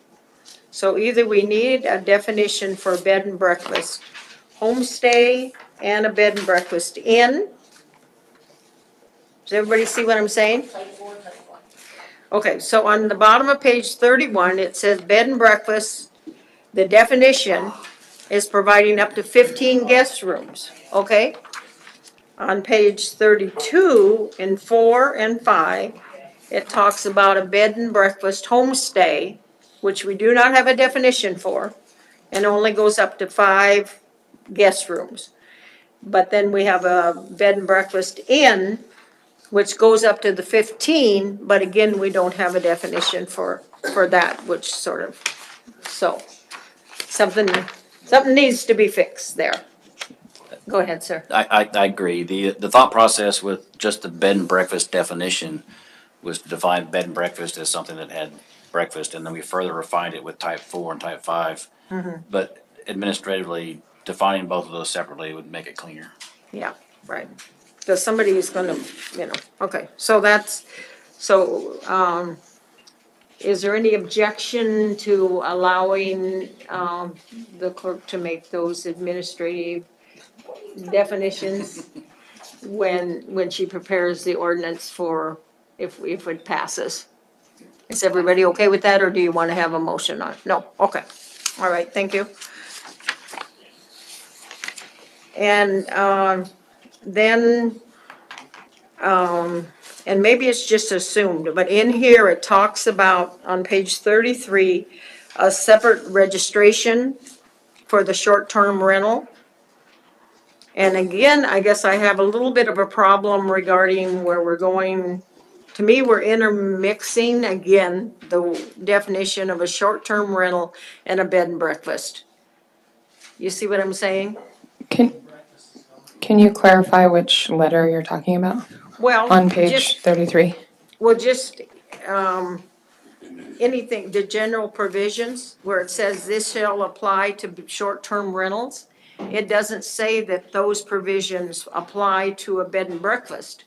S1: So either we need a definition for bed and breakfast homestay and a bed and breakfast inn. Does everybody see what I'm saying? Okay, so on the bottom of page 31, it says bed and breakfast, the definition is providing up to 15 guest rooms, okay? On page 32, in 4 and 5, it talks about a bed and breakfast homestay, which we do not have a definition for, and only goes up to 5 guest rooms. But then we have a bed and breakfast inn, which goes up to the 15, but again, we don't have a definition for that, which sort of, so, something needs to be fixed there. Go ahead, sir.
S7: I agree. The thought process with just the bed and breakfast definition was to define bed and breakfast as something that had breakfast, and then we further refined it with type 4 and type 5. But administratively, defining both of those separately would make it cleaner.
S1: Yeah, right. Because somebody is gonna, okay, so Is there any objection to allowing, the clerk to make those administrative definitions when she prepares the ordinance for, if it passes? Is everybody okay with that, or do you want to have a motion on it? No, okay. All right, thank you. And, then, and maybe it's just assumed, but in here it talks about, on page 33, a separate registration for the short-term rental. And again, I guess I have a little bit of a problem regarding where we're going. To me, we're intermixing, again, the definition of a short-term rental and a bed and breakfast. You see what I'm saying?
S13: Can you clarify which letter you're talking about
S1: Well,
S13: on page
S1: just,
S13: 33?
S1: well, just, anything, the general provisions where it says this shall apply to short-term rentals. It doesn't say that those provisions apply to a bed and breakfast,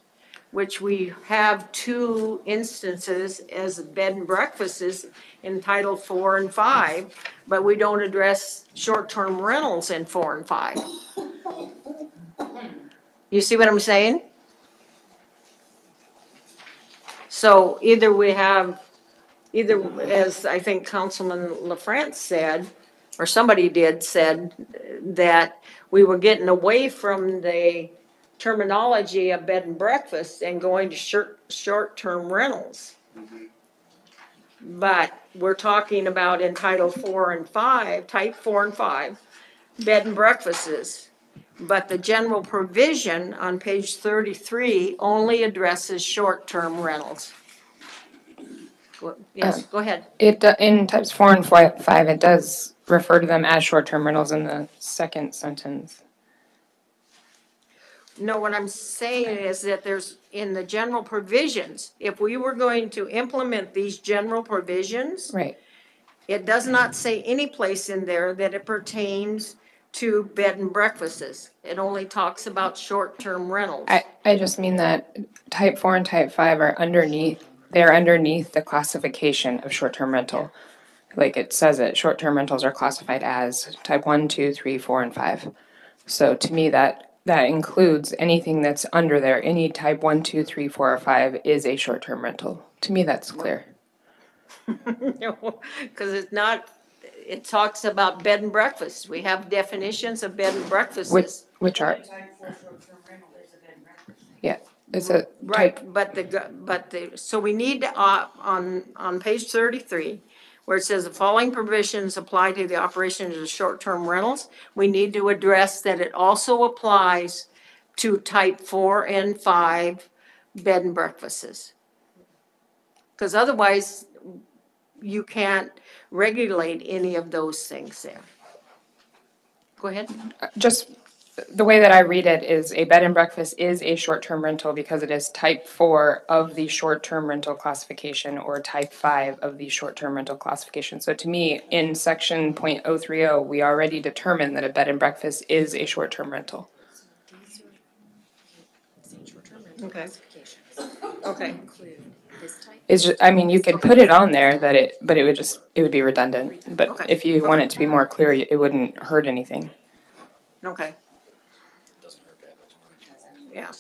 S1: which we have two instances as bed and breakfasts in Title 4 and 5, but we don't address short-term rentals in 4 and 5. You see what I'm saying? So either, as I think Councilman LaFrance said, or somebody said that we were getting away from the terminology of bed and breakfast and going to short-term rentals. But we're talking about in Title 4 and 5, Type 4 and 5, bed and breakfasts. But the general provision on page 33 only addresses short-term rentals. Yes, go ahead.
S13: In types 4 and 5, it does refer to them as short-term rentals in the second sentence.
S1: No, what I'm saying is that there's, in the general provisions, if we were going to implement these general provisions,
S13: Right.
S1: it does not say any place in there that it pertains to bed and breakfasts. It only talks about short-term rentals.
S13: I just mean that type 4 and type 5 are underneath, they're underneath the classification of short-term rental. Like it says it, short-term rentals are classified as type 1, 2, 3, 4, and 5. So to me, that includes anything that's under there. Any type 1, 2, 3, 4, or 5 is a short-term rental. To me, that's clear.
S1: Because it's not, it talks about bed and breakfast. We have definitions of bed and breakfasts.
S13: Which are, yeah, it's a type,
S1: Right, but so we need to, on page 33, where it says the following provisions apply to the operation of the short-term rentals, we need to address that it also applies to type 4 and 5 bed and breakfasts. Because otherwise, you can't regulate any of those things there. Go ahead.
S13: just the way that I read it is a bed and breakfast is a short-term rental because it is type 4 of the short-term rental classification or type 5 of the short-term rental classification. So to me, in section .030, we already determined that a bed and breakfast is a short-term rental.
S1: Okay. Okay.
S13: It's just, I mean, you could put it on there but it would be redundant. But
S1: Okay.
S13: if you want it to be more clear, it wouldn't hurt anything.
S1: Okay. Yeah,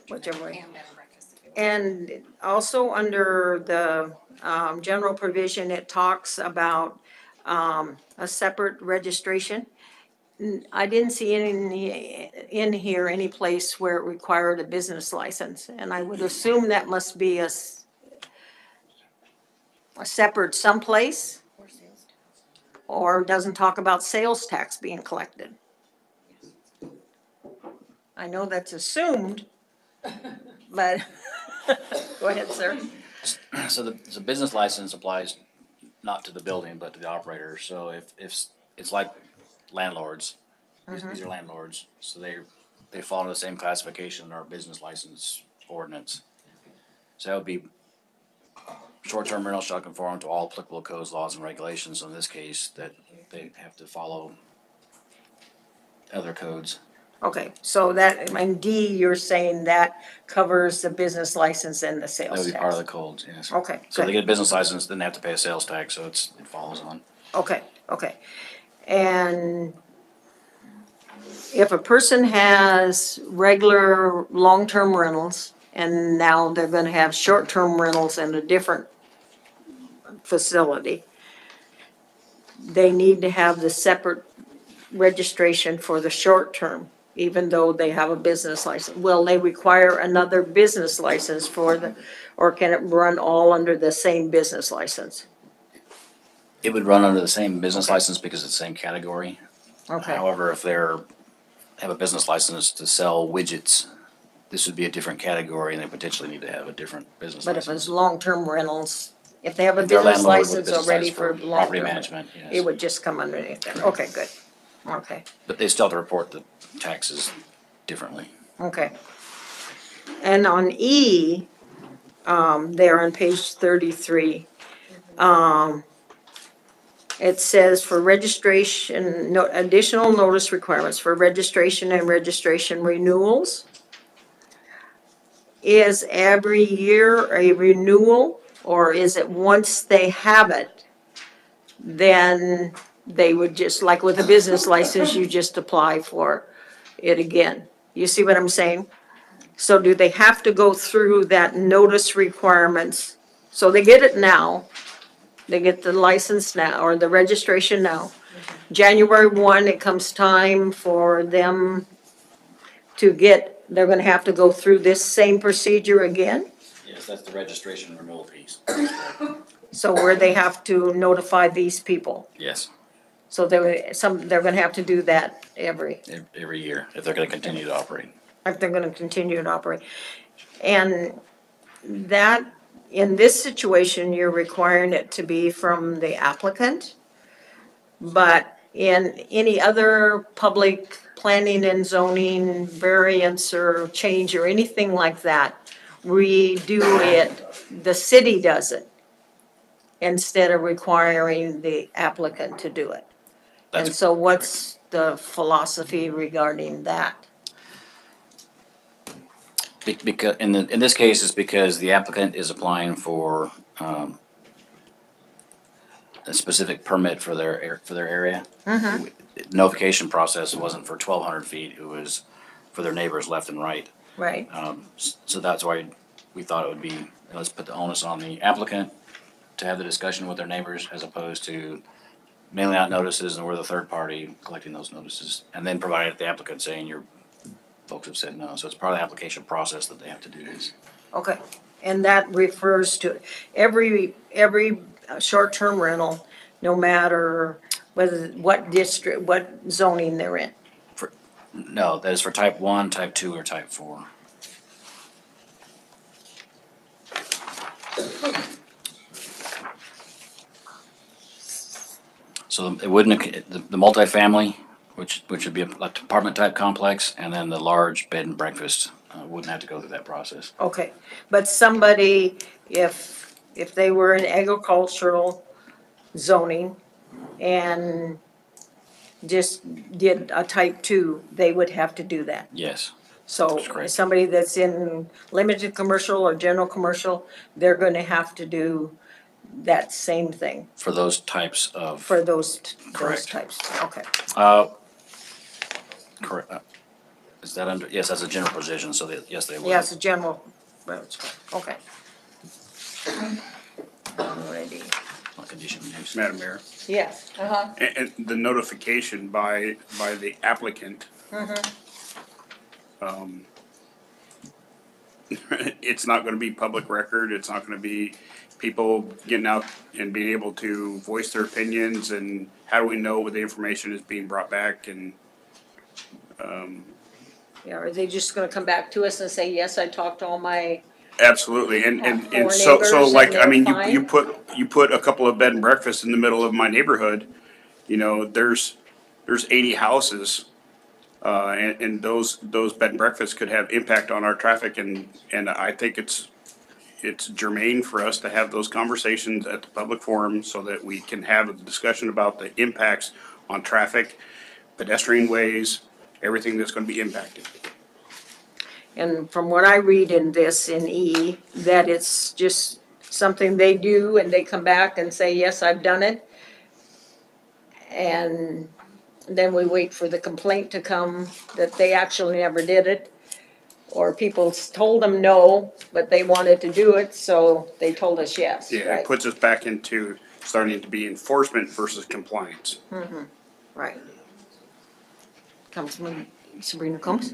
S1: whichever way. And also under the general provision, it talks about a separate registration. I didn't see in here any place where it required a business license, and I would assume that must be a separate someplace, or doesn't talk about sales tax being collected. I know that's assumed, but go ahead, sir.
S7: So the business license applies not to the building, but to the operator. So if it's like landlords, these are landlords, so they fall into the same classification in our business license ordinance. So that would be short-term rental shall conform to all applicable codes, laws, and regulations. So in this case, that they have to follow other codes.
S1: Okay, so that, and D, you're saying that covers the business license and the
S7: That
S1: sales
S7: would be part of the
S1: tax?
S7: codes, yes.
S1: Okay,
S7: So they
S1: good.
S7: get a business license, then they have to pay a sales tax, so it follows on.
S1: Okay, okay. And if a person has regular long-term rentals and now they're gonna have short-term rentals in a different facility, they need to have the separate registration for the short term, even though they have a business license. Will they require another business license for the, or can it run all under the same business license?
S7: It would run under the same business
S1: Okay.
S7: license because it's the same category.
S1: Okay,
S7: However, if have a business license to sell widgets, this would be a different category and they potentially need to have a different business
S1: but if it's
S7: license.
S1: long-term rentals, if they have a
S7: If they're a
S1: business
S7: landlord with
S1: license
S7: business
S1: already
S7: license
S1: for
S7: for property
S1: long-term,
S7: management, yes.
S1: it would just come underneath that. Okay, good. Okay,
S7: But they still have to report the taxes differently.
S1: okay. And on E, there on page 33, it says for registration, no, additional notice requirements for registration and registration renewals. Is every year a renewal, or is it once they have it, then they would just, like with a business license, you just apply for it again? You see what I'm saying? So do they have to go through that notice requirements? So they get it now, they get the license now, or the registration now. January 1, it comes time for them to get, they're gonna have to go through this same procedure again?
S7: Yes, that's the registration renewal piece.
S1: So where they have to notify these people?
S7: Yes,
S1: So they're gonna have to do that
S7: every year if they're gonna continue to operate.
S1: if they're gonna continue to operate. And that, in this situation, you're requiring it to be from the applicant. But in any other public planning and zoning variance or change or anything like that, we do it, the city does it, instead of requiring the applicant to do it. And
S7: That's
S1: so what's the philosophy regarding that?
S7: Because in this case, it's because the applicant is applying for a specific permit for their area. Notification process wasn't for 1,200 feet; it was for their neighbors left and right.
S1: Right?
S7: So that's why we thought it would be, let's put the onus on the applicant to have the discussion with their neighbors as opposed to mailing out notices and we're the third party collecting those notices and then providing it to the applicant saying your folks have said no. So it's part of the application process that they have to do this.
S1: Okay, and that refers to every short-term rental, no matter what district, what zoning they're in.
S7: No, that is for type 1, type 2, or type 4. So it wouldn't, the multifamily, which would be a apartment type complex, and then the large bed and breakfast wouldn't have to go through that process.
S1: Okay, but somebody, if they were in agricultural zoning and just did a type 2, they would have to do that.
S7: Yes,
S1: So
S7: that's correct.
S1: somebody that's in limited commercial or general commercial, they're gonna have to do that same thing
S7: For those types of.
S1: for those
S7: Correct.
S1: types, okay.
S7: Correct. Is that under, yes, that's a general provision, so that, yes, they would.
S1: Yeah, it's a general, okay. Alrighty,
S7: On condition use.
S3: Madam Mayor.
S1: yes,
S3: And the notification by the applicant. It's not gonna be public record, it's not gonna be people getting out and being able to voice their opinions, and how do we know what the information is being brought back, and,
S1: yeah, are they just gonna come back to us and say, yes, I talked to all my,
S3: absolutely, and
S1: Or
S3: so
S1: neighbors
S3: like,
S1: and
S3: I mean,
S1: they're
S3: you
S1: fine?
S3: you put a couple of bed and breakfasts in the middle of my neighborhood, you know, there's 80 houses. And those bed and breakfasts could have impact on our traffic, and I think it's germane for us to have those conversations at the public forum so that we can have a discussion about the impacts on traffic, pedestrian ways, everything that's gonna be impacted.
S1: And from what I read in this, in E, that it's just something they do and they come back and say, yes, I've done it. And then we wait for the complaint to come that they actually never did it. Or people told them no, but they wanted to do it, so they told us yes,
S3: Yeah, it
S1: right?
S3: puts us back into starting to be enforcement versus compliance.
S1: Right. Councilman Sabrina Combs?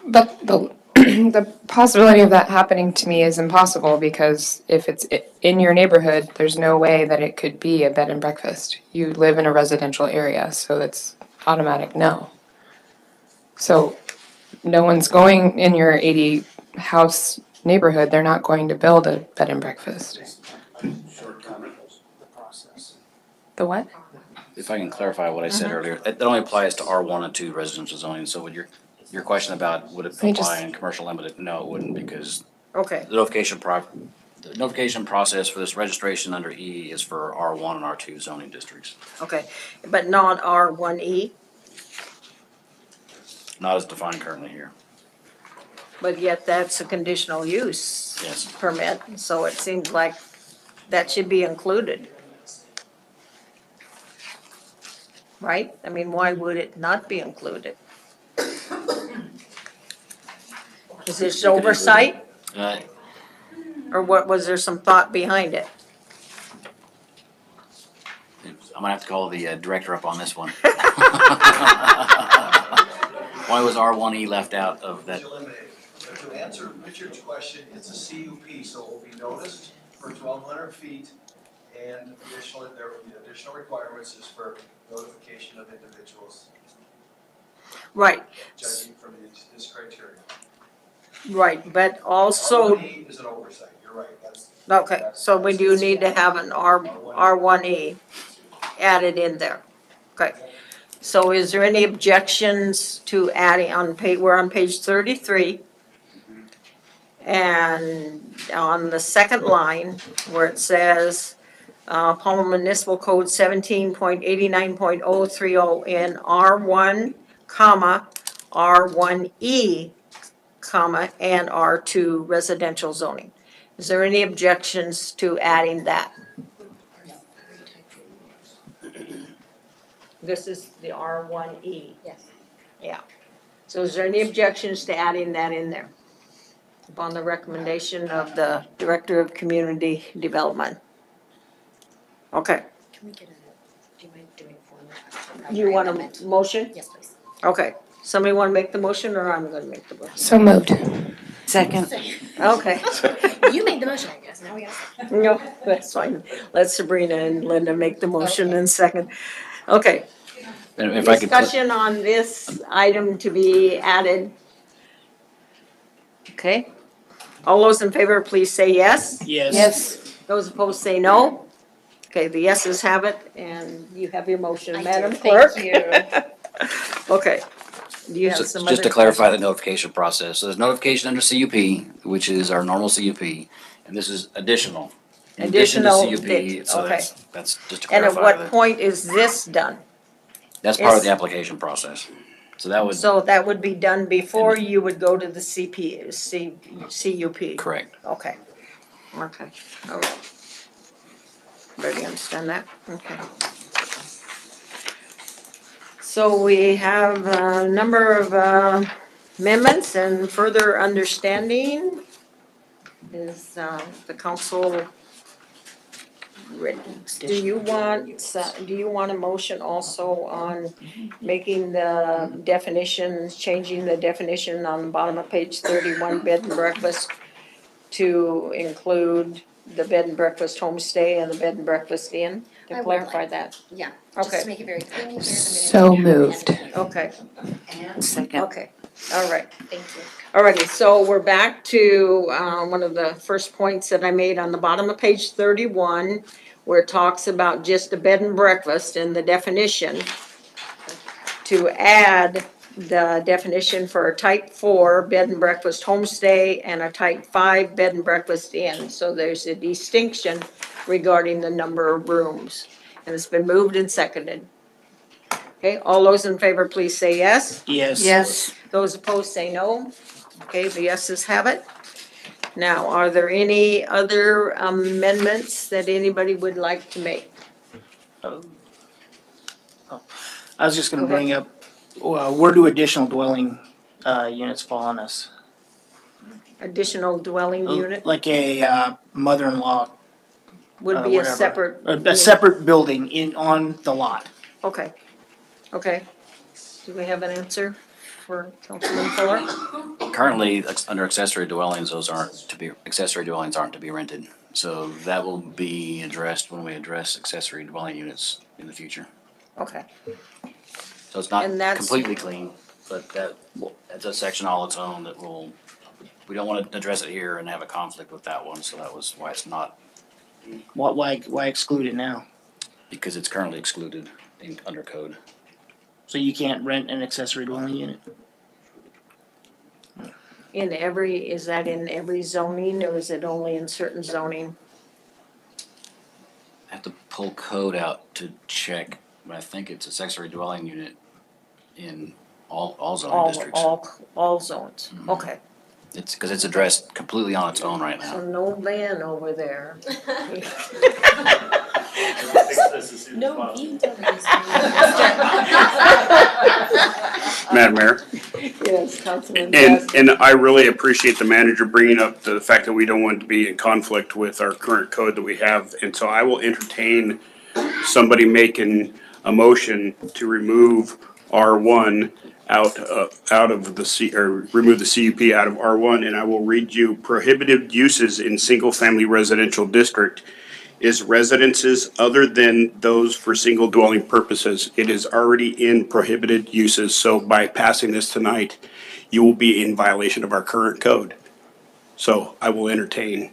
S13: But the the possibility of that happening to me is impossible because if it's in your neighborhood, there's no way that it could be a bed and breakfast. You live in a residential area, so it's automatic no. So no one's going in your 80 house neighborhood, they're not going to build a bed and breakfast. The what?
S7: If I can clarify what I said earlier, that only applies to R1 and 2 residential zoning. So would your question about would it
S13: Let me
S7: apply
S13: just-
S7: in commercial limited? No, it wouldn't, because
S1: Okay,
S7: the notification process for this registration under E is for R1 and R2 zoning districts,
S1: okay, but not R1E,
S7: not as defined currently here.
S1: but yet that's a conditional use
S7: Yes.
S1: permit, so it seems like that should be included. Right? I mean, why would it not be included? Is this oversight, or what, was there some thought behind it?
S7: I'm gonna have to call the director up on this one. Why was R1E left out of that?
S15: To answer Richard's question, it's a CUP, so it will be noticed for 1,200 feet, and additionally, there will be additional requirements is for notification of individuals
S1: Right,
S15: judging from this criteria.
S1: right, but also,
S15: R1E is an oversight, you're right, that's.
S1: okay, so we do need to have an R1E added in there. Okay, so is there any objections to adding we're on page 33. And on the second line, where it says, Palmer Municipal Code 17.89.030 in R1, comma, R1E, comma, and R2 residential zoning. Is there any objections to adding that? This is the R1E.
S2: Yes.
S1: Yeah. So is there any objections to adding that in there? Upon the recommendation of the Director of Community Development. Okay.
S2: Can we get do you mind doing a formal?
S1: You want a motion?
S2: Yes, please.
S1: Okay. Somebody want to make the motion, or I'm going to make the motion?
S13: So moved.
S5: Second.
S1: Okay.
S2: You made the motion, I guess, now we gotta.
S1: No, that's fine. Let Sabrina and Linda make the motion in second. Okay.
S7: And if I could.
S1: Discussion on this item to be added. Okay. All those in favor, please say yes.
S6: Yes.
S1: Those opposed say no. Okay, the yeses have it, and you have your motion,
S2: I
S1: Madam
S2: do,
S1: Clerk.
S2: thank you.
S1: Okay. Do you have
S7: So,
S1: some
S7: just
S1: other
S7: to clarify the
S1: questions?
S7: notification process, so there's notification under CUP, which is our normal CUP, and this is additional. In addition to CUP, so
S1: okay.
S7: that's just to
S1: And at
S7: clarify
S1: what
S7: that.
S1: point is this done?
S7: That's part of
S1: is-
S7: the application process. So that would,
S1: So that would be done before you would go to the CUP?
S7: correct.
S1: Okay. Okay, all right. Everybody understand that? Okay. So we have a number of amendments and further understanding. Is the council ready? Do you want a motion also on making the definitions, changing the definition on the bottom of page 31, bed and breakfast, to include the bed and breakfast homestay and the bed and breakfast inn,
S2: I
S1: to
S2: would
S1: clarify
S2: like-
S1: that?
S2: Yeah, just
S1: Okay.
S2: to make it very clear. here in the minutes.
S13: So moved.
S1: Okay,
S5: Second.
S1: okay, all right.
S2: Thank you.
S1: Alrighty, so we're back to one of the first points that I made on the bottom of page 31, where it talks about just a bed and breakfast and the definition. To add the definition for a type 4 bed and breakfast homestay and a type 5 bed and breakfast inn. So there's a distinction regarding the number of rooms. And it's been moved and seconded. Okay, all those in favor, please say yes.
S6: Yes.
S5: Yes.
S1: Those opposed say no. Okay, the yeses have it. Now, are there any other amendments that anybody would like to make?
S6: I was just gonna
S1: Go ahead.
S6: bring up, where do additional dwelling, units fall on us?
S1: Additional dwelling unit
S6: Like a, mother-in-law,
S1: would be a
S6: whatever.
S1: separate.
S6: A separate building on the lot.
S1: Okay, okay. Do we have an answer for Councilman Fuller?
S7: Currently, under accessory dwellings, accessory dwellings aren't to be rented. So that will be addressed when we address accessory dwelling units in the future.
S1: Okay,
S7: So it's not
S1: And that's-
S7: completely clean, but that's a section all its own that we don't want to address it here and have a conflict with that one, so that was why it's not,
S6: Why exclude it now?
S7: because it's currently excluded under code.
S6: So you can't rent an accessory dwelling unit?
S1: is that in every zoning or is it only in certain zoning?
S7: I have to pull code out to check, but I think it's accessory dwelling unit in all zoning districts.
S1: All zones, okay.
S7: It's, because it's addressed completely on its own right
S1: So
S7: now.
S1: no van over there.
S2: No,
S3: Madam Mayor?
S1: Yes, Councilman
S3: And I really appreciate the manager bringing up the fact that we don't want to be in conflict with our current code that we have. And so I will entertain somebody making a motion to remove R1 out of the or remove the CUP out of R1. And I will read you prohibited uses in single-family residential district is residences other than those for single dwelling purposes. It is already in prohibited uses, so by passing this tonight, you will be in violation of our current code. So I will entertain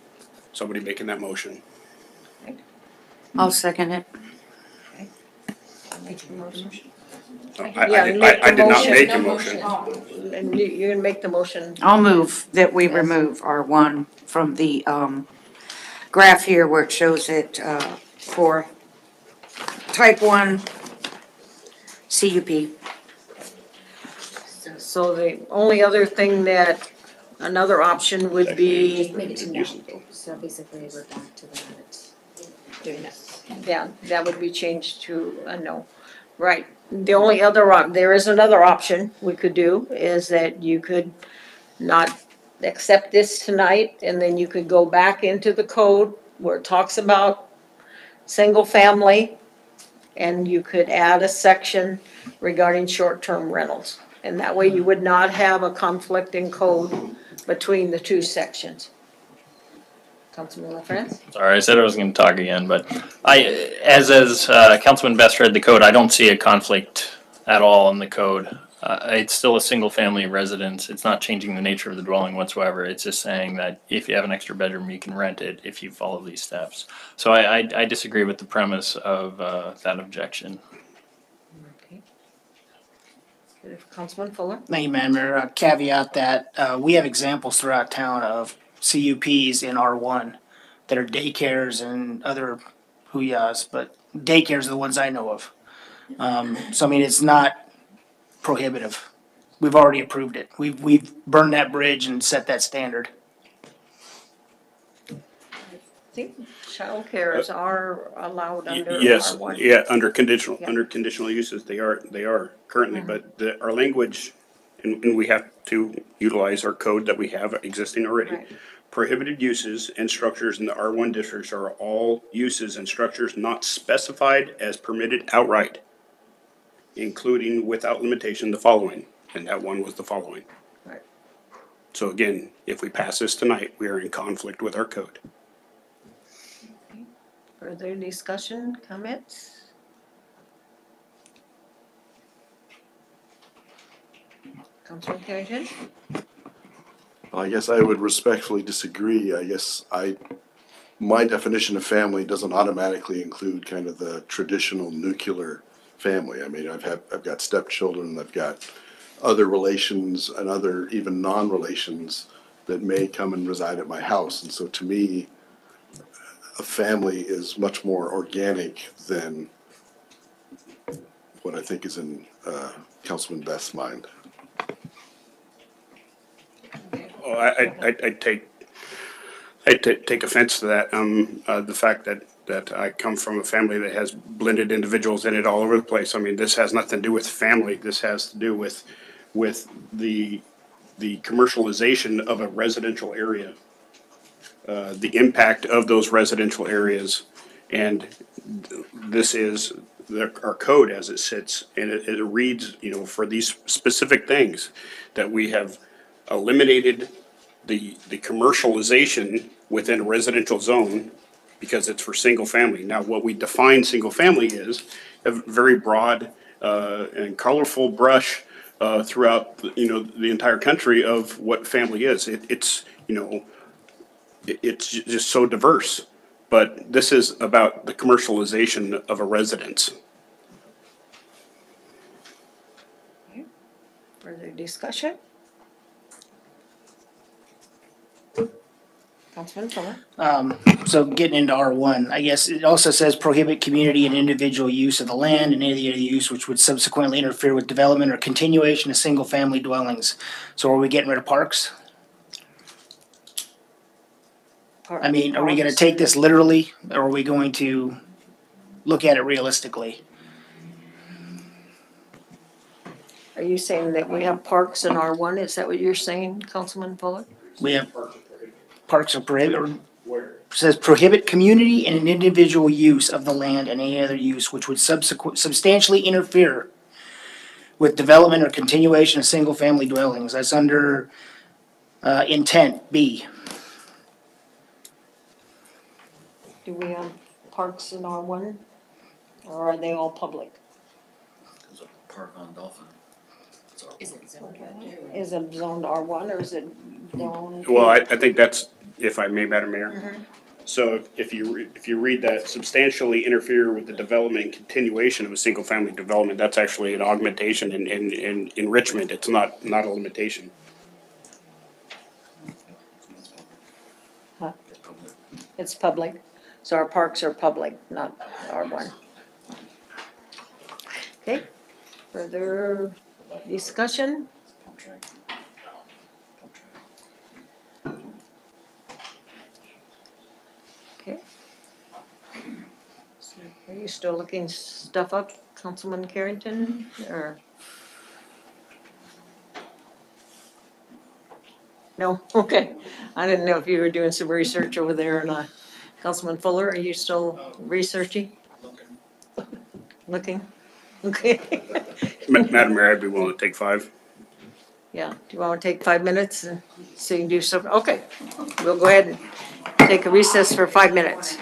S3: somebody making that motion.
S5: I'll second it.
S3: I did not make a motion.
S1: And you're gonna make the motion.
S5: I'll move that we remove R1 from the graph here where it shows it for type 1 CUP.
S1: So the only other thing that, another option would be,
S2: Make it to no. So basically, we're back to that, doing that.
S1: yeah, that would be changed to a no. Right. The only other, there is another option we could do, is that you could not accept this tonight, and then you could go back into the code where it talks about single family, and you could add a section regarding short-term rentals. And that way you would not have a conflict in code between the two sections. Councilman LaFrance?
S14: Sorry, I said I was going to talk again, but as Councilman Best read the code, I don't see a conflict at all in the code. It's still a single-family residence. It's not changing the nature of the dwelling whatsoever. It's just saying that if you have an extra bedroom, you can rent it if you follow these steps. So I disagree with the premise of that objection.
S1: Okay. Councilman Fuller?
S6: Thank you, Madam Mayor. Caveat that, we have examples throughout town of CUPs in R1 that are daycares and other huyas, but daycares are the ones I know of. So I mean, it's not prohibitive. We've already approved it. We've burned that bridge and set that standard.
S1: I think childcares are allowed under
S3: Yes,
S1: R1.
S3: yeah, under conditional
S1: Yeah.
S3: uses, they are currently, but our language, and we have to utilize our code that we have existing already.
S1: Right.
S3: Prohibited uses and structures in the R1 districts are all uses and structures not specified as permitted outright, including without limitation the following, and that one was the following.
S1: Right.
S3: So again, if we pass this tonight, we are in conflict with our code.
S1: Further discussion, comments? Councilman Carrington?
S9: I guess I would respectfully disagree. My definition of family doesn't automatically include kind of the traditional nuclear family. I mean, I've got stepchildren, I've got other relations and other even non-relations that may come and reside at my house. And so to me, a family is much more organic than what I think is in Councilman Beth's mind.
S3: Oh, I take offense to that. The fact that I come from a family that has blended individuals in it all over the place. I mean, this has nothing to do with family. This has to do with the commercialization of a residential area, the impact of those residential areas, and this is our code as it sits, and it reads, for these specific things, that we have eliminated the commercialization within a residential zone because it's for single family. Now, what we define single family is a very broad and colorful brush throughout, the entire country of what family is. It's just so diverse. But this is about the commercialization of a residence.
S1: Further discussion? Councilman Fuller?
S6: So getting into R1, I guess it also says prohibit community and individual use of the land and any other use which would subsequently interfere with development or continuation of single-family dwellings. So are we getting rid of parks? I mean, are we gonna take this literally, or are we going to look at it realistically?
S1: Are you saying that we have parks in R1? Is that what you're saying, Councilman Fuller?
S6: We have parks are prohibited, says prohibit community and an individual use of the land and any other use which would substantially interfere with development or continuation of single-family dwellings. That's under, intent B.
S1: Do we have parks in R1? Or are they all public?
S7: There's a park on Dolphin.
S1: Is it zoned R1 or is it zoned?
S3: Well, I think that's, if I may, Madam Mayor. So if you read that substantially interfere with the development and continuation of a single-family development, that's actually an augmentation and enrichment. It's not a limitation.
S1: Huh? It's public, so our parks are public, not R1. Okay, further discussion? Okay. So are you still looking stuff up, Councilman Carrington, or? No, okay. I didn't know if you were doing some research over there or not. Councilman Fuller, are you still researching? Looking? Okay.
S3: Madam Mayor, I'd be willing to take 5.
S1: Yeah, do you want to take 5 minutes and so you can do something? Okay, we'll go ahead and take a recess for 5 minutes.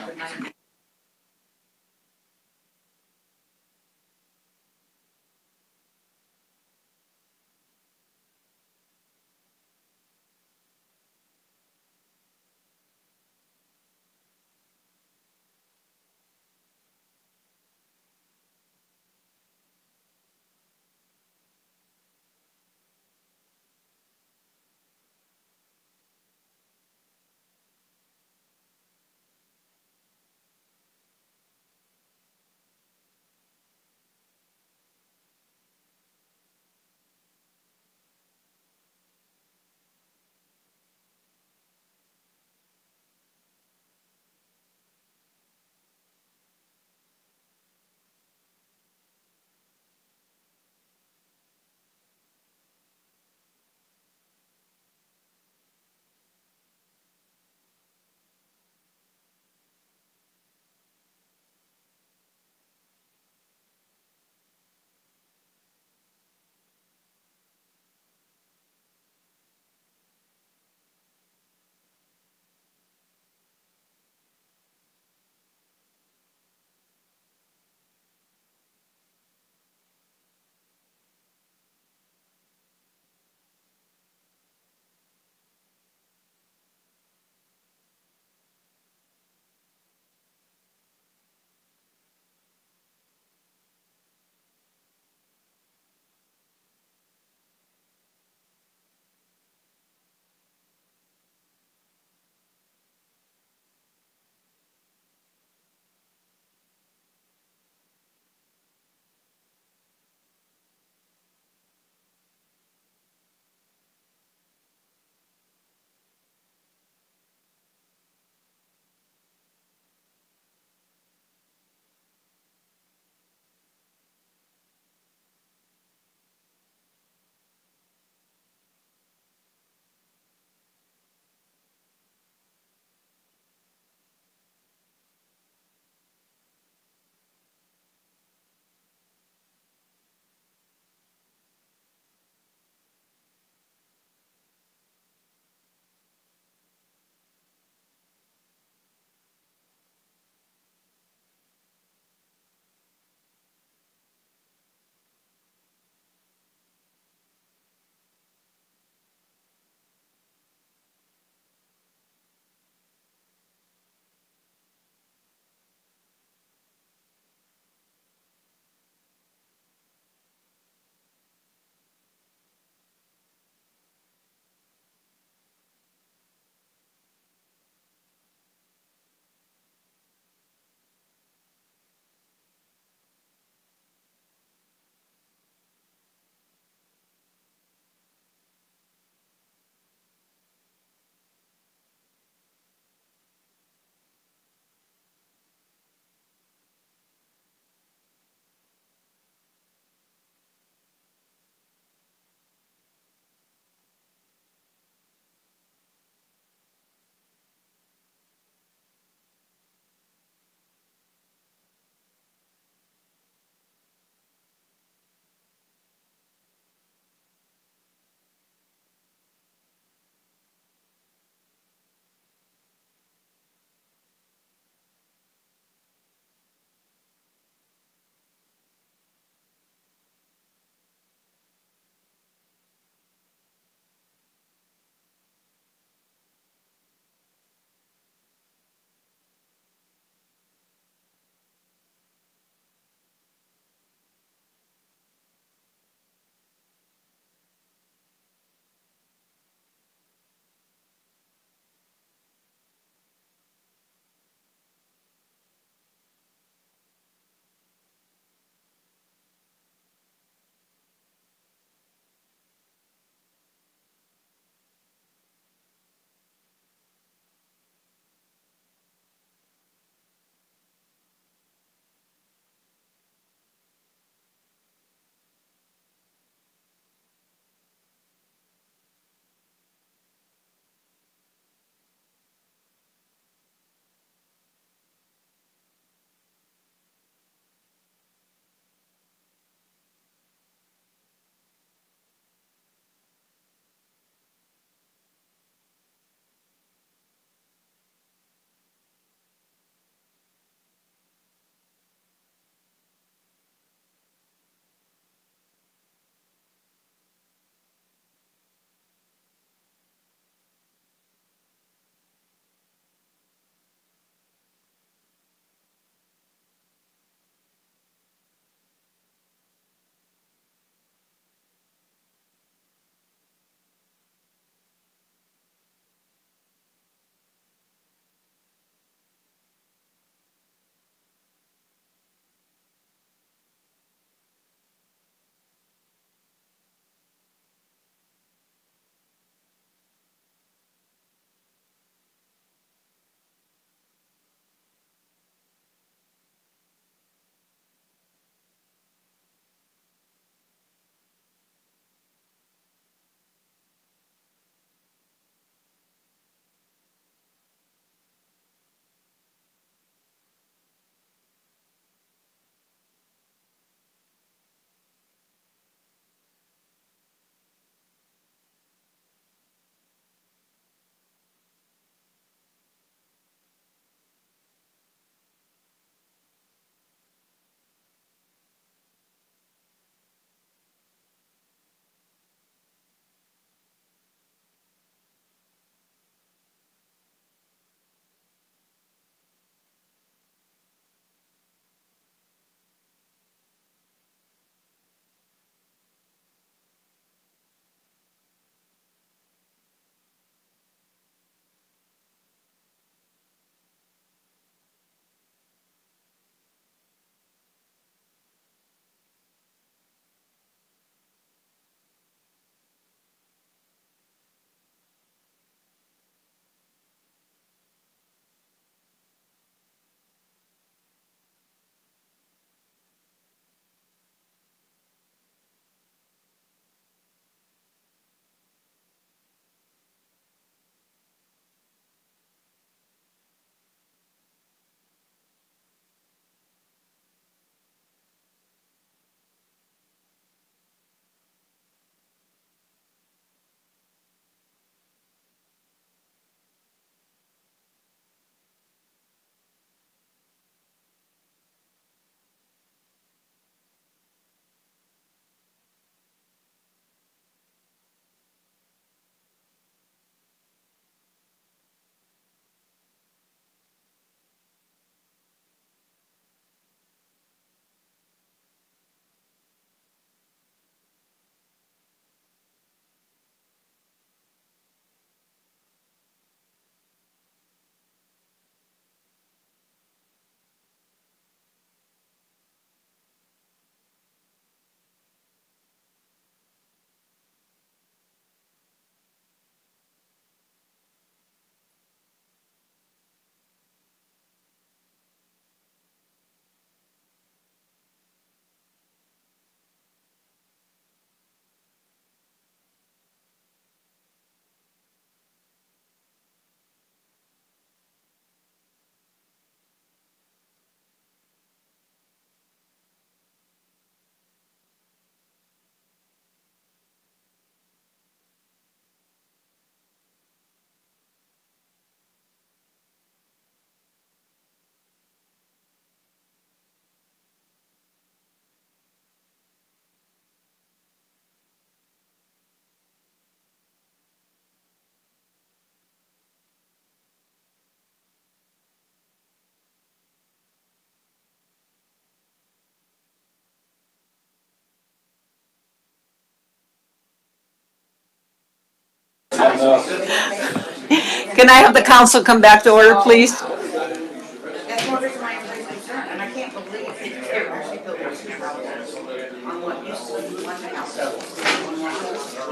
S1: Can I have the council come back to order, please?
S5: That's one reason why everybody's concerned, and I can't believe they're actually building two houses on what used to be one house.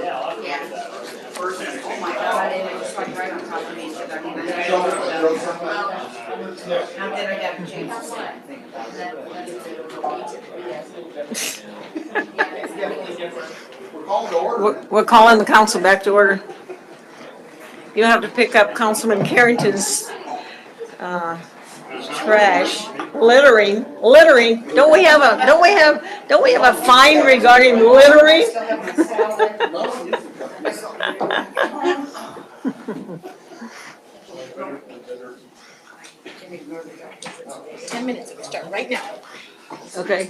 S5: Yeah. Oh my God, and it was like right on top of me, so I mean, not that I got a chance to say anything about it.
S1: We're calling the council back to order. You have to pick up Councilman Carrington's trash, littering. Don't we have a fine regarding littering?
S2: 10 minutes, we start right now.
S1: Okay.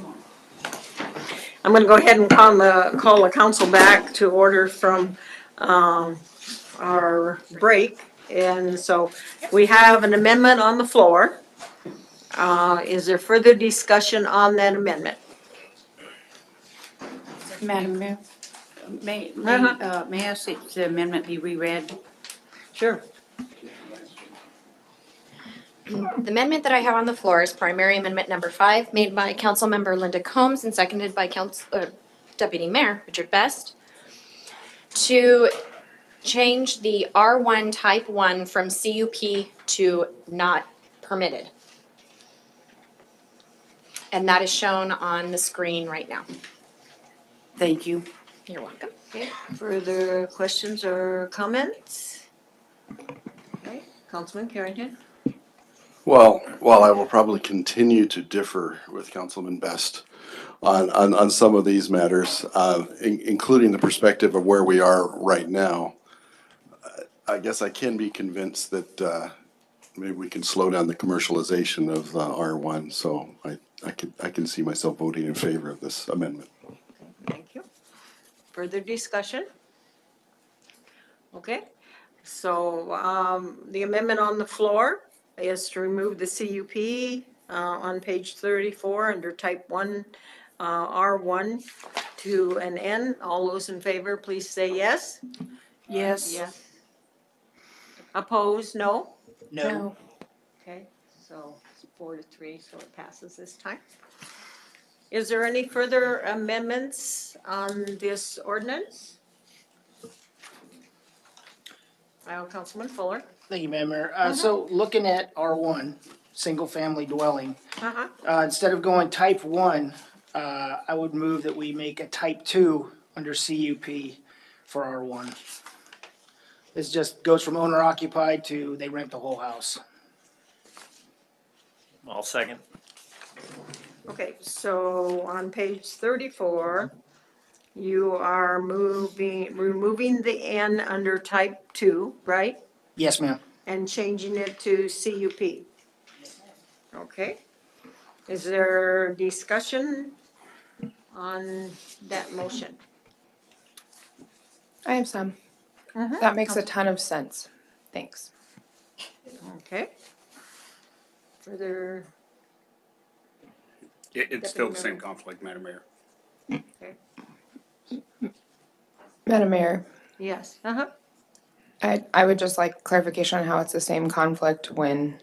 S1: I'm gonna go ahead and call the council back to order from, our break. And so we have an amendment on the floor. Is there further discussion on that amendment?
S5: Madam Mayor, may I ask that the amendment be reread?
S1: Sure.
S2: The amendment that I have on the floor is primary amendment number 5, made by Councilmember Linda Combs and seconded by Deputy Mayor Richard Best, to change the R1 Type 1 from CUP to not permitted. And that is shown on the screen right now.
S5: Thank you.
S2: You're welcome.
S1: Okay, further questions or comments? Okay, Councilman Carrington?
S9: Well, while I will probably continue to differ with Councilman Best on some of these matters, including the perspective of where we are right now, I guess I can be convinced that maybe we can slow down the commercialization of R1. So I can see myself voting in favor of this amendment.
S1: Thank you. Further discussion? Okay, so the amendment on the floor is to remove the CUP on page 34 under type 1, R1 to an N. All those in favor, please say yes.
S5: Yes.
S1: Yes. Opposed, no?
S6: No.
S1: Okay, so it's 4-3, so it passes this time. Is there any further amendments on this ordinance? Councilman Fuller.
S6: Thank you, Madam Mayor. So looking at R1, single-family dwelling, instead of going type 1, I would move that we make a type 2 under CUP for R1. This just goes from owner occupied to they rent the whole house.
S14: I'll second.
S1: Okay, so on page 34, you are removing the N under type 2, right?
S6: Yes, ma'am.
S1: And changing it to CUP. Okay. Is there discussion on that motion?
S13: I have some. That makes a ton of sense. Thanks.
S1: Okay. Further,
S3: It's still the same conflict, Madam Mayor.
S1: okay,
S13: Madam Mayor,
S1: yes,
S13: I would just like clarification on how it's the same conflict when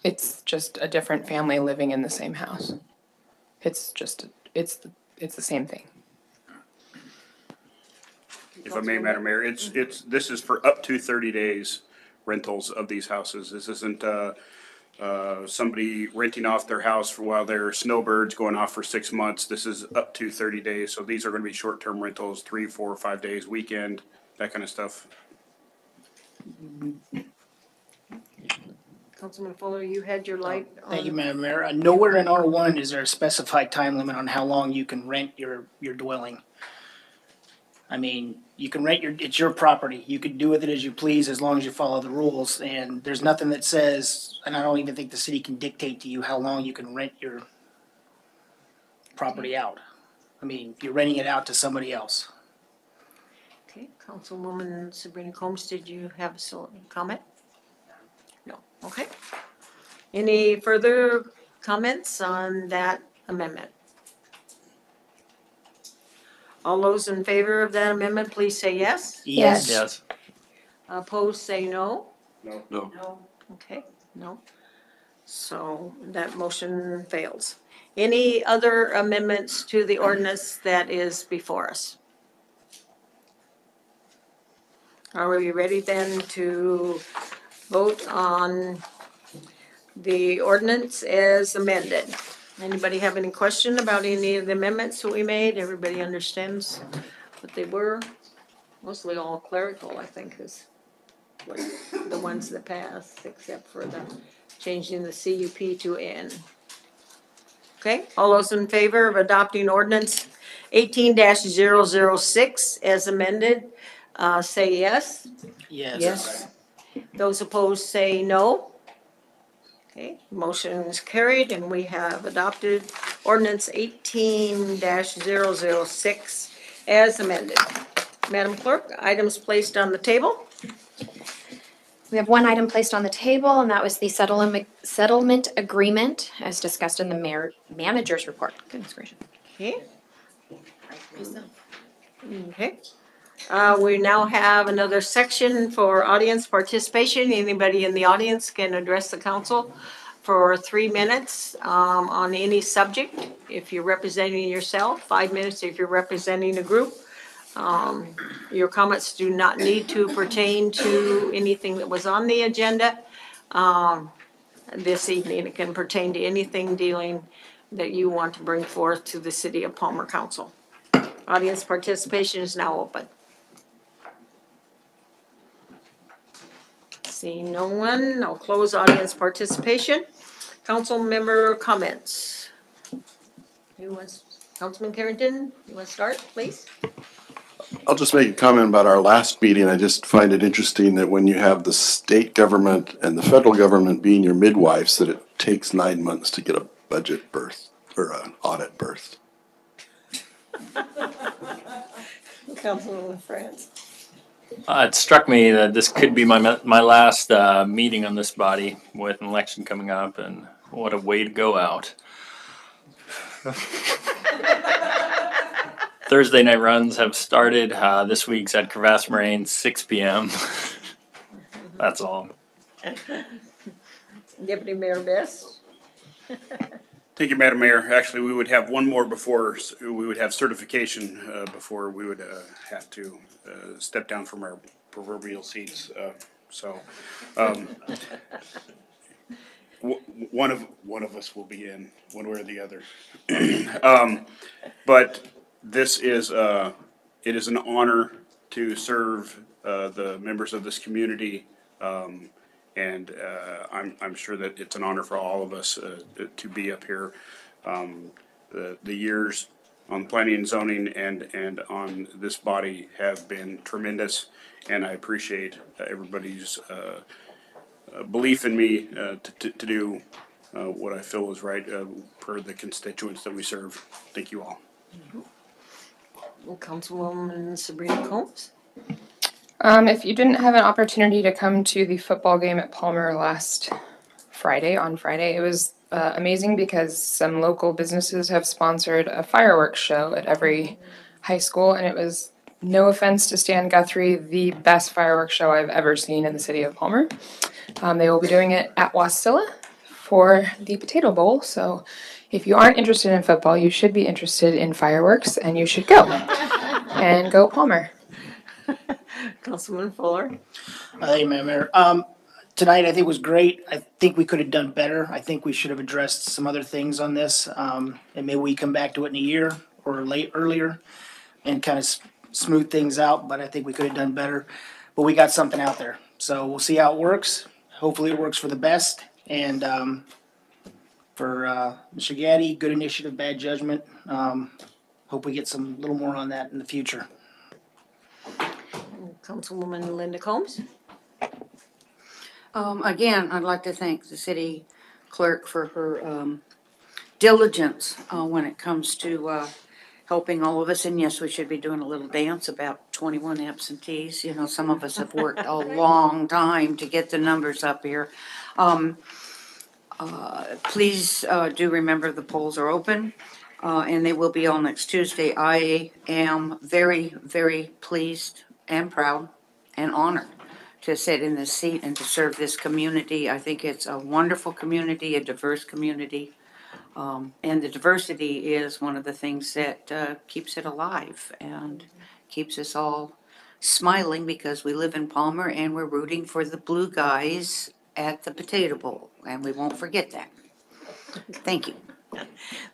S13: it's just a different family living in the same house. It's just, it's the same thing.
S3: If I may, Madam Mayor, this is for up to 30 days rentals of these houses. This isn't, somebody renting off their house for while their snowbirds going off for 6 months. This is up to 30 days. So these are gonna be short-term rentals, 3, 4, 5 days, weekend, that kind of stuff.
S1: Councilman Fuller, you had your light on.
S6: Thank you, Madam Mayor. Nowhere in R1 is there a specified time limit on how long you can rent your dwelling. I mean, you can rent it's your property. You can do with it as you please as long as you follow the rules. And there's nothing that says, and I don't even think the city can dictate to you how long you can rent your property out. I mean, you're renting it out to somebody else.
S1: Okay, Councilwoman Sabrina Combs, did you have a comment? No, okay. Any further comments on that amendment? All those in favor of that amendment, please say yes.
S6: Yes.
S14: Yes.
S1: Opposed, say no.
S9: No.
S1: No. Okay, no. So that motion fails. Any other amendments to the ordinance that is before us? Are we ready then to vote on the ordinance as amended? Anybody have any question about any of the amendments that we made? Everybody understands what they were? Mostly all clerical, I think, is what the ones that passed, except for the changing the CUP to N. Okay, all those in favor of adopting ordinance 18-006 as amended, say yes.
S5: Yes.
S1: Those opposed say no. Okay, motion is carried and we have adopted ordinance 18-006 as amended. Madam Clerk, items placed on the table?
S2: We have one item placed on the table, and that was the settlement agreement as discussed in the manager's report. Goodness gracious.
S1: Okay. Okay. We now have another section for audience participation. Anybody in the audience can address the council for 3 minutes on any subject. If you're representing yourself, 5 minutes if you're representing a group. Your comments do not need to pertain to anything that was on the agenda this evening. It can pertain to anything dealing that you want to bring forth to the City of Palmer Council. Audience participation is now open. Seeing no one, I'll close audience participation. Council member comments. Who wants, Councilman Carrington, you want to start, please?
S9: I'll just make a comment about our last meeting. I just find it interesting that when you have the state government and the federal government being your midwives, that it takes 9 months to get a budget birth or an audit birth.
S1: Councilman France.
S14: It struck me that this could be my last meeting on this body with an election coming up, and what a way to go out. Thursday night runs have started. This week's at Crevasse Moraine, 6 p.m. That's all.
S1: Deputy Mayor Best.
S3: Thank you, Madam Mayor. Actually, we would have one more before, we would have certification before we would have to step down from our proverbial seats. One of us will be in, one way or the other. But this is, it is an honor to serve the members of this community. And I'm sure that it's an honor for all of us to be up here. The years on planning and zoning and on this body have been tremendous, and I appreciate everybody's belief in me to do what I feel is right for the constituents that we serve. Thank you all.
S1: Councilwoman Sabrina Combs.
S13: If you didn't have an opportunity to come to the football game at Palmer last Friday, it was amazing because some local businesses have sponsored a fireworks show at every high school, and it was, no offense to Stan Guthrie, the best fireworks show I've ever seen in the city of Palmer. They will be doing it at Wasilla for the Potato Bowl, so if you aren't interested in football, you should be interested in fireworks, and you should go. And go Palmer.
S1: Councilman Fuller.
S6: Hey, Mayor. Tonight I think was great. I think we could have done better. I think we should have addressed some other things on this. And maybe we come back to it in a year or earlier and kind of smooth things out, but I think we could have done better. But we got something out there. So we'll see how it works. Hopefully it works for the best. And for Mr. Gaddy, good initiative, bad judgment. Hope we get some little more on that in the future.
S1: Councilwoman Linda Combs.
S5: Again, I'd like to thank the city clerk for her diligence when it comes to helping all of us. And yes, we should be doing a little dance about 21 absentees. You know, some of us have worked a long time to get the numbers up here. Please do remember the polls are open. And they will be all next Tuesday. I am very, very pleased and proud and honored to sit in this seat and to serve this community. I think it's a wonderful community, a diverse community. And the diversity is one of the things that keeps it alive and keeps us all smiling because we live in Palmer and we're rooting for the blue guys at the Potato Bowl, and we won't forget that. Thank you.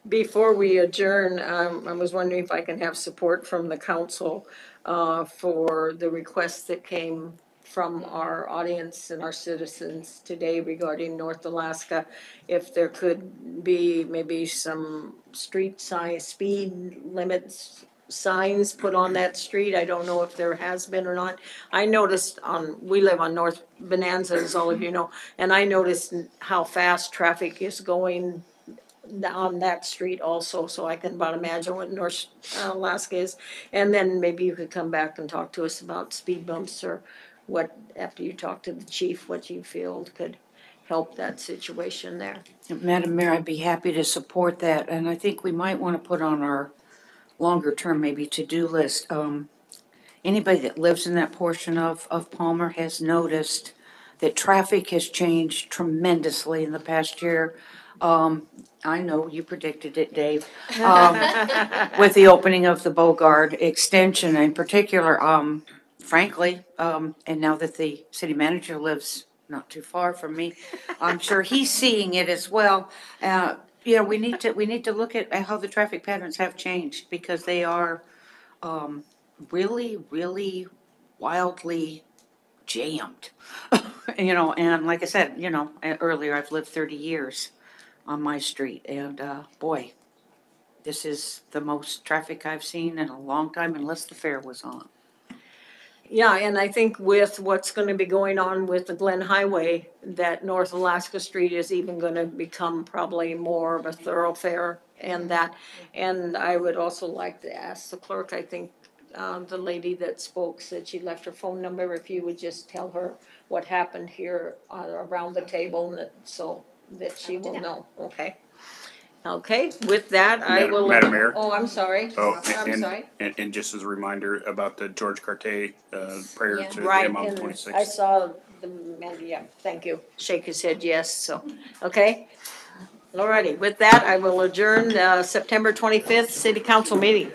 S1: Before we adjourn, I was wondering if I can have support from the council for the request that came from our audience and our citizens today regarding North Alaska. If there could be maybe some street signs, speed limits signs put on that street. I don't know if there has been or not. I noticed we live on North Bonanza, as all of you know, and I noticed how fast traffic is going on that street also, so I can about imagine what North Alaska is. And then maybe you could come back and talk to us about speed bumps or what, after you talk to the chief, what you feel could help that situation there.
S5: Madam Mayor, I'd be happy to support that, and I think we might want to put on our longer term, maybe to-do list. Anybody that lives in that portion of Palmer has noticed that traffic has changed tremendously in the past year. I know you predicted it, Dave, with the opening of the Bogard extension in particular, frankly, and now that the city manager lives not too far from me, I'm sure he's seeing it as well. You know, we need to look at how the traffic patterns have changed because they are, really, really wildly jammed. You know, and like I said, you know, earlier, I've lived 30 years on my street, and boy, this is the most traffic I've seen in a long time, unless the fair was on.
S1: Yeah, and I think with what's gonna be going on with the Glen Highway, that North Alaska Street is even gonna become probably more of a thoroughfare and that. And I would also like to ask the clerk, I think, the lady that spoke said she left her phone number, if you would just tell her what happened here around the table, so that she will know, okay? Okay, with that, I will.
S3: Madam Mayor?
S1: Oh, I'm sorry.
S3: Oh,
S1: I'm sorry.
S3: and just as a reminder about the George Cartier, prayer
S2: Yeah.
S3: to the
S1: Right,
S3: Imam
S1: and
S3: 26th.
S1: I saw the, yeah, thank you. Shake his head yes, so, okay. All righty, with that, I will adjourn September 25th City Council meeting.